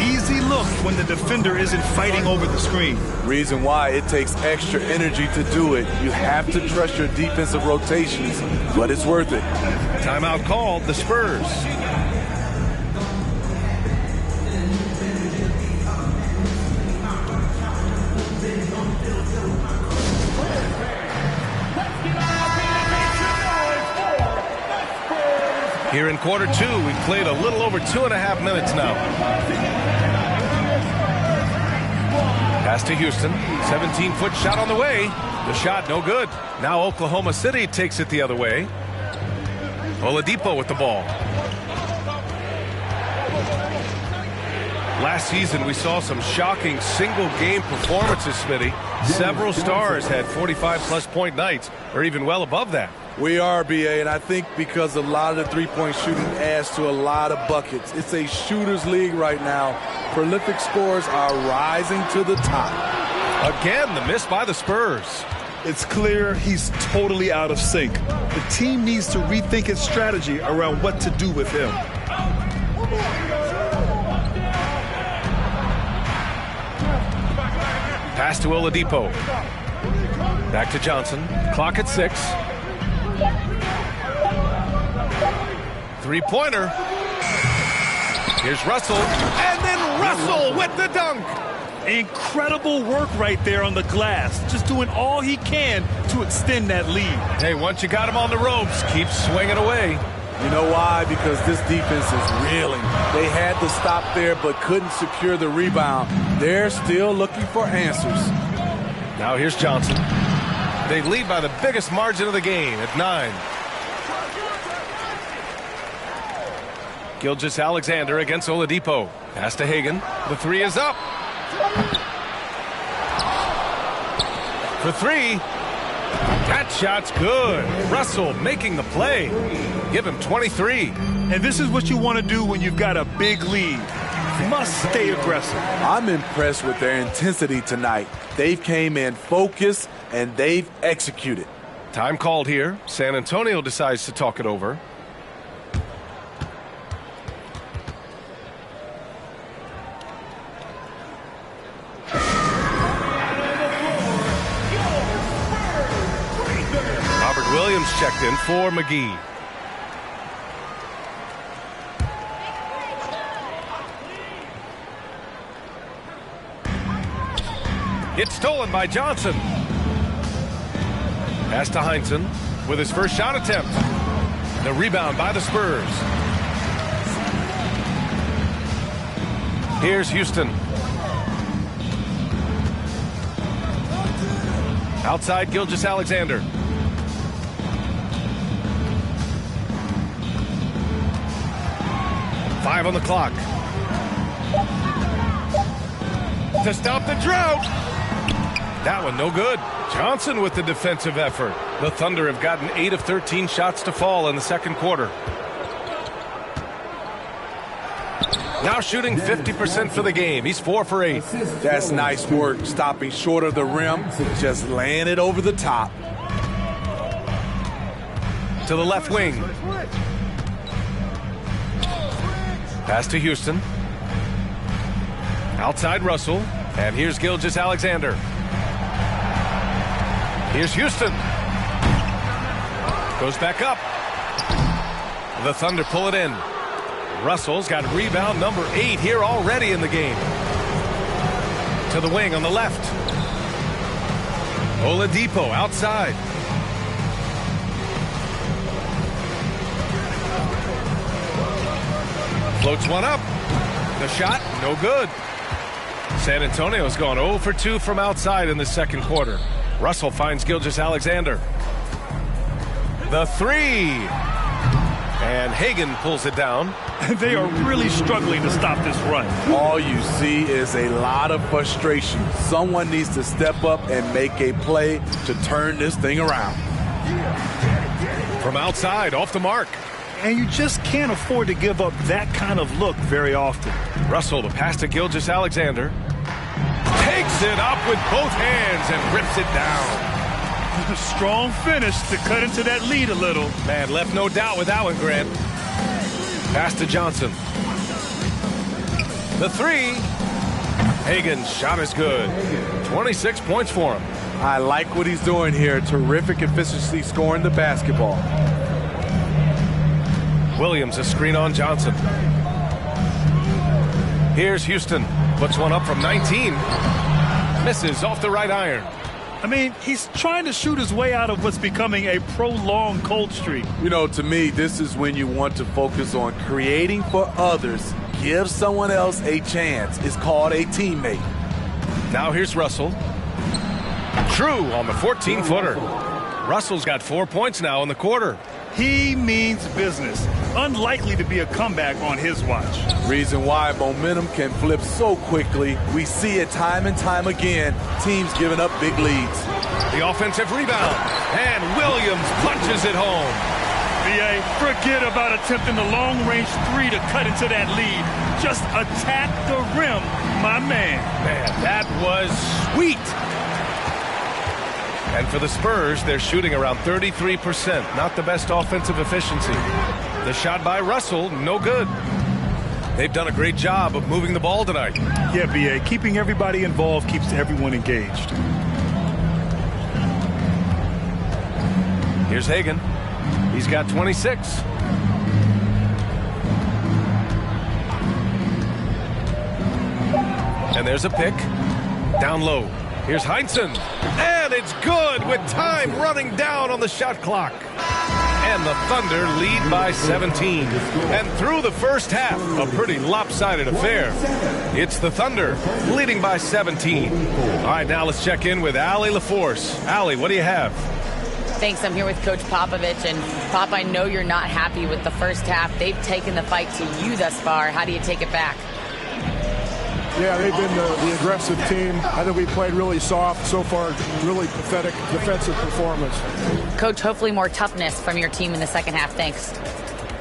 Easy look when the defender isn't fighting over the screen. Reason why it takes extra energy to do it. You have to trust your defensive rotations, but it's worth it. Timeout called, the Spurs. Here in quarter two, we've played a little over 2.5 minutes now. Pass to Houston. 17-foot shot on the way. The shot no good. Now Oklahoma City takes it the other way. Oladipo with the ball. Last season, we saw some shocking single-game performances, Smitty. Several stars had 45-plus point nights, or even well above that. We are, BA, and I think because a lot of the three-point shooting adds to a lot of buckets. It's a shooter's league right now. Prolific scorers are rising to the top. Again, the miss by the Spurs. It's clear he's totally out of sync. The team needs to rethink its strategy around what to do with him. Pass to Oladipo. Back to Johnson. Clock at 6. Three-pointer. Here's Russell. And then Russell with the dunk. Incredible work right there on the glass. Just doing all he can to extend that lead. Hey, once you got him on the ropes, keep swinging away. You know why? Because this defense is reeling. They had to stop there but couldn't secure the rebound. They're still looking for answers. Now here's Johnson. They lead by the biggest margin of the game at 9. Gilgeous-Alexander against Oladipo. Pass to Hagan. The three is up. For three. That shot's good. Russell making the play. Give him 23. And this is what you want to do when you've got a big lead. You must stay aggressive. I'm impressed with their intensity tonight. They've came in focused and they've executed. Time called here. San Antonio decides to talk it over. Williams checked in for McGee. It's stolen by Johnson. Pass to Heinsohn with his first shot attempt. The rebound by the Spurs. Here's Houston. Outside Gilgeous-Alexander. Five on the clock. To stop the drought. That one no good. Johnson with the defensive effort. The Thunder have gotten 8 of 13 shots to fall in the second quarter. Now shooting 50% for the game. He's 4 for 8. That's nice work, stopping short of the rim, just laying it over the top. To the left wing. Pass to Houston. Outside Russell. And here's Gilgeous-Alexander. Here's Houston. Goes back up. The Thunder pull it in. Russell's got rebound number 8 here already in the game. To the wing on the left. Oladipo outside. Floats one up. The shot, no good. San Antonio's gone 0 for 2 from outside in the second quarter. Russell finds Gilgeous-Alexander. The three. And Hagan pulls it down. They are really struggling to stop this run. All you see is a lot of frustration. Someone needs to step up and make a play to turn this thing around. From outside, off the mark. And you just can't afford to give up that kind of look very often. Russell, the pass to Gilgeous-Alexander. Takes it up with both hands and rips it down. Strong finish to cut into that lead a little. Man, left no doubt with that one, Grant. Pass to Johnson. The three. Hagan's shot is good. 26 points for him. I like what he's doing here. Terrific efficiency scoring the basketball. Williams a screen on Johnson. Here's Houston. Puts one up from 19. Misses off the right iron. I mean, he's trying to shoot his way out of what's becoming a prolonged cold streak. You know, to me, this is when you want to focus on creating for others. Give someone else a chance. It's called a teammate. Now here's Russell. True on the 14-footer. Russell's got 4 points now in the quarter. He means business. Unlikely to be a comeback on his watch. Reason why momentum can flip so quickly. We see it time and time again. Teams giving up big leads. The offensive rebound. And Williams punches it home. BA, forget about attempting the long-range three to cut into that lead. Just attack the rim, my man. Man, that was sweet. And for the Spurs, they're shooting around 33%. Not the best offensive efficiency. The shot by Russell, no good. They've done a great job of moving the ball tonight. Yeah, BA, keeping everybody involved keeps everyone engaged. Here's Hagan. He's got 26. And there's a pick. Down low. Here's Heinsohn. And it's good with time running down on the shot clock. And the Thunder lead by 17. And through the first half, a pretty lopsided affair. It's the Thunder leading by 17. All right, now let's check in with Allie LaForce. Allie, what do you have? Thanks. I'm here with Coach Popovich. And Pop, I know you're not happy with the first half. They've taken the fight to you thus far. How do you take it back? Yeah, they've been the aggressive team. I think we played really soft. So far, really pathetic defensive performance. Coach, hopefully more toughness from your team in the second half. Thanks.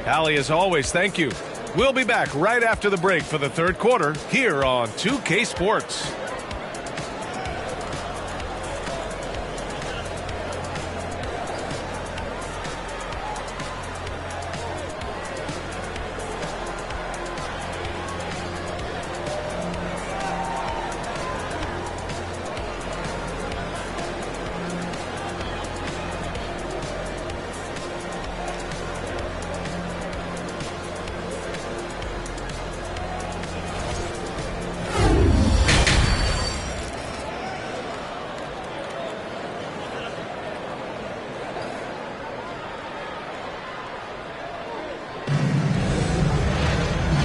Allie, as always, thank you. We'll be back right after the break for the third quarter here on 2K Sports.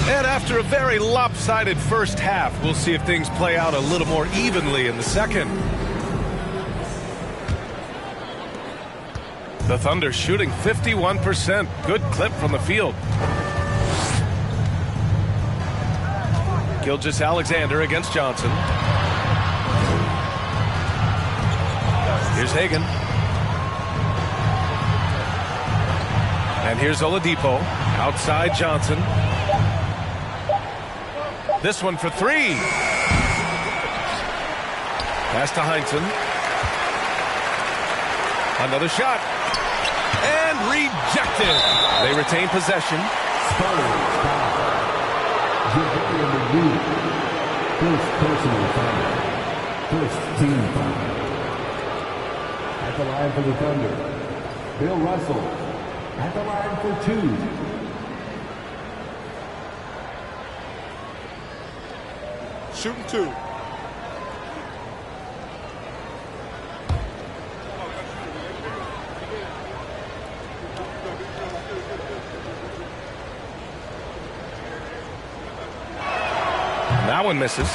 And after a very lopsided first half, we'll see if things play out a little more evenly in the second. The Thunder shooting 51%. Good clip from the field. Gilgeous-Alexander against Johnson. Here's Hagan. And here's Oladipo. Outside Johnson. This one for three. Pass to Heinsohn. Another shot. And rejected. They retain possession. First personal foul. First team foul. At the line for the Thunder, Bill Russell. At the line for two. Shooting two. That one misses.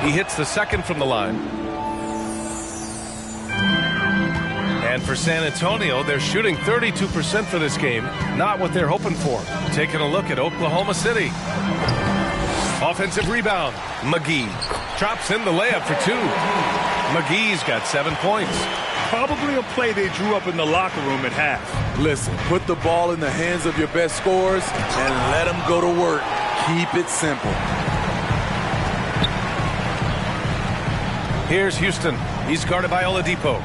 He hits the second from the line. And for San Antonio, they're shooting 32% for this game. Not what they're hoping for. Taking a look at Oklahoma City. Offensive rebound. McGee drops in the layup for two. McGee's got 7 points. Probably a play they drew up in the locker room at half. Listen, put the ball in the hands of your best scorers and let them go to work. Keep it simple. Here's Houston. He's guarded by Oladipo.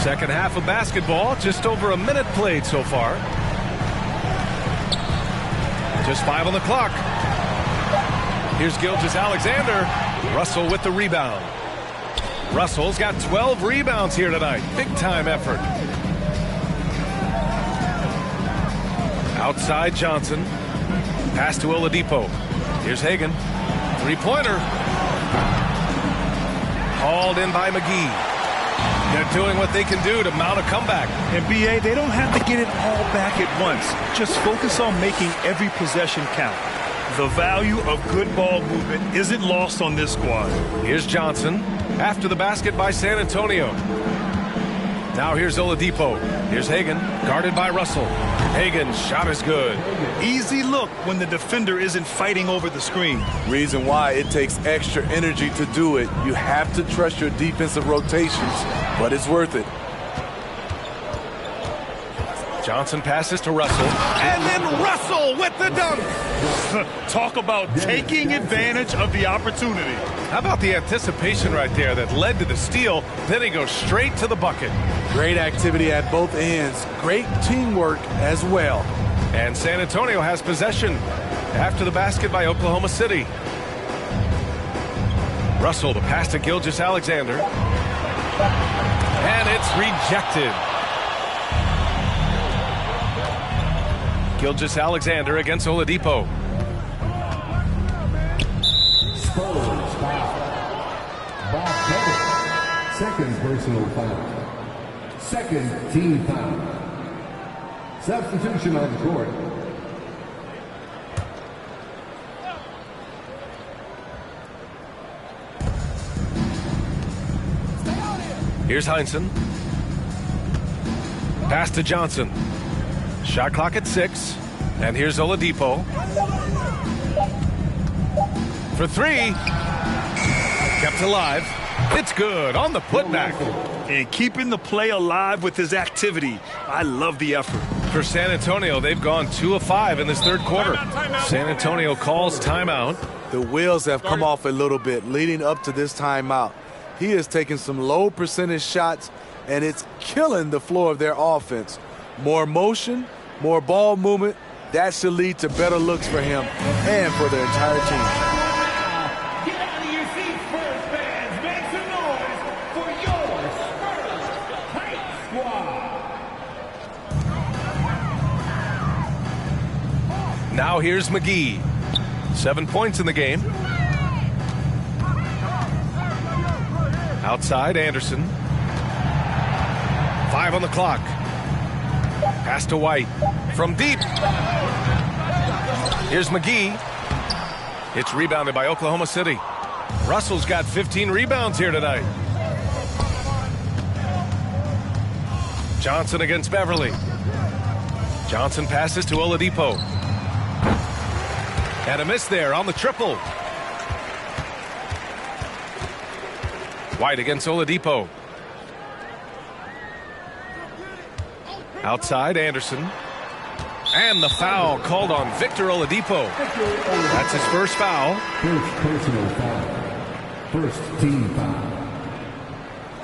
Second half of basketball, just over a minute played so far. Just 5 on the clock. Here's Gilgeous-Alexander. Russell with the rebound. Russell's got 12 rebounds here tonight. Big time effort. Outside Johnson. Pass to Oladipo. Here's Hagan. Three-pointer. Hauled in by McGee. They're doing what they can do to mount a comeback. And BA, they don't have to get it all back at once. Just focus on making every possession count. The value of good ball movement isn't lost on this squad. Here's Johnson. After the basket by San Antonio. Now here's Oladipo. Here's Hagan, guarded by Russell. Hagan's shot is good. Easy look when the defender isn't fighting over the screen. Reason why it takes extra energy to do it. You have to trust your defensive rotations, but it's worth it. Johnson passes to Russell. And then Russell with the dunk. Talk about taking advantage of the opportunity. How about the anticipation right there that led to the steal? Then he goes straight to the bucket. Great activity at both ends. Great teamwork as well. And San Antonio has possession after the basket by Oklahoma City. Russell, the pass to Gilgeous-Alexander. And it's rejected. Gilgeous-Alexander against Oladipo. Spurs foul. Bob Beverly. Second personal foul. Second team foul. Substitution on the court. Here's Heinsohn. Pass to Johnson. Shot clock at 6. And here's Oladipo. For 3. Kept alive. It's good on the putback. And keeping the play alive with his activity. I love the effort. For San Antonio, they've gone 2 of 5 in this third quarter. San Antonio calls timeout. The wheels have come off a little bit leading up to this timeout. He is taking some low percentage shots, and it's killing the flow of their offense. More motion, more ball movement, that should lead to better looks for him and for the entire team. Get out of your seats, Spurs fans. Make some noise for your Spurs Hype Squad. Now here's McGee. 7 points in the game. Outside Anderson. 5 on the clock. Pass to White. From deep. Here's McGee. It's rebounded by Oklahoma City. Russell's got 15 rebounds here tonight. Johnson against Beverly. Johnson passes to Oladipo. And a miss there on the triple. White against Oladipo. Outside Anderson. And the foul called on Victor Oladipo. That's his first foul. First personal foul. First team foul.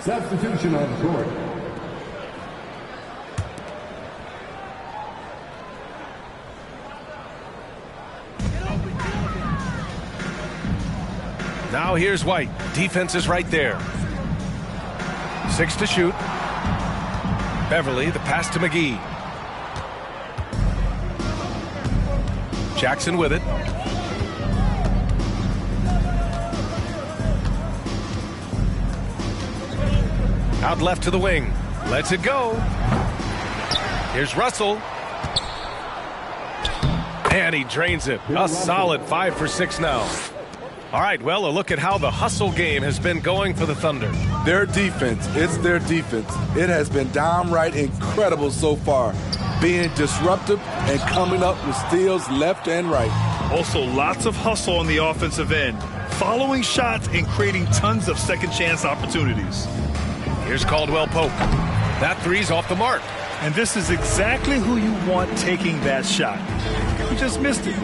Substitution on the court. Now here's White. Defense is right there. 6 to shoot. Beverly, the pass to McGee. Jackson with it. Out left to the wing. Lets it go. Here's Russell. And he drains it. A solid 5 for 6 now. All right, well, a look at how the hustle game has been going for the Thunder. Their defense, it's their defense. It has been downright incredible so far, being disruptive and coming up with steals left and right. Also, lots of hustle on the offensive end. following shots and creating tons of second chance opportunities. Here's Caldwell Pope. That three's off the mark. And this is exactly who you want taking that shot. He just missed it.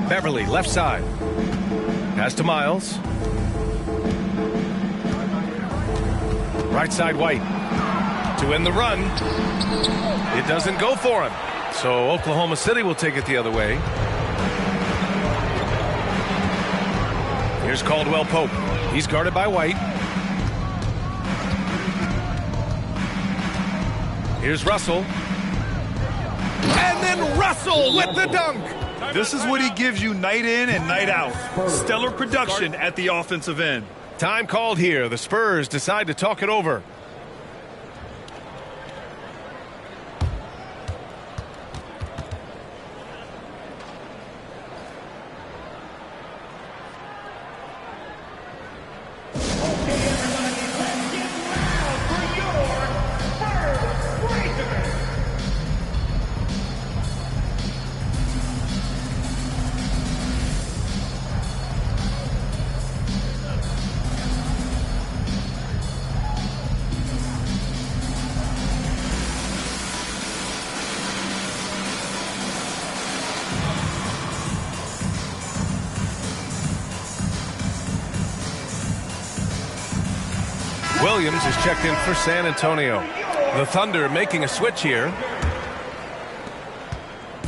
Beverly, left side. Pass to Miles. Right side, White. To end the run. It doesn't go for him. So Oklahoma City will take it the other way. Here's Caldwell Pope. He's guarded by White. Here's Russell. And then Russell with the dunk. This is what he gives you night in and night out. Stellar production at the offensive end. Time called here. The Spurs decide to talk it over. Williams is checked in for San Antonio. The Thunder making a switch here.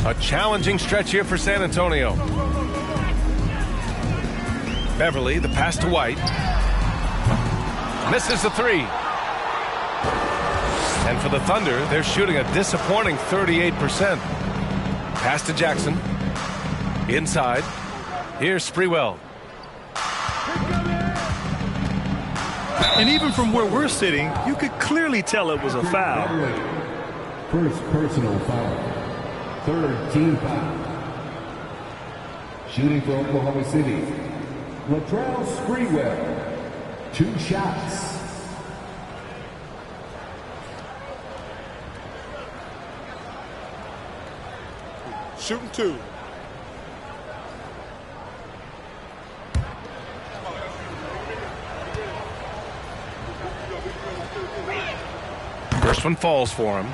A challenging stretch here for San Antonio. Beverly, the pass to White. Misses the three. And for the Thunder, they're shooting a disappointing 38%. Pass to Jackson. Inside. Here's Sprewell. And even from where we're sitting, you could clearly tell it was a foul. First personal foul. Third team foul. Shooting for Oklahoma City, Latrell Sprewell. 2 shots. Shooting 2. First one falls for him.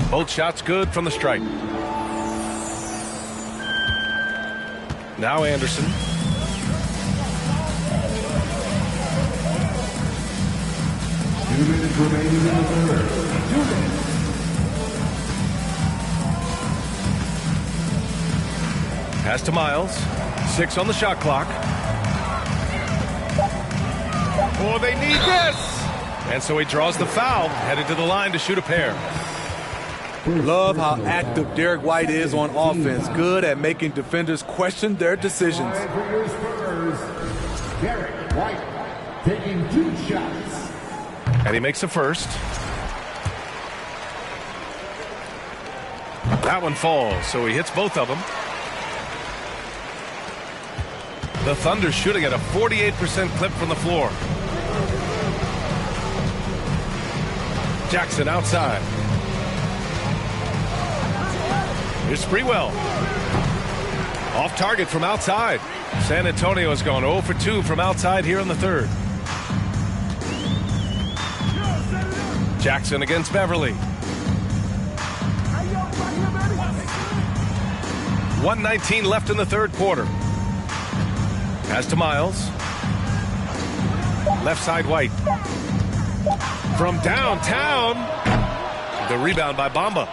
Both shots good from the stripe. Now Anderson. Two minutes remaining in the third. 2 minutes. Pass to Miles. 6 on the shot clock. Oh, they need this! And so he draws the foul, headed to the line to shoot a pair. Love how active Derek White is on offense. Good at making defenders question their decisions. For your Spurs, Derek White taking 2 shots. And he makes the first. That one falls, so he hits both of them. The Thunder shooting at a 48% clip from the floor. Jackson outside. Here's Sprewell. Off target from outside. San Antonio has gone 0 for 2 from outside here in the third. Jackson against Beverly. 1:19 left in the third quarter. Pass to Miles. Left side White. From downtown. The rebound by Bamba.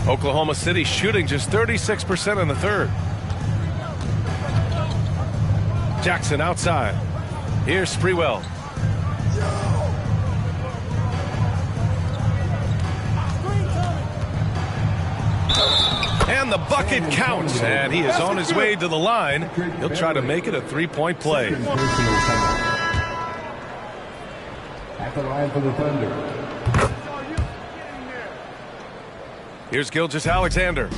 Oklahoma City shooting just 36% in the third. Jackson outside. Here's Sprewell. And the bucket counts, and he is on his way to the line. He'll try to make it a 3-point play. At the line for the Thunder. Here's Gilgeous-Alexander.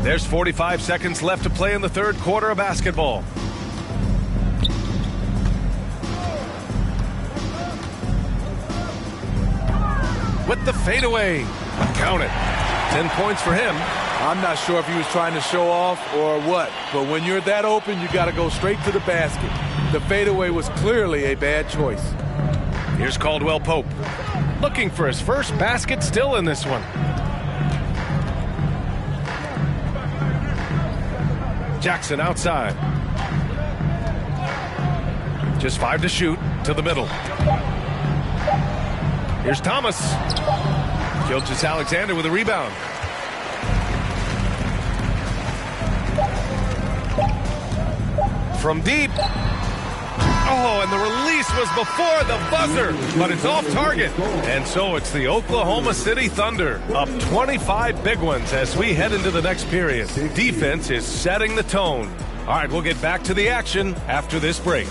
There's 45 seconds left to play in the third quarter of basketball. With the fadeaway. Count it. 10 points for him. I'm not sure if he was trying to show off or what, but when you're that open, you got to go straight to the basket. The fadeaway was clearly a bad choice. Here's Caldwell Pope, looking for his first basket still in this one. Jackson outside. Just 5 to shoot, to the middle. Here's Thomas. Gilgeous-Alexander with a rebound. From deep. Oh, and the release was before the buzzer, but it's off target. And so it's the Oklahoma City Thunder up 25 big ones as we head into the next period. Defense is setting the tone. All right, we'll get back to the action after this break.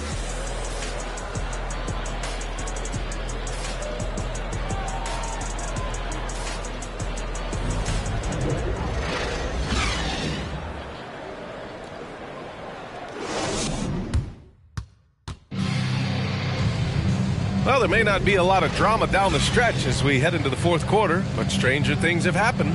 Well, there may not be a lot of drama down the stretch as we head into the fourth quarter, but stranger things have happened.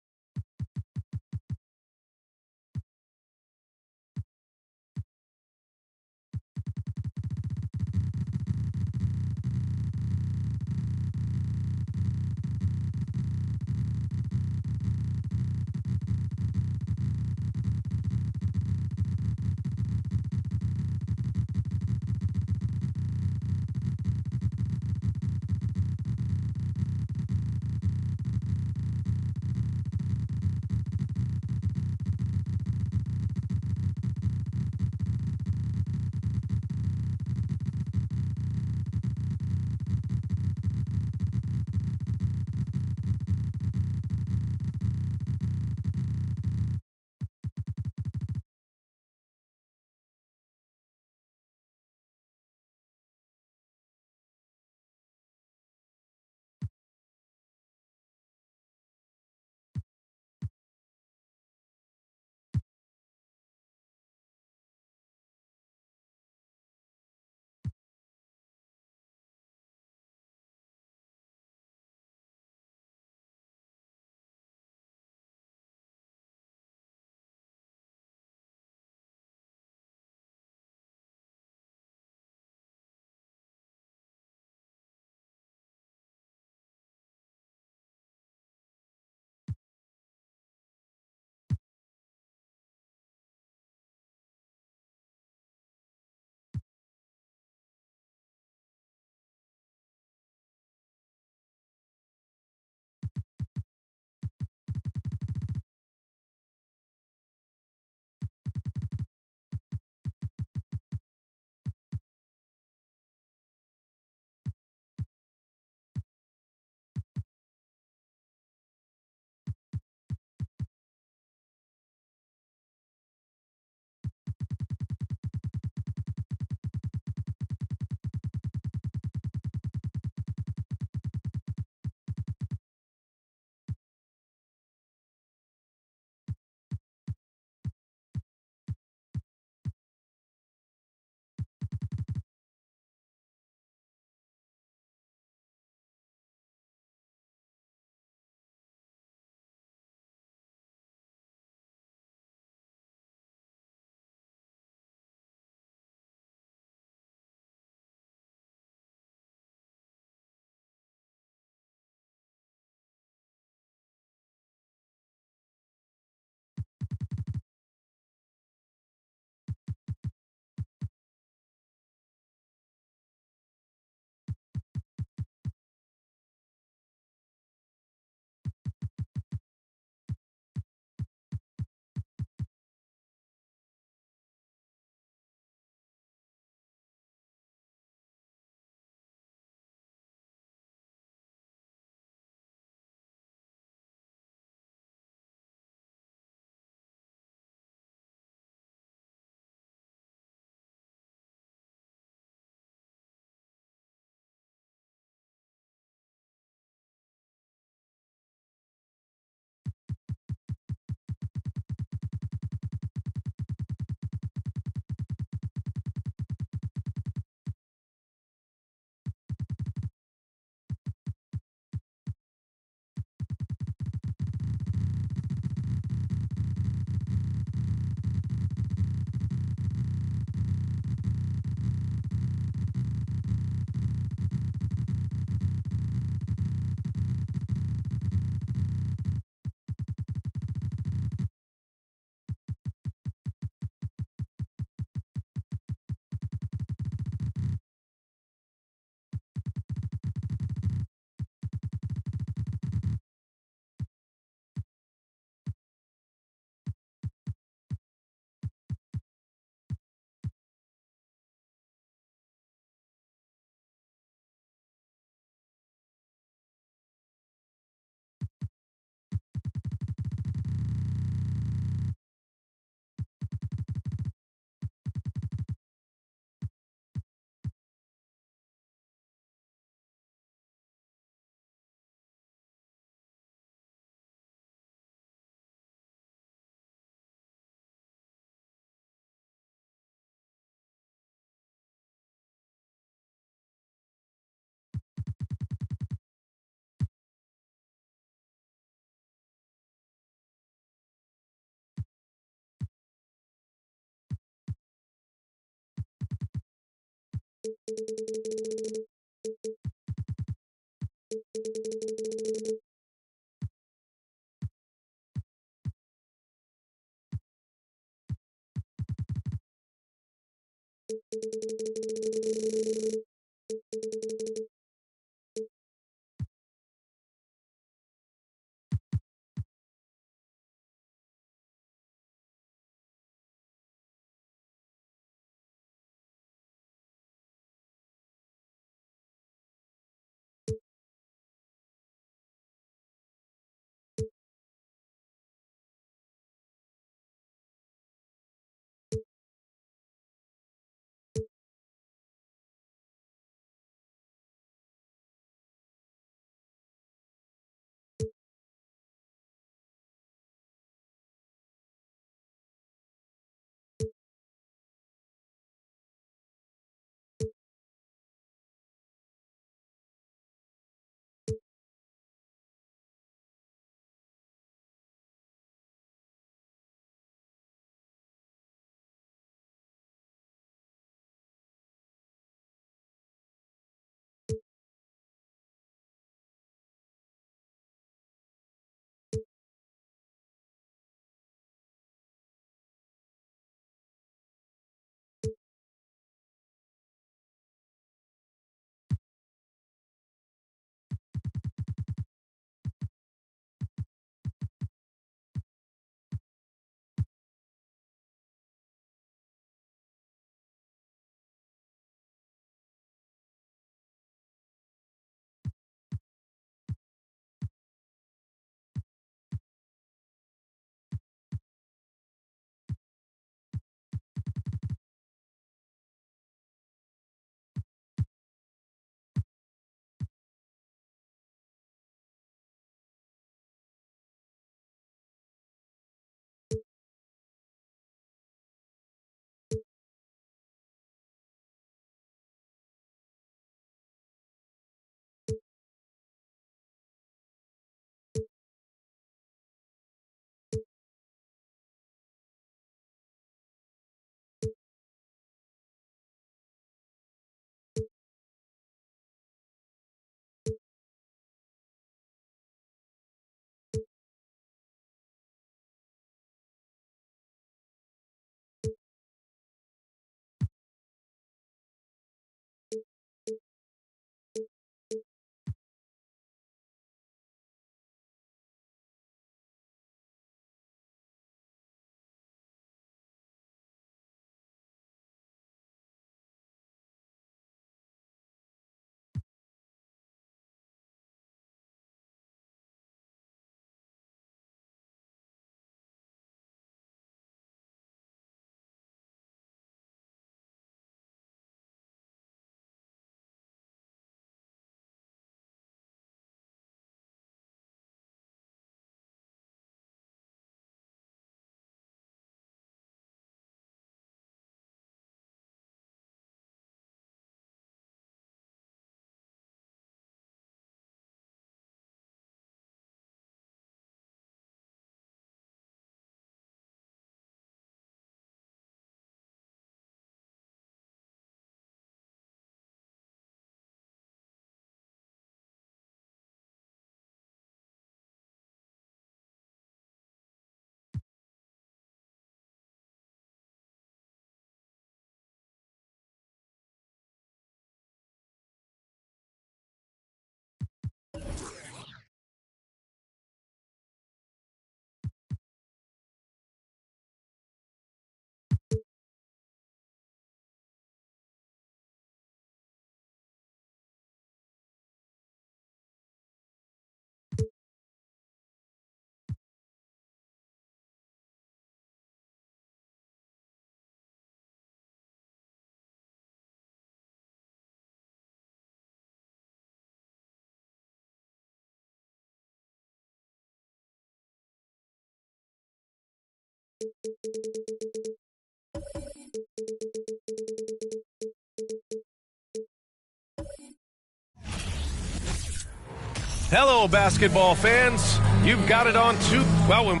Hello, basketball fans. You've got it on two. Well, when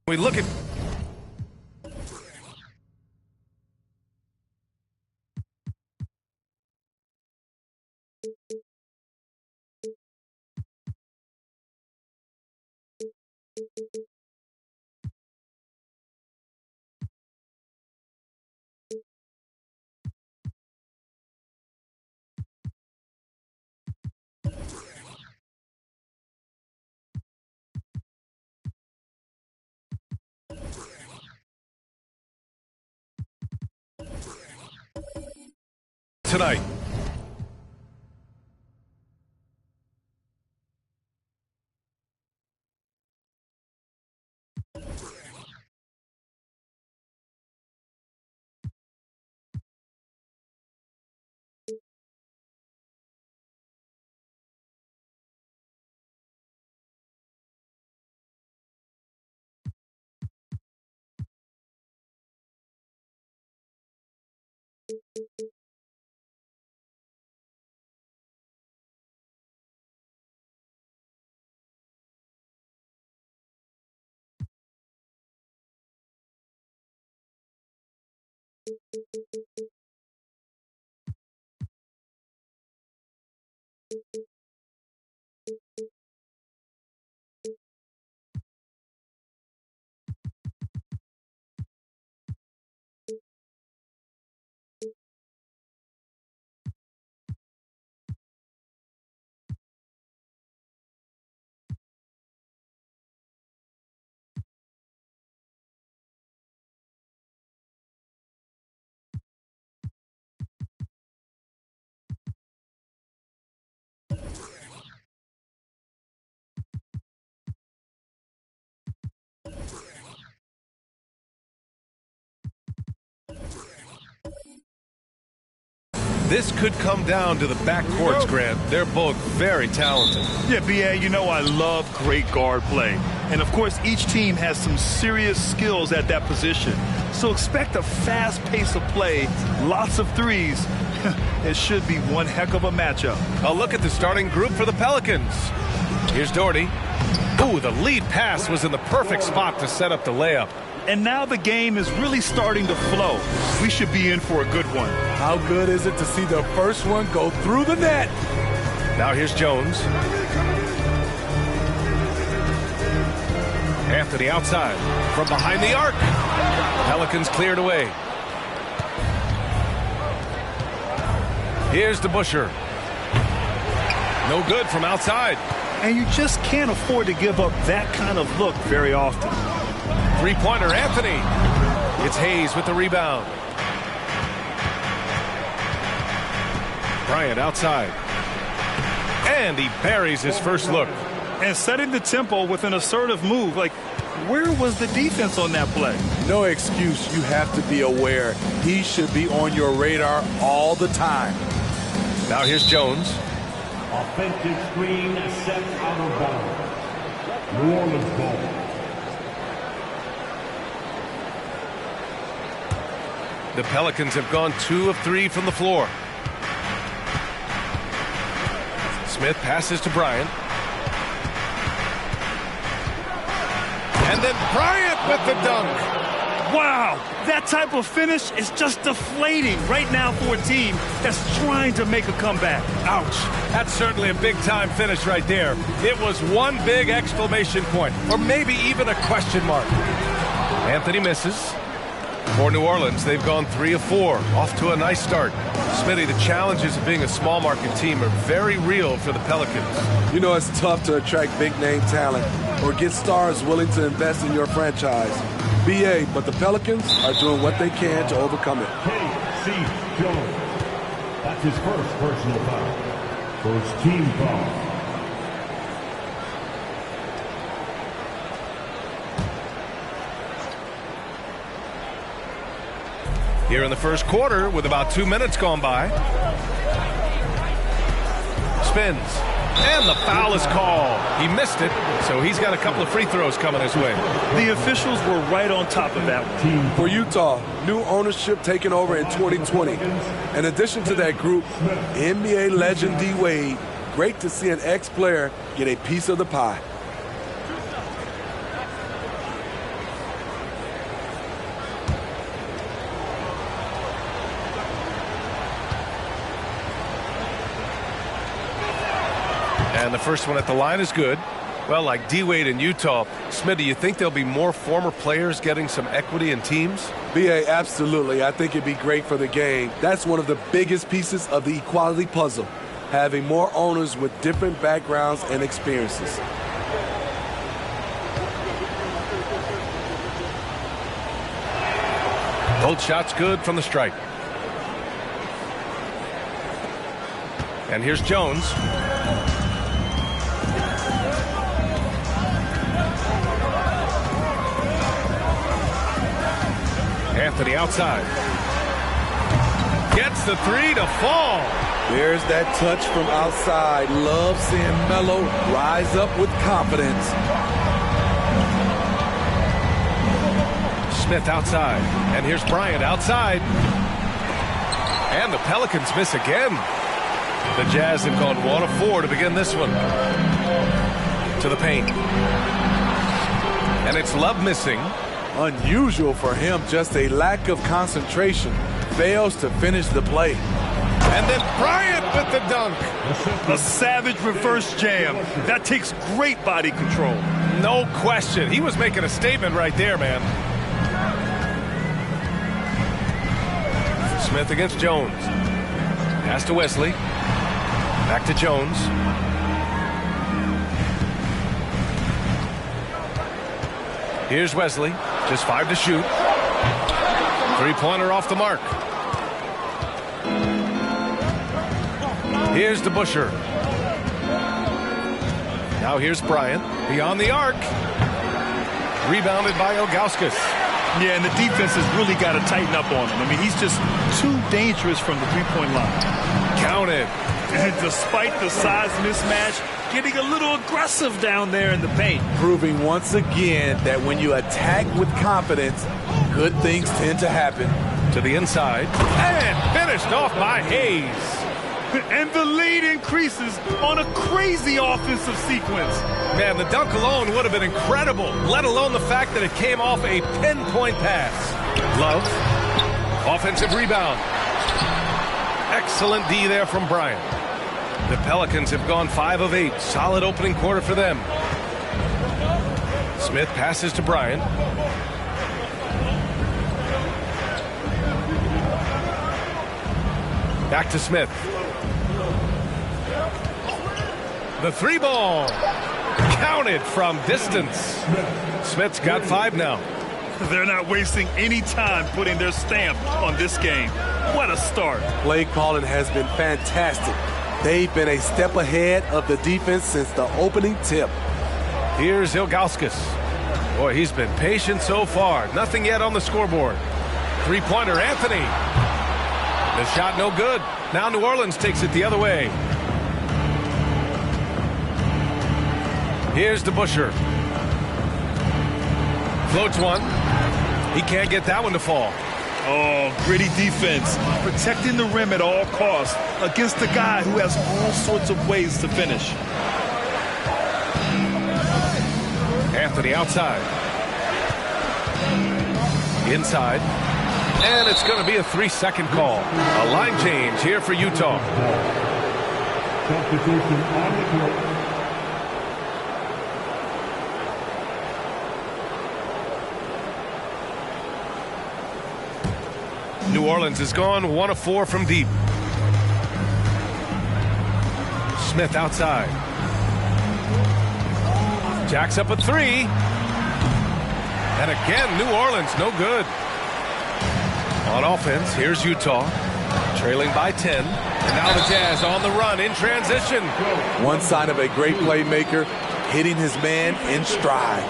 we look at Tonight. This could come down to the backcourts, Grant. They're both very talented. Yeah, B.A., you know I love great guard play. And, of course, each team has some serious skills at that position. So expect a fast pace of play, lots of threes. It should be one heck of a matchup. A look at the starting group for the Pelicans. Here's Doherty. Ooh, the lead pass was in the perfect spot to set up the layup. And now the game is really starting to flow. We should be in for a good one. How good is it to see the first one go through the net? Now here's Jones. Anthony outside from behind the arc. Pelicans cleared away. Here's DeBusschere. No good from outside. And you just can't afford to give up that kind of look very often. Three-pointer, Anthony. It's Hayes with the rebound. Bryant outside. And he buries his first look. And setting the tempo with an assertive move. Like, where was the defense on that play? No excuse. You have to be aware. He should be on your radar all the time. Now here's Jones. Offensive screen set out of bounds. New Orleans ball. The Pelicans have gone 2 of 3 from the floor. Smith passes to Bryant. And then Bryant with the dunk. Wow, that type of finish is just deflating right now for a team that's trying to make a comeback. Ouch. That's certainly a big-time finish right there. It was one big exclamation point, or maybe even a question mark. Anthony misses. For New Orleans, they've gone 3 of 4, off to a nice start. Smitty, the challenges of being a small market team are very real for the Pelicans. You know it's tough to attract big-name talent or get stars willing to invest in your franchise. BA, but the Pelicans are doing what they can to overcome it. K.C. Jones. That's his first personal foul. First team foul. Here in the first quarter, with about 2 minutes gone by. Spins. And the foul is called. He missed it, so he's got a couple of free throws coming his way. The officials were right on top of that one. For Utah, new ownership taking over in 2020. In addition to that group, NBA legend D. Wade. Great to see an ex-player get a piece of the pie. And the first one at the line is good. Well, like D-Wade in Utah, Smith, do you think there'll be more former players getting some equity in teams? B.A., absolutely. I think it'd be great for the game. That's one of the biggest pieces of the equality puzzle, having more owners with different backgrounds and experiences. Both shots good from the stripe. And here's Jones. Anthony outside. Gets the three to fall. There's that touch from outside. Love seeing Melo rise up with confidence. Smith outside. And here's Bryant outside. And the Pelicans miss again. The Jazz have gone 1 of 4 to begin this one. To the paint. And it's Love missing. Unusual for him, just a lack of concentration. Fails to finish the play. And then Bryant with the dunk. A savage reverse jam. That takes great body control. No question. He was making a statement right there, man. Smith against Jones. Pass to Wesley. Back to Jones. Here's Wesley. Just 5 to shoot. Three-pointer off the mark. Here's DeBusschere. Now here's Bryant. Beyond the arc. Rebounded by Ilgauskas. Yeah, and the defense has really got to tighten up on him. I mean, he's just too dangerous from the three-point line. Counted. And despite the size mismatch, getting a little aggressive down there in the paint. Proving once again that when you attack with confidence, good things tend to happen. To the inside. And finished off by Hayes. And the lead increases on a crazy offensive sequence. Man, the dunk alone would have been incredible, let alone the fact that it came off a pinpoint pass. Love. Offensive rebound. Excellent D there from Bryant. The Pelicans have gone 5 of 8. Solid opening quarter for them. Smith passes to Bryant. Back to Smith. The 3-ball. Counted from distance. Smith's got 5 now. They're not wasting any time putting their stamp on this game. What a start. Play calling has been fantastic. They've been a step ahead of the defense since the opening tip. Here's Ilgauskas. Boy, he's been patient so far. Nothing yet on the scoreboard. Three-pointer, Anthony. The shot no good. Now New Orleans takes it the other way. Here's DeBusschere. Floats one. He can't get that one to fall. Oh, gritty defense. Protecting the rim at all costs against a guy who has all sorts of ways to finish. Anthony outside. Inside. And it's going to be a 3-second call. A line change here for Utah. Substitution on the court. New Orleans has gone 1 of 4 from deep. Smith outside. Jacks up a 3. And again, New Orleans no good. On offense, here's Utah. Trailing by 10. And now the Jazz on the run in transition. One sign of a great playmaker, hitting his man in stride.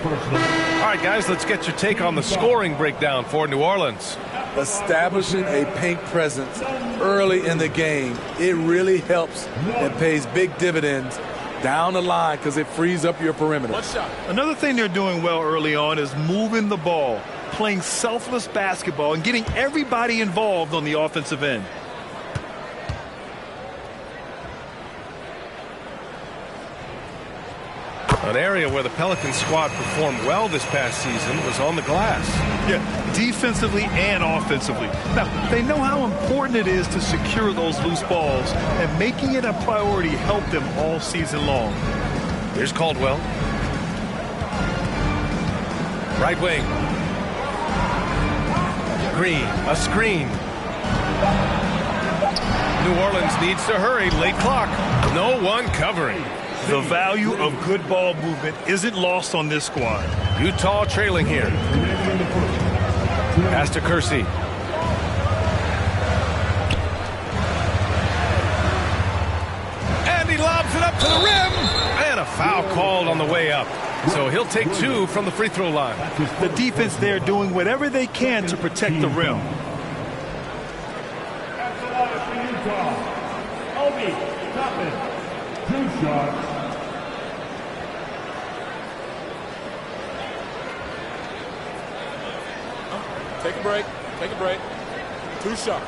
All right, guys, let's get your take on the scoring breakdown for New Orleans. Establishing a paint presence early in the game, it really helps and pays big dividends down the line because it frees up your perimeter. Another thing they're doing well early on is moving the ball, playing selfless basketball, and getting everybody involved on the offensive end. An area where the Pelicans squad performed well this past season was on the glass. Yeah, defensively and offensively. Now, they know how important it is to secure those loose balls, and making it a priority helped them all season long. Here's Caldwell. Right wing. Green, a screen. New Orleans needs to hurry, late clock. No one covering. The value of good ball movement isn't lost on this squad. Utah trailing here. Pass to Kersey. And he lobs it up to the rim. And a foul called on the way up. So he'll take 2 from the free throw line. The defense there doing whatever they can to protect the rim. Obi, Toppin, 2 shots. Take a break. Take a break. 2 shots.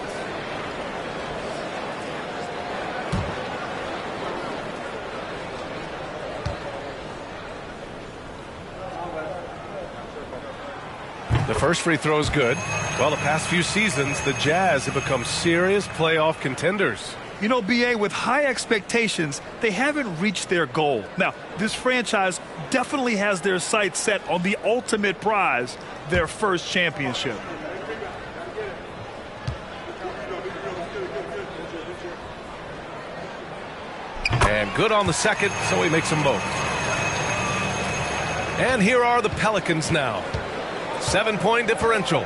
The first free throw is good. Well, the past few seasons, the Jazz have become serious playoff contenders. You know, B.A., with high expectations, they haven't reached their goal. Now, this franchise definitely has their sights set on the ultimate prize, their first championship. And good on the second, so he makes them both. And here are the Pelicans now. 7-point differential.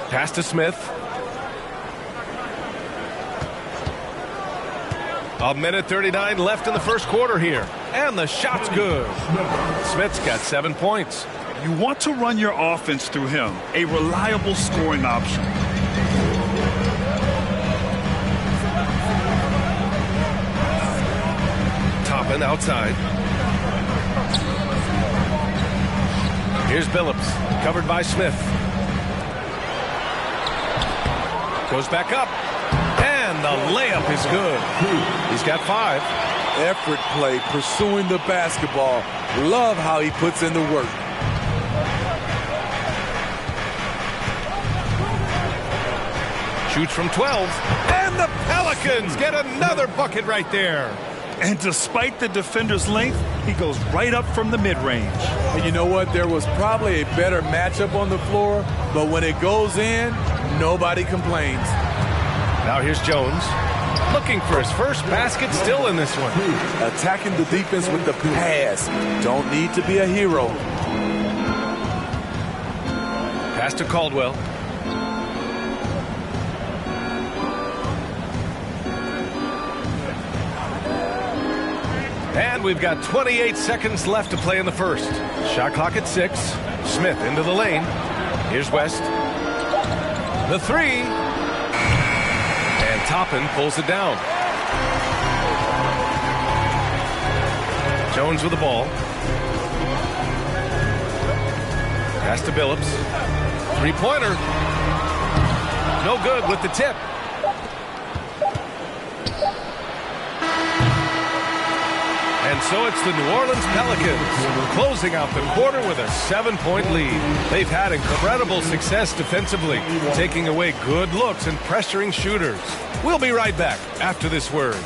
Pass to Smith. A minute 39 left in the first quarter here. And the shot's good. Smith's got 7 points. You want to run your offense through him, a reliable scoring option. Toppin outside. Here's Billups, covered by Smith. Goes back up. And the layup is good. He's got 5. Effort play, pursuing the basketball. Love how he puts in the work. Shoots from 12. And the Pelicans get another bucket right there. And despite the defender's length, he goes right up from the mid-range. And you know what? There was probably a better matchup on the floor, but when it goes in, nobody complains. Now here's Jones. Looking for his first basket, still in this one. Attacking the defense with the pass. Don't need to be a hero. Pass to Caldwell. And we've got 28 seconds left to play in the first. Shot clock at 6. Smith into the lane. Here's West. The 3. And Toppin pulls it down. Jones with the ball. Pass to Billups. 3-pointer. No good with the tip. And so it's the New Orleans Pelicans closing out the quarter with a 7-point lead. They've had incredible success defensively, taking away good looks and pressuring shooters. We'll be right back after this word.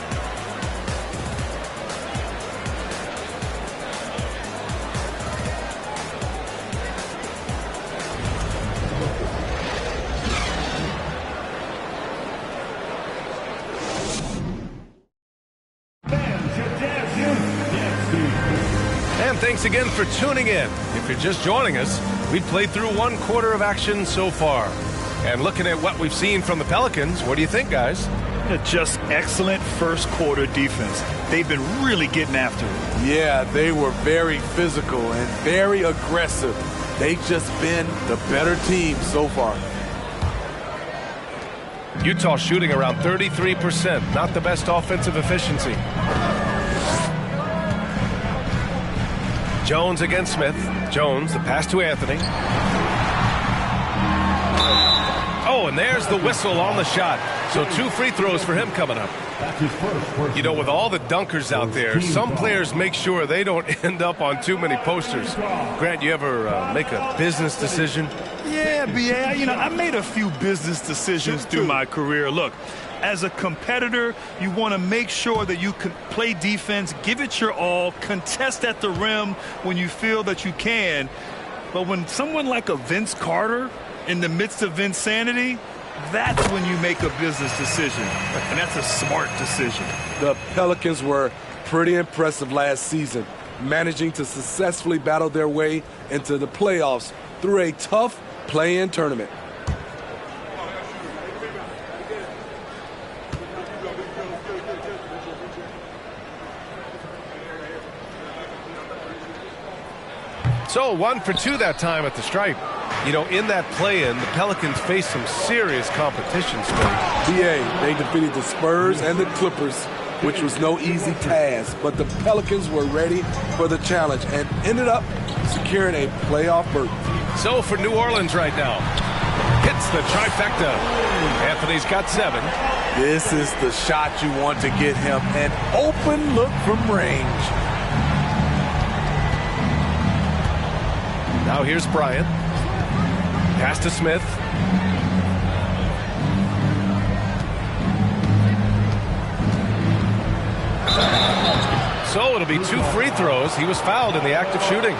Thanks again for tuning in. If you're just joining us, we've played through 1 quarter of action so far. And looking at what we've seen from the Pelicans, what do you think, guys? Just excellent first quarter defense. They've been really getting after it. Yeah, they were very physical and very aggressive. They've just been the better team so far. Utah shooting around 33%, not the best offensive efficiency. Jones against Smith. Jones, the pass to Anthony. Oh, and there's the whistle on the shot. So 2 free throws for him coming up. That's his first. You know, with all the dunkers out there, some players make sure they don't end up on too many posters. Grant, you ever make a business decision? Yeah, B.A., I made a few business decisions through my career. Look, as a competitor, you want to make sure that you can play defense, give it your all, contest at the rim when you feel that you can. But when someone like a Vince Carter in the midst of insanity, that's when you make a business decision. And that's a smart decision. The Pelicans were pretty impressive last season, managing to successfully battle their way into the playoffs through a tough play-in tournament. So 1 for 2 that time at the stripe. You know, in that play-in, the Pelicans faced some serious competition. BA, they defeated the Spurs and the Clippers, which was no easy task. But the Pelicans were ready for the challenge and ended up securing a playoff berth. So for New Orleans right now, hits the trifecta. Anthony's got 7. This is the shot you want to get him. An open look from range. Now here's Bryant. Pass to Smith. So it'll be 2 free throws. He was fouled in the act of shooting.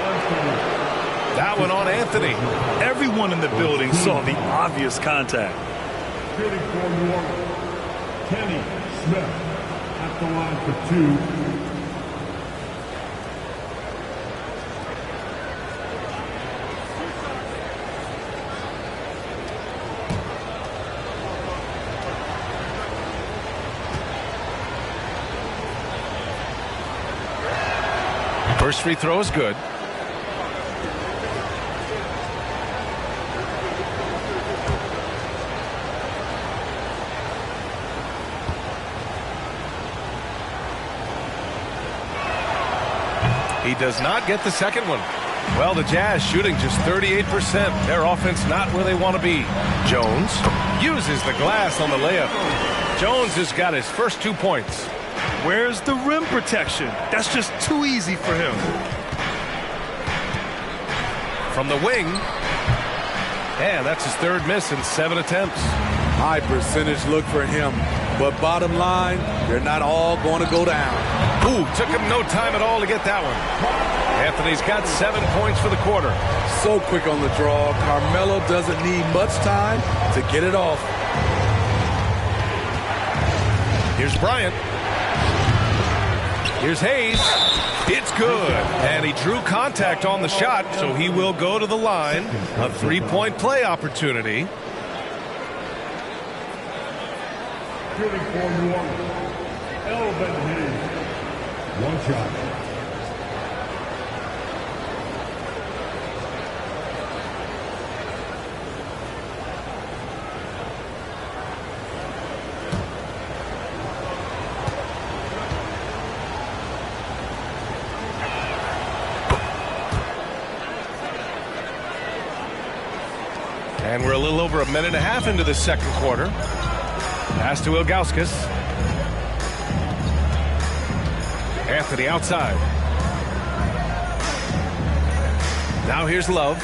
That one on Anthony. Everyone in the building saw the obvious contact. Shooting for New Orleans, Kenny Smith at the line for 2. First free throw is good. He does not get the second one. Well, the Jazz shooting just 38%. Their offense not where they want to be. Jones uses the glass on the layup. Jones has got his first 2 points. Where's the rim protection? That's just too easy for him. From the wing. And that's his 3rd miss in 7 attempts. High percentage look for him. But bottom line, they're not all going to go down. Ooh, took him no time at all to get that one. Anthony's got 7 points for the quarter. So quick on the draw. Carmelo doesn't need much time to get it off. Here's Bryant. Here's Hayes. It's good. And he drew contact on the shot, so he will go to the line. A 3-point play opportunity. Shooting for New Orleans, Elvin Hayes. 1 shot. And we're a little over 1.5 minutes into the second quarter. Pass to Ilgauskas. Anthony outside. Now here's Love.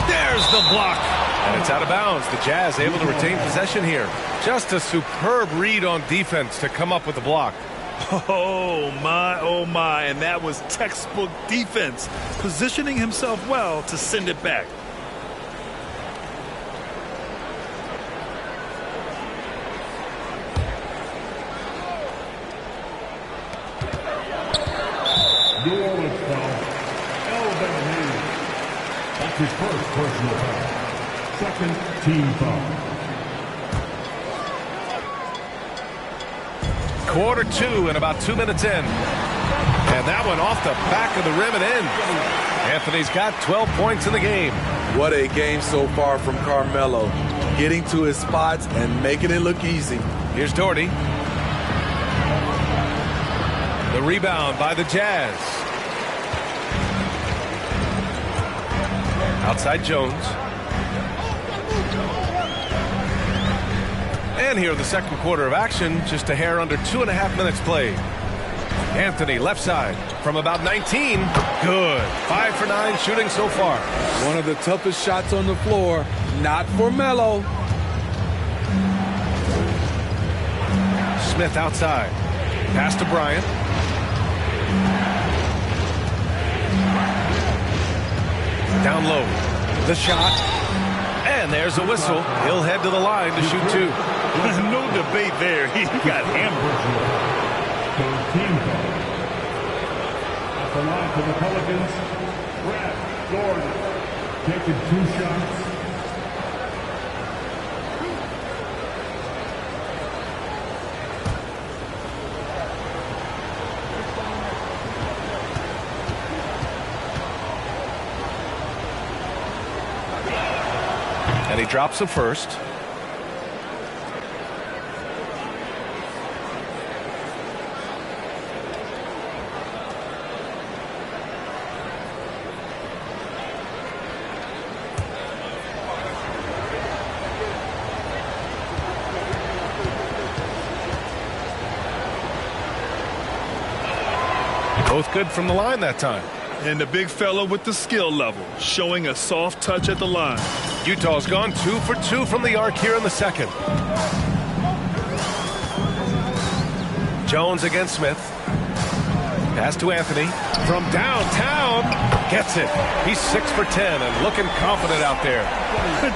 There's the block. And it's out of bounds. The Jazz able to retain possession here. Just a superb read on defense to come up with the block. Oh my, and that was textbook defense, positioning himself well to send it back. New Orleans foul, Elvin Hayes. That's his first personal foul. Second team foul. Quarter 2 and about 2 minutes in. And that one off the back of the rim and in. Anthony's got 12 points in the game. What a game so far from Carmelo. Getting to his spots and making it look easy. Here's Doherty. The rebound by the Jazz. Outside Jones. And here in the second quarter of action, just a hair under 2.5 minutes played. Anthony, left side, from about 19. Good. 5 for 9 shooting so far. One of the toughest shots on the floor, not for Melo. Smith outside. Pass to Bryant. Down low. The shot. And there's a whistle. He'll head to the line to shoot 2. No debate there. He got hammered. Team foul. At the line for the Pelicans, Brad Gordon taking 2 shots. And he drops the first. Both good from the line that time. And the big fella with the skill level, showing a soft touch at the line. Utah's gone 2 for 2 from the arc here in the second. Jones against Smith. Pass to Anthony. From downtown. Gets it. He's 6 for 10 and looking confident out there.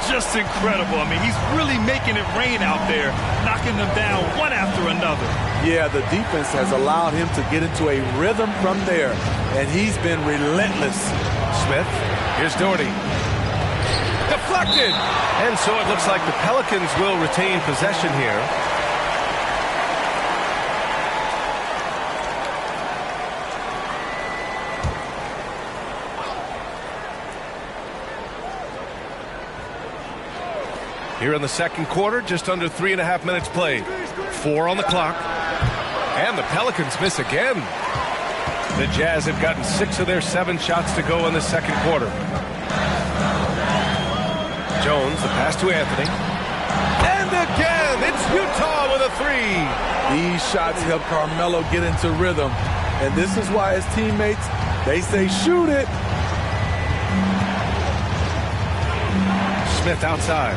Just incredible. I mean, he's really making it rain out there, knocking them down one after another. Yeah, the defense has allowed him to get into a rhythm from there, and he's been relentless. Smith. Here's Doherty. Deflected. And so it looks like the Pelicans will retain possession here. Here in the second quarter, just under 3.5 minutes played. 4 on the clock. And the Pelicans miss again. The Jazz have gotten 6 of their 7 shots to go in the second quarter. Jones, the pass to Anthony. And again, it's Utah with a 3. These shots help Carmelo get into rhythm. And this is why his teammates, they say shoot it. Smith outside.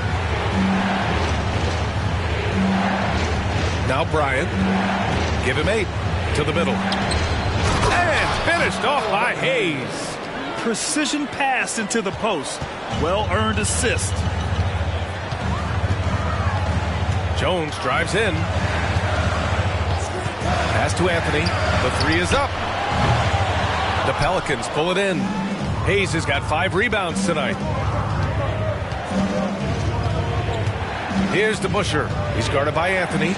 Now Bryant. Give him 8 to the middle. And finished off by Hayes. Precision pass into the post. Well-earned assist. Jones drives in. Pass to Anthony. The 3 is up. The Pelicans pull it in. Hayes has got 5 rebounds tonight. Here's DeBusschere. He's guarded by Anthony.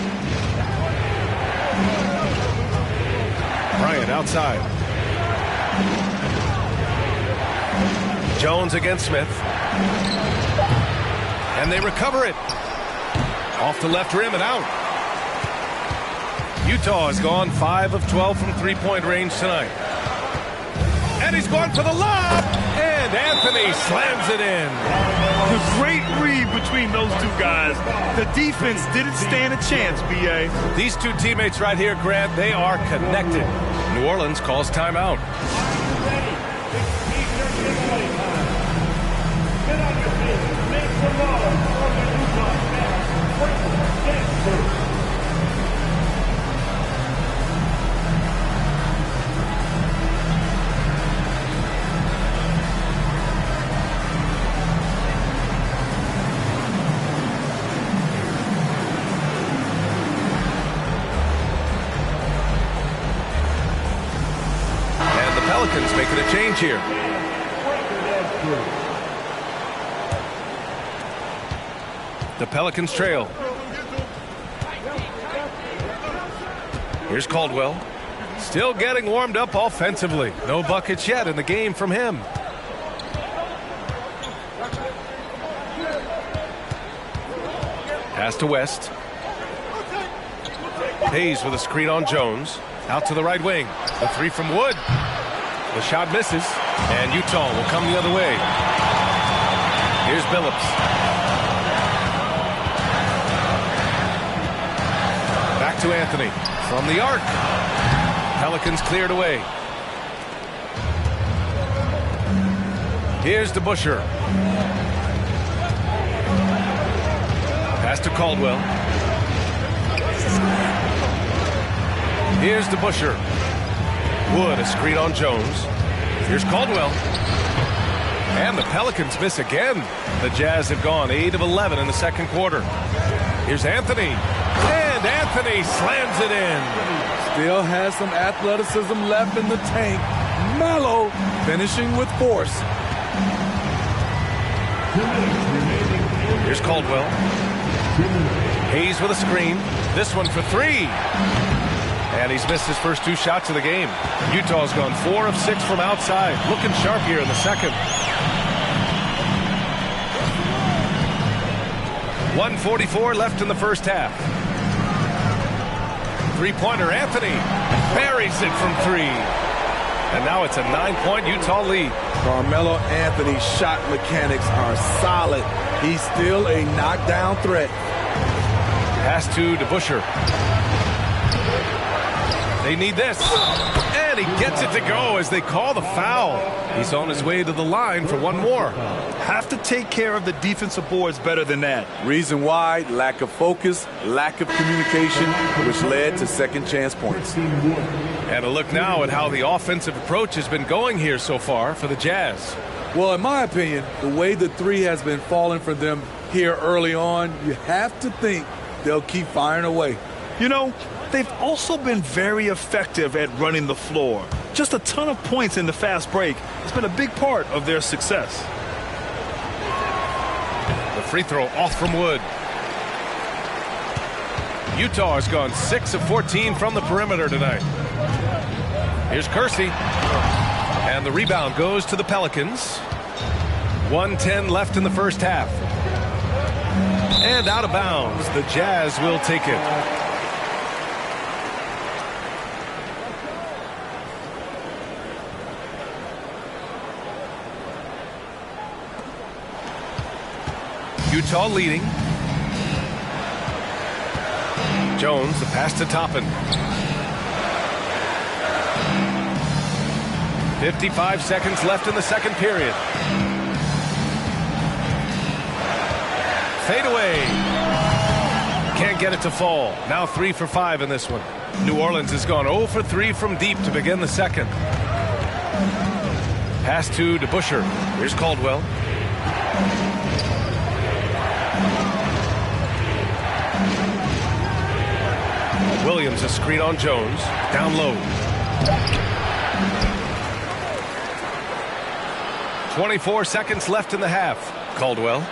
Bryant outside. Jones against Smith. And they recover it. Off the left rim and out. Utah has gone 5 of 12 from three-point range tonight. And he's going for the lob. And Anthony slams it in. A great read between those 2 guys. The defense didn't stand a chance, B.A. These 2 teammates right here, Grant, they are connected. New Orleans calls timeout. Pelicans making a change here. The Pelicans trail. Here's Caldwell. Still getting warmed up offensively. No buckets yet in the game from him. Pass to West. Hayes with a screen on Jones. Out to the right wing. A 3 from Wood. The shot misses, and Utah will come the other way. Here's Billups. to Anthony. From the arc. Pelicans cleared away. Here's DeBusschere. Pass to Caldwell. Here's DeBusschere. Wood, a screen on Jones. Here's Caldwell. And the Pelicans miss again. The Jazz have gone 8 of 11 in the second quarter. Here's Anthony. And Anthony slams it in. Still has some athleticism left in the tank. Melo finishing with force. Here's Caldwell. Hayes with a screen. This one for three. And he's missed his first 2 shots of the game. Utah's gone 4 of 6 from outside. Looking sharp here in the second. 1:44 left in the first half. Three-pointer, Anthony buries it from 3. And now it's a 9-point Utah lead. Carmelo Anthony's shot mechanics are solid. He's still a knockdown threat. Pass to DeBusschere. They need this. And he gets it to go as they call the foul. He's on his way to the line for one more. Have to take care of the defensive boards better than that. Reason why: lack of focus, lack of communication, which led to second chance points. And a look now at how the offensive approach has been going here so far for the Jazz. Well, in my opinion, the way the 3 has been falling for them here early on, you have to think they'll keep firing away. You know, they've also been very effective at running the floor. Just a ton of points in the fast break. It's been a big part of their success. The free throw off from Wood. Utah has gone 6 of 14 from the perimeter tonight. Here's Kersey. And the rebound goes to the Pelicans. 1:10 left in the first half. And out of bounds. The Jazz will take it. Utah leading. Jones, the pass to Toppin. 55 seconds left in the second period. Fade away. Can't get it to fall. Now 3 for 5 in this one. New Orleans has gone 0 for 3 from deep to begin the second. Pass to DeBusschere. Here's Caldwell. Williams, a screen on Jones. Down low. 24 seconds left in the half. Caldwell.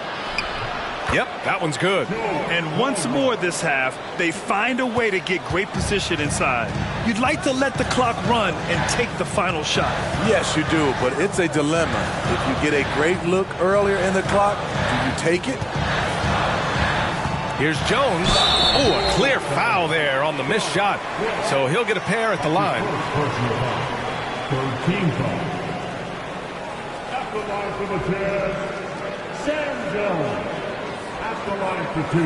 Yep, that one's good. And once more this half, they find a way to get great position inside. You'd like to let the clock run and take the final shot. Yes, you do, but it's a dilemma. If you get a great look earlier in the clock, do you take it? Here's Jones. Oh, a clear foul there on the missed shot. So he'll get a pair at the line. Team foul. At the line for the Jazz, Sam Jones. At the line for 2.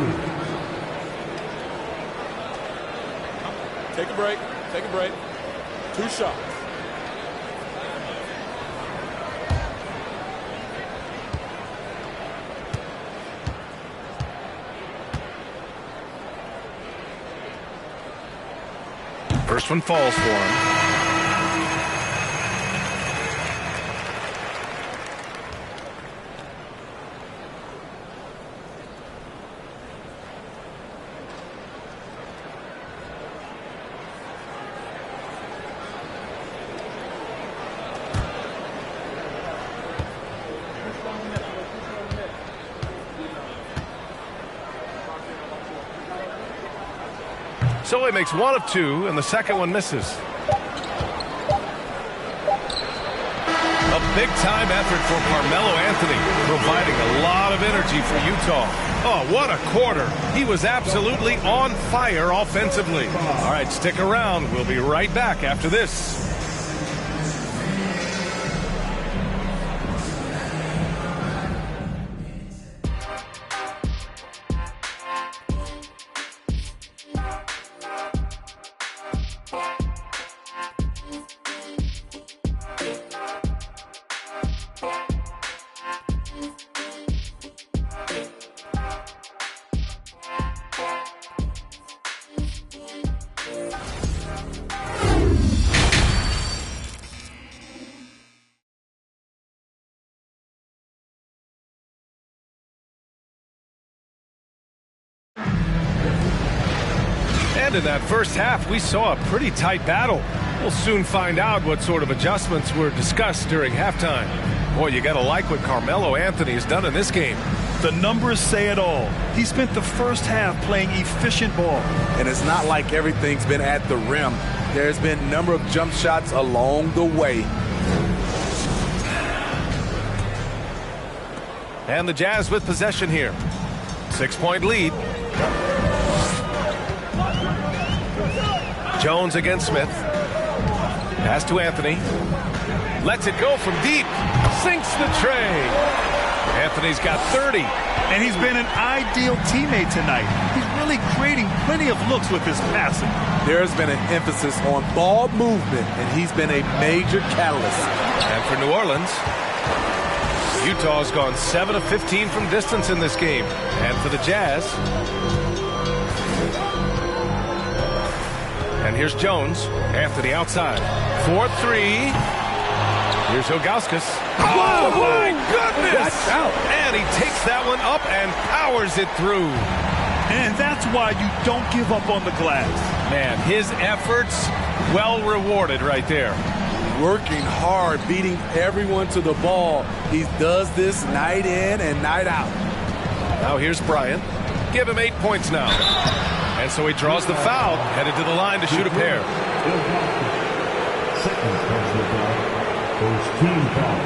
Take a break. Take a break. 2 shots. First one falls for him. So he makes 1 of 2, and the second one misses. A big-time effort for Carmelo Anthony, providing a lot of energy for Utah. Oh, what a quarter. He was absolutely on fire offensively. All right, stick around. We'll be right back after this. And in that first half, we saw a pretty tight battle. We'll soon find out what sort of adjustments were discussed during halftime. Boy, you got to like what Carmelo Anthony has done in this game. The numbers say it all. He spent the first half playing efficient ball. And it's not like everything's been at the rim. There's been a number of jump shots along the way. And the Jazz with possession here. 6-point lead. Jones against Smith. Pass to Anthony. Lets it go from deep. Sinks the tray. Anthony's got 30. And he's been an ideal teammate tonight. He's really creating plenty of looks with his passing. There's been an emphasis on ball movement, and he's been a major catalyst. And for New Orleans, Utah's gone 7 of 15 from distance in this game. And for the Jazz, and here's Jones. Anthony outside. 4-3. Here's Ilgauskas. Oh, my goodness! And he takes that one up and powers it through. And that's why you don't give up on the glass. Man, his efforts well rewarded right there. Working hard, beating everyone to the ball. He does this night in and night out. Now here's Bryant. Give him 8 points now. And so he draws the foul, headed to the line to shoot a pair. Second personal foul. First team foul.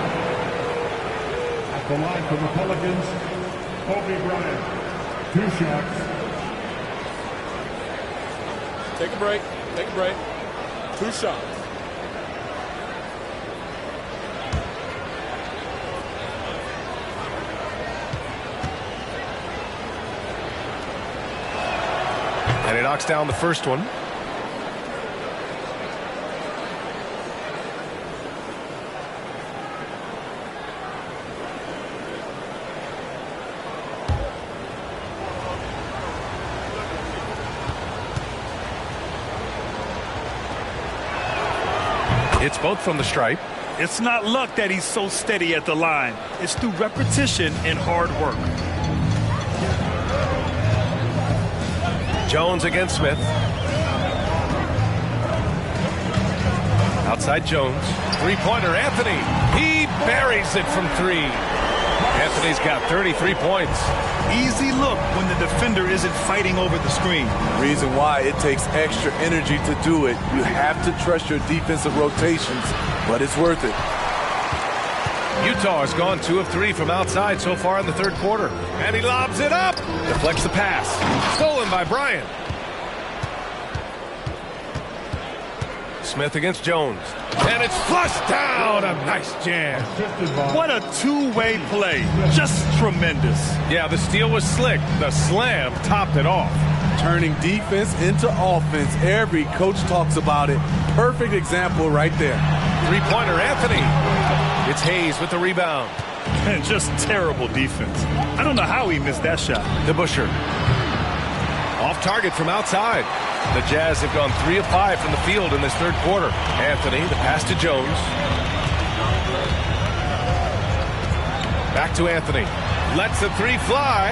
At the line for the Pelicans, Kobe Bryant. 2 shots. Take a break. Take a break. 2 shots. And he knocks down the first one. It's both from the stripe. It's not luck that he's so steady at the line. It's through repetition and hard work. Jones against Smith. Outside Jones. Three-pointer, Anthony. He buries it from 3. Anthony's got 33 points. Easy look when the defender isn't fighting over the screen. Reason why it takes extra energy to do it. You have to trust your defensive rotations, but it's worth it. Utah has gone 2 of 3 from outside so far in the third quarter. And he lobs it up. Deflects the pass. Stolen by Bryant. Smith against Jones. And it's flushed down. A nice jam. What a two-way play. Just tremendous. Yeah, the steal was slick. The slam topped it off. Turning defense into offense. Every coach talks about it. Perfect example right there. Three-pointer, Anthony. It's Hayes with the rebound. And just terrible defense. I don't know how he missed that shot. DeBusschere. Off target from outside. The Jazz have gone 3 of 5 from the field in this third quarter. Anthony, the pass to Jones. Back to Anthony. Lets the 3 fly.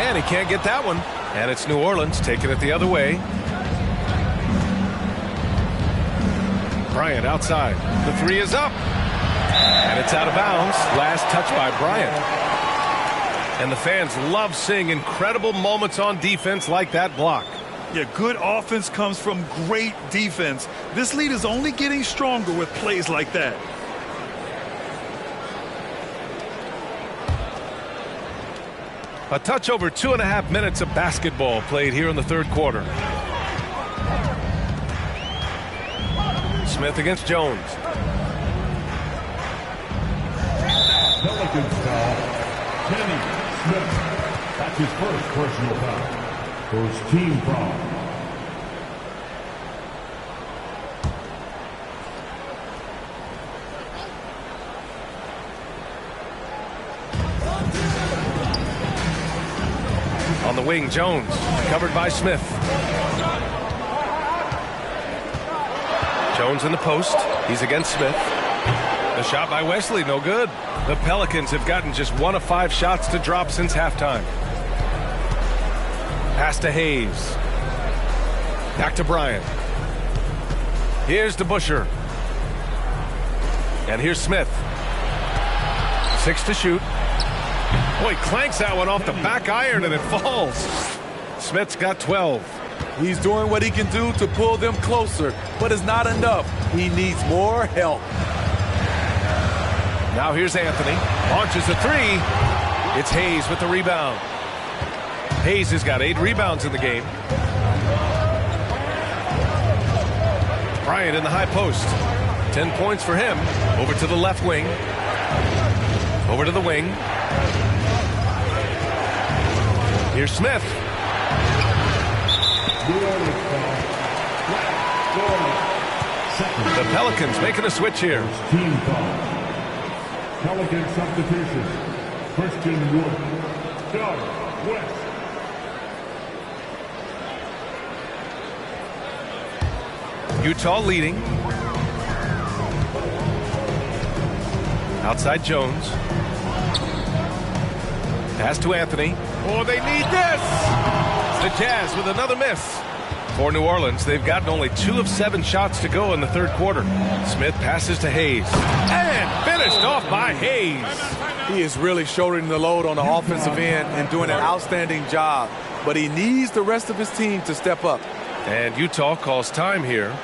And he can't get that one. And it's New Orleans taking it the other way. Bryant outside. The 3 is up. And it's out of bounds. Last touch by Bryant. And the fans love seeing incredible moments on defense like that block. Yeah, good offense comes from great defense. This lead is only getting stronger with plays like that. A touch over 2.5 minutes of basketball played here in the third quarter. Smith against Jones. Pelicans foul. Kenny Smith. That's his first personal foul. First team foul. On the wing, Jones, covered by Smith. Jones in the post. He's against Smith. The shot by Wesley, no good. The Pelicans have gotten just 1 of 5 shots to drop since halftime. Pass to Hayes. Back to Bryant. Here's to Busher. And here's Smith. 6 to shoot. Oh, he clanks that one off the back iron and it falls. Smith's got 12. He's doing what he can do to pull them closer, but it's not enough. He needs more help. Now here's Anthony. Launches a 3. It's Hayes with the rebound. Hayes has got 8 rebounds in the game. Bryant in the high post. 10 points for him. Over to the left wing. Over to the wing. Here's Smith. The Pelicans making a switch here. Team foul. Pelican substitution. Christian Wood. Doug West. Utah leading. Outside Jones. Pass to Anthony. Oh, they need this! The Jazz with another miss. For New Orleans, they've gotten only 2 of 7 shots to go in the third quarter. Smith passes to Hayes. And finished off by Hayes. He is really shouldering the load on the offensive end and doing an outstanding job. But he needs the rest of his team to step up. And Utah calls time here.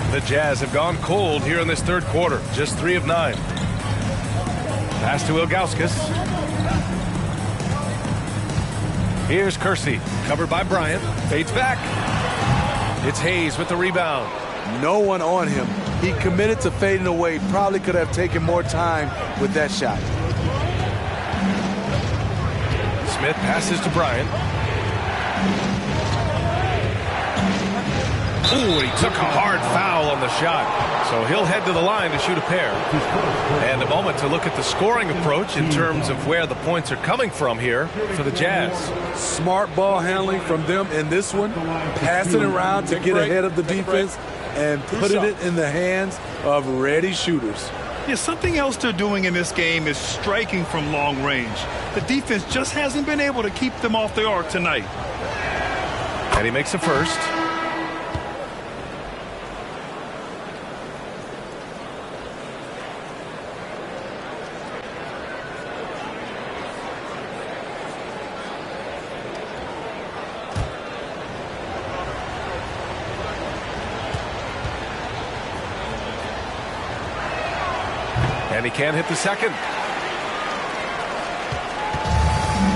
The Jazz have gone cold here in this third quarter. Just 3 of 9. Pass to Ilgauskas. Here's Kersey. Covered by Bryant. Fades back. It's Hayes with the rebound. No one on him. He committed to fading away. Probably could have taken more time with that shot. Smith passes to Bryant. Ooh, he took a hard foul on the shot. So he'll head to the line to shoot a pair. And a moment to look at the scoring approach in terms of where the points are coming from here for the Jazz. Smart ball handling from them in this one. Passing around to get ahead of the defense and putting it in the hands of ready shooters. Yeah, something else they're doing in this game is striking from long range. The defense just hasn't been able to keep them off the arc tonight. And he makes a first. And he can't hit the second.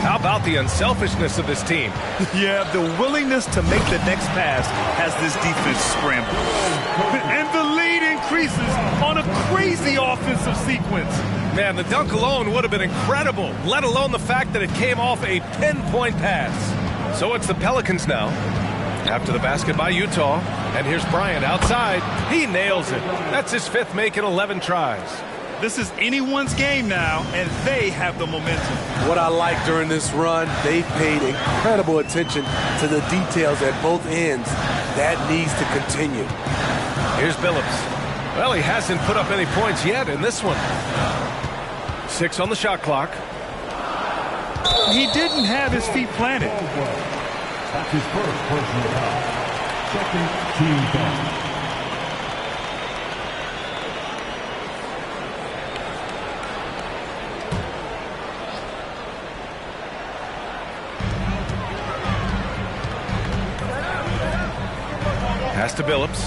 How about the unselfishness of this team? Yeah, the willingness to make the next pass has this defense scrambled. And the lead increases on a crazy offensive sequence. Man, the dunk alone would have been incredible, let alone the fact that it came off a pinpoint pass. So it's the Pelicans now. After the basket by Utah. And here's Bryant outside. He nails it. That's his 5th make in 11 tries. This is anyone's game now, and they have the momentum. What I like during this run, they've paid incredible attention to the details at both ends. That needs to continue. Here's Billups. Well, he hasn't put up any points yet in this one. 6 on the shot clock. He didn't have his feet planted. That's his first personal foul. Second team foul. Pass to Billups.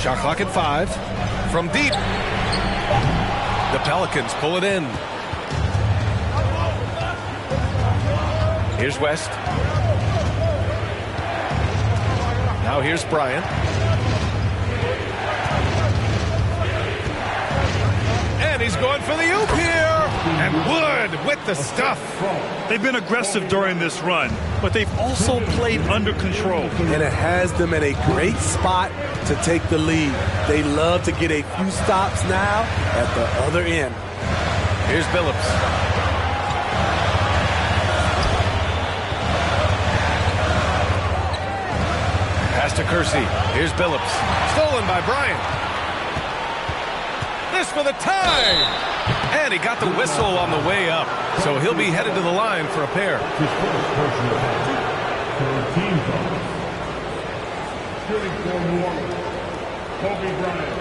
Shot clock at 5. From deep. The Pelicans pull it in. Here's West. Now here's Bryant. And he's going for the oop here. And Wood with the stuff. They've been aggressive during this run, but they've also played under control. And it has them in a great spot to take the lead. They love to get a few stops now at the other end. Here's Billups. Pass to Kersey. Here's Billups. Stolen by Bryant. This for the tie. And he got the whistle on the way up. So he'll be headed to the line for a pair. Shooting for New Orleans. Kobe Bryant.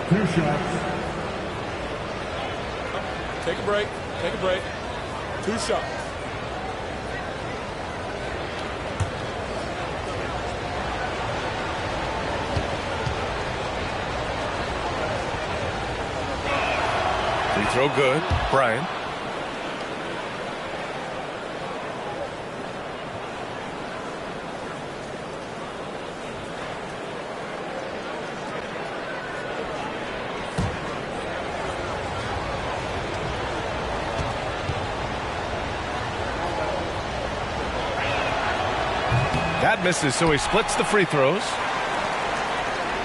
2 shots. Take a break. Take a break. 2 shots. Free throw good. Bryant. That misses, so he splits the free throws.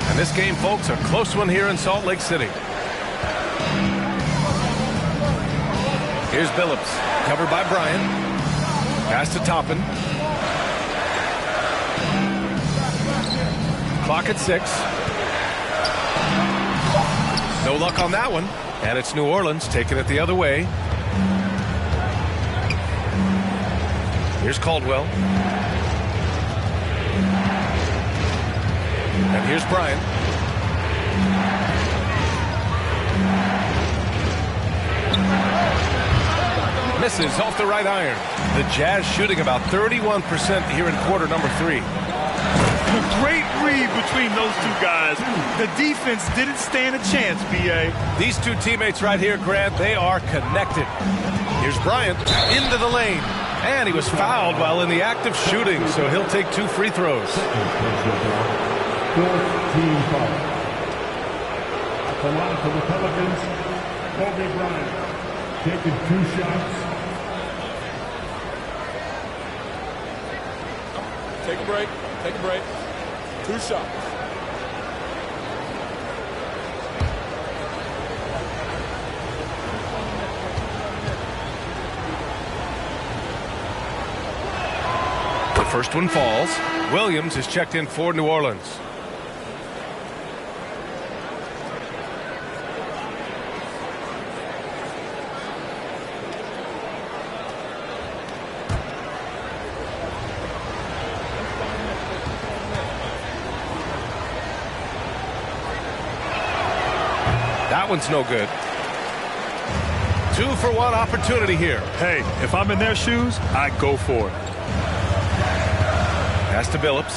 And this game, folks, a close one here in Salt Lake City. Here's Billups, covered by Bryant. Pass to Toppin. Clock at 6. No luck on that one. And it's New Orleans taking it the other way. Here's Caldwell. And here's Bryant. Misses off the right iron. The Jazz shooting about 31% here in quarter number 3. A great read between those two guys. The defense didn't stand a chance, B.A. These two teammates right here, Grant, they are connected. Here's Bryant into the lane. And he was fouled while in the act of shooting, so he'll take 2 free throws. 4th team foul. At the line for the Pelicans, Kobe Bryant taking 2 shots. Take a break. Take a break. 2 shots. The first one falls. Williams is checked in for New Orleans. That one's no good. 2-for-1 opportunity here. Hey, if I'm in their shoes, I'd go for it. Pass to Billups.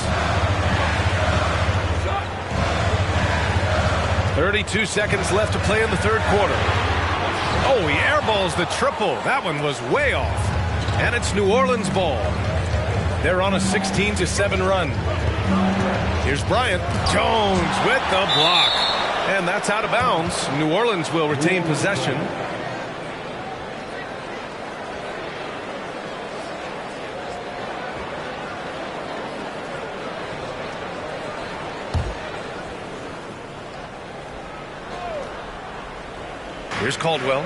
32 seconds left to play in the 3rd quarter. Oh, he airballs the triple. That one was way off. And it's New Orleans ball. They're on a 16-7 run. Here's Bryant. Jones with the block. And that's out of bounds. New Orleans will retain possession. Here's Caldwell.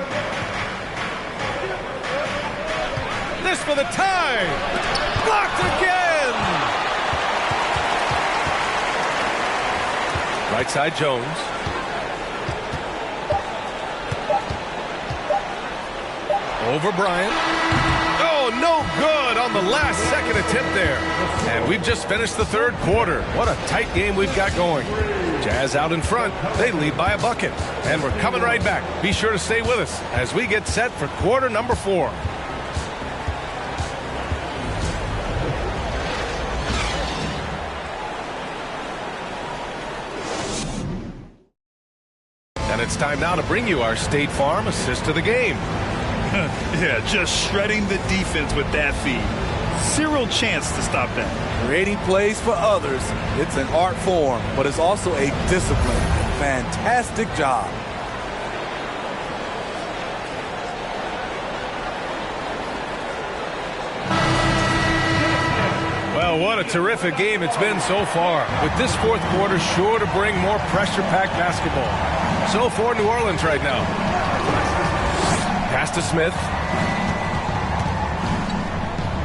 This for the tie. Blocked again. Right side Jones. Over Bryant. Oh, no good on the last second attempt there. And we've just finished the 3rd quarter. What a tight game we've got going. Jazz out in front. They lead by a bucket. And we're coming right back. Be sure to stay with us as we get set for quarter number 4. And it's time now to bring you our State Farm assist of the game. Yeah, just shredding the defense with that feed. Zero chance to stop that. Creating plays for others, it's an art form, but it's also a discipline. Fantastic job. What a terrific game it's been so far, with this fourth quarter sure to bring more pressure-packed basketball. So for New Orleans right now. Pass to Smith.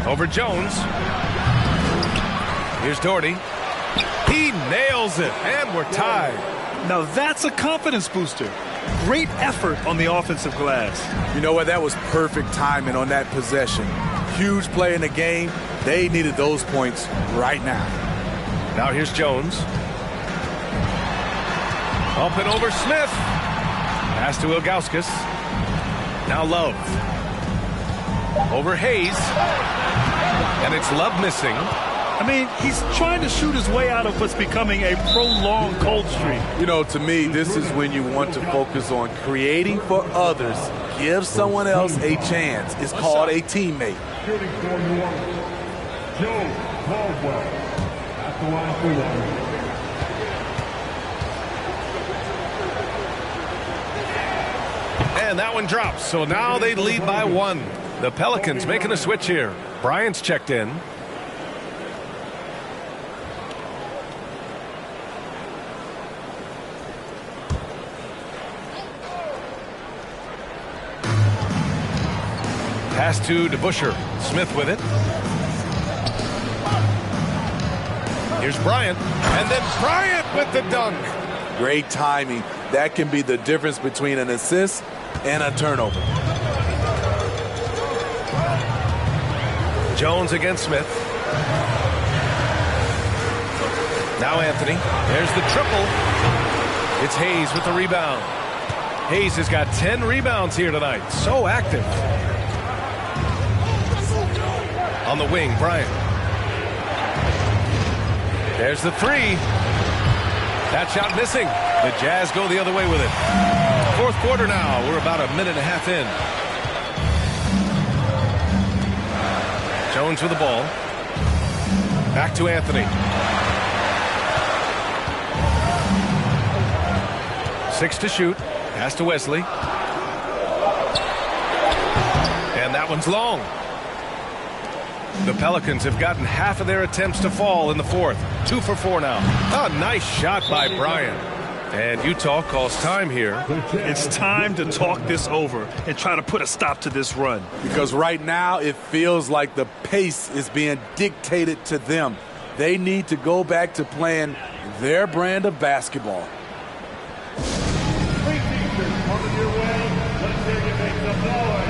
Over Jones. Here's Doherty. He nails it, and we're tied. Now that's a confidence booster. Great effort on the offensive glass. You know what? That was perfect timing on that possession. Huge play in the game. They needed those points right now. Now here's Jones. Up and over Smith. Pass to Ilgauskas. Now Love. Over Hayes. And it's Love missing. I mean, he's trying to shoot his way out of what's becoming a prolonged cold streak. You know, to me, this is when you want to focus on creating for others. Give someone else a chance. It's called a teammate. Shooting for New Orleans, Joe Caldwell at the line for one. And that one drops, so now they lead by one. The Pelicans making a switch here. Bryant's checked in. Pass to DeBusschere. Smith with it. Here's Bryant. And then Bryant with the dunk. Great timing. That can be the difference between an assist and a turnover. Jones against Smith. Now Anthony. There's the triple. It's Hayes with the rebound. Hayes has got 10 rebounds here tonight. So active. On the wing, Bryant. There's the three. That shot missing. The Jazz go the other way with it. Fourth quarter now. We're about a minute and a half in. Jones with the ball. Back to Anthony. 6 to shoot. Pass to Wesley. And that one's long. The Pelicans have gotten half of their attempts to fall in the fourth. 2 for 4 now. A nice shot by Bryant. And Utah calls time here. It's time to talk this over and try to put a stop to this run. Because right now it feels like the pace is being dictated to them. They need to go back to playing their brand of basketball. Coming your way. Let's hear you make some noise.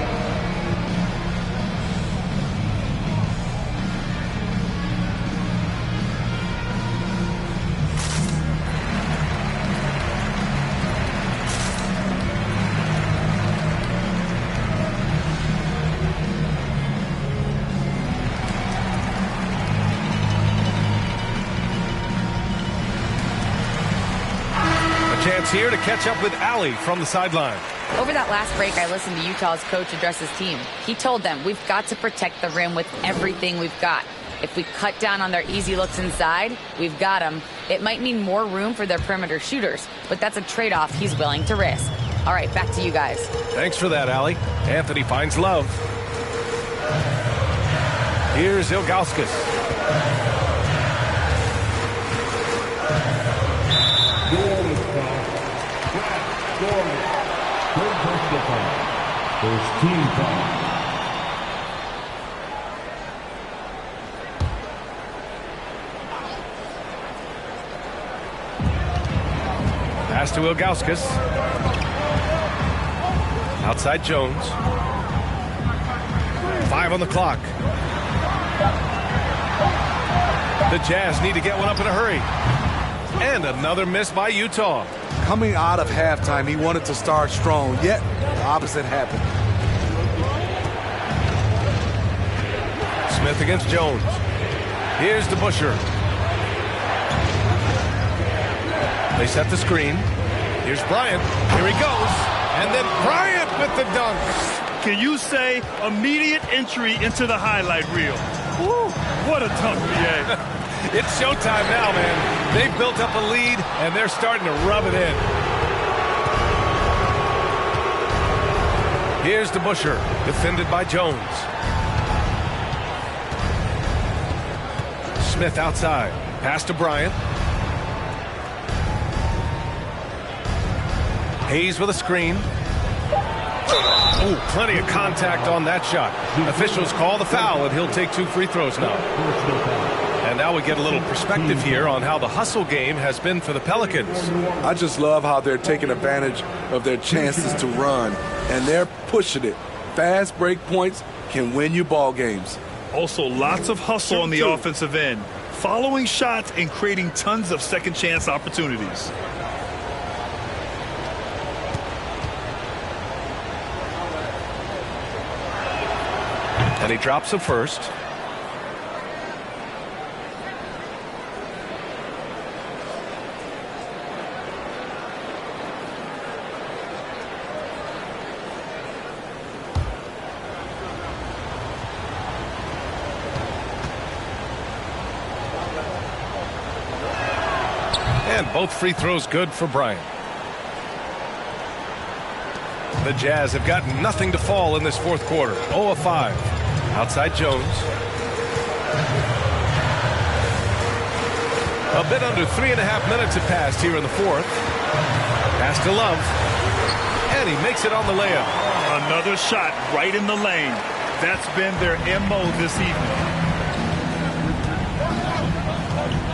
Chance here to catch up with Allie from the sideline. Over that last break, I listened to Utah's coach address his team. He told them, we've got to protect the rim with everything we've got. If we cut down on their easy looks inside, we've got them. It might mean more room for their perimeter shooters, but that's a trade-off he's willing to risk. All right, back to you guys. Thanks for that, Allie. Anthony finds Love. Here's Ilgauskas. First team foul. Pass to Ilgauskas. Outside Jones. 5 on the clock. The Jazz need to get one up in a hurry. And another miss by Utah. Coming out of halftime, he wanted to start strong, yet the opposite happened. Smith against Jones. Here's DeBusschere. They set the screen. Here's Bryant. Here he goes. And then Bryant with the dunk. Can you say immediate entry into the highlight reel? Woo, what a dunk, BA. It's showtime now, man. They've built up a lead, and they're starting to rub it in. Here's DeBusschere, defended by Jones. Smith outside. Pass to Bryant. Hayes with a screen. Ooh, plenty of contact on that shot. Officials call the foul, and he'll take 2 free throws now. And now we get a little perspective here on how the hustle game has been for the Pelicans. I just love how they're taking advantage of their chances to run, and they're pushing it. Fast break points can win you ball games. Also, lots of hustle on the offensive end, following shots and creating tons of second chance opportunities. And he drops the first. And both free throws good for Bryant. The Jazz have got nothing to fall in this fourth quarter. 0 of 5. Outside Jones. A bit under 3.5 minutes have passed here in the fourth. Pass to Love. And he makes it on the layup. Another shot right in the lane. That's been their MO this evening.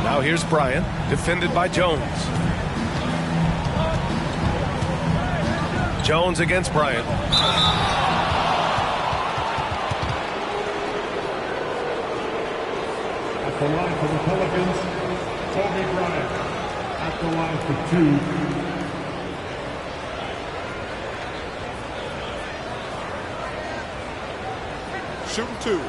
Now here's Bryant, defended by Jones. Jones against Bryant. At the line for the Pelicans, Kobe Bryant. At the line for 2. Shooting 2.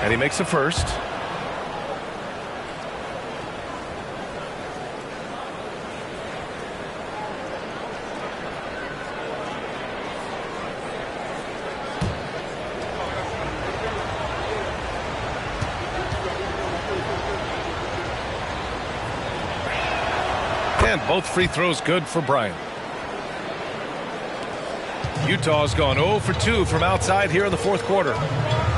And he makes the first. And both free throws good for Bryant. Utah's gone 0 for 2 from outside here in the fourth quarter.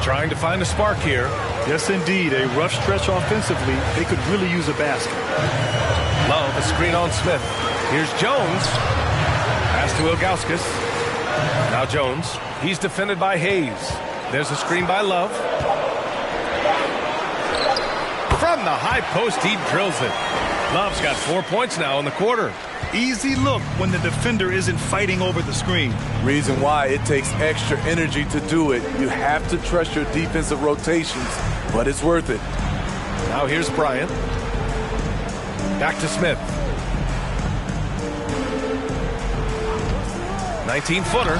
Trying to find a spark here. Yes, indeed. A rough stretch offensively. They could really use a basket. Love, a screen on Smith. Here's Jones. Pass to Ilgauskas. Now Jones. He's defended by Hayes. There's a screen by Love. From the high post, he drills it. Love's got 4 points now in the quarter. Easy look when the defender isn't fighting over the screen. Reason why it takes extra energy to do it. You have to trust your defensive rotations, but it's worth it. Now here's Bryant. Back to Smith. 19-footer.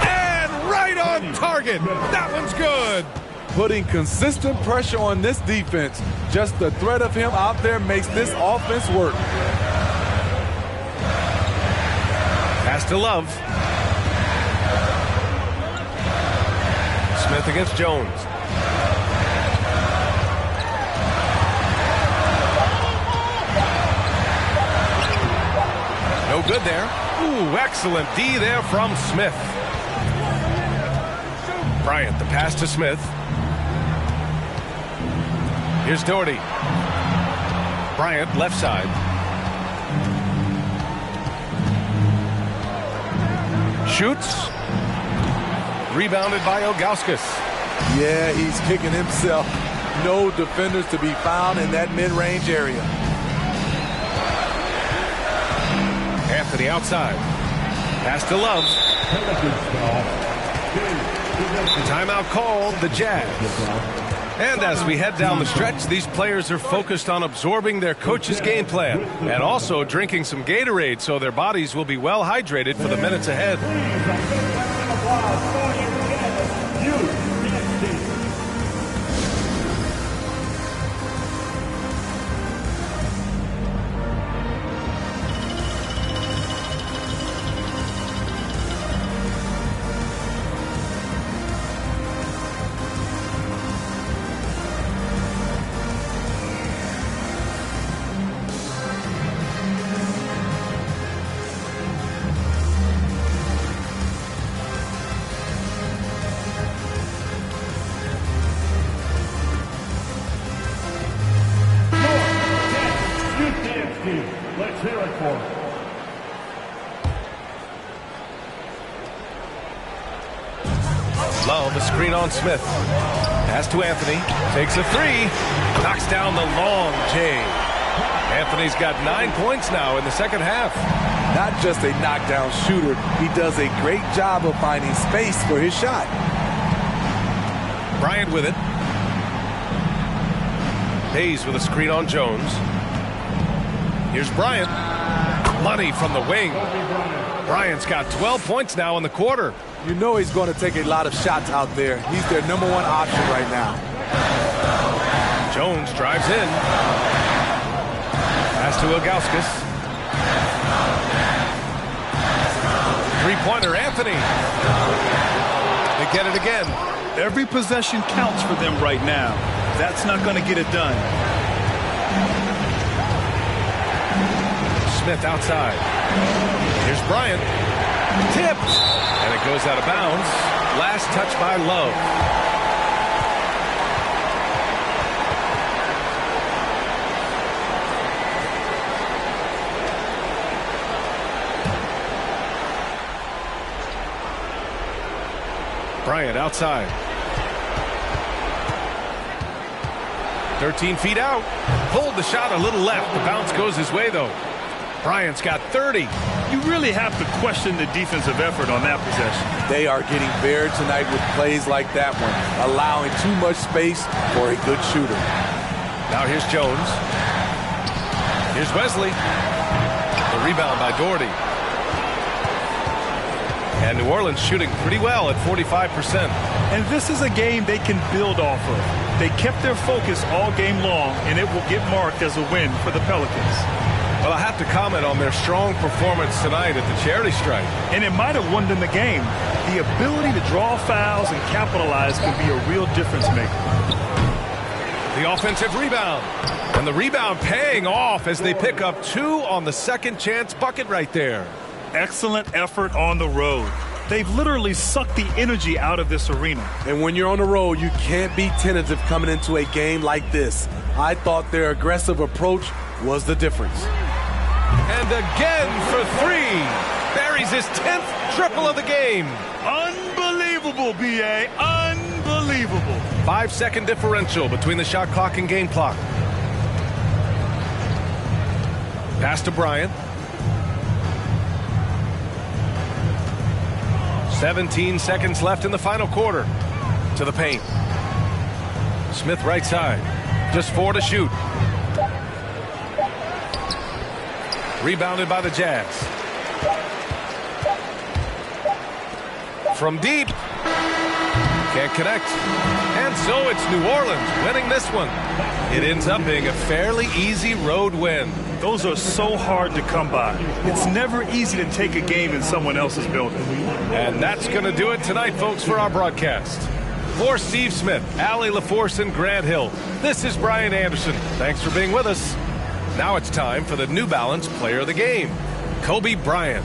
And right on target. That one's good. Putting consistent pressure on this defense. Just the threat of him out there makes this offense work. Pass to Love. Smith against Jones. No good there. Ooh, excellent D there from Smith. Bryant, the pass to Smith. Here's Doherty. Bryant, left side. Shoots. Rebounded by Ilgauskas. Yeah, he's kicking himself. No defenders to be found in that mid-range area. Anthony outside. Pass to Love. Timeout called, the Jazz. And as we head down the stretch, these players are focused on absorbing their coach's game plan and also drinking some Gatorade so their bodies will be well hydrated for the minutes ahead. the screen on Smith. Pass to Anthony. Takes a three. Knocks down the long J. Anthony's got 9 points now in the second half. Not just a knockdown shooter, he does a great job of finding space for his shot. Bryant with it. Hayes with a screen on Jones. Here's Bryant. Money from the wing. Bryant's got 12 points now in the quarter. You know he's going to take a lot of shots out there. He's their #1 option right now. Jones drives in. Pass to Ilgauskas. Three-pointer, Anthony. They get it again. Every possession counts for them right now. That's not going to get it done. Smith outside. Here's Bryant. Tipped. And it goes out of bounds. Last touch by Love. Bryant outside. 13 feet out. Pulled the shot a little left. The bounce goes his way, though. Bryant's got 30. You really have to question the defensive effort on that possession. They are getting buried tonight with plays like that one, allowing too much space for a good shooter. Now here's Jones. Here's Wesley. The rebound by Doherty. And New Orleans shooting pretty well at 45%. And this is a game they can build off of. They kept their focus all game long, and it will get marked as a win for the Pelicans. Well, I have to comment on their strong performance tonight at the charity stripe. And it might have won them the game. The ability to draw fouls and capitalize can be a real difference maker. The offensive rebound. And the rebound paying off as they pick up 2 on the second chance bucket right there. Excellent effort on the road. They've literally sucked the energy out of this arena. And when you're on the road, you can't be tentative coming into a game like this. I thought their aggressive approach was the difference. And again for 3. Buries his 10th triple of the game. Unbelievable, B.A. Unbelievable. 5-second differential between the shot clock and game clock. Pass to Bryant. 17 seconds left in the final quarter. To the paint. Smith right side. Just 4 to shoot. Rebounded by the Jazz. From deep. Can't connect. And so it's New Orleans winning this one. It ends up being a fairly easy road win. Those are so hard to come by. It's never easy to take a game in someone else's building. And that's going to do it tonight, folks, for our broadcast. For Steve Smith, Allie LaForce, and Grant Hill, this is Brian Anderson. Thanks for being with us. Now it's time for the New Balance Player of the Game, Kobe Bryant.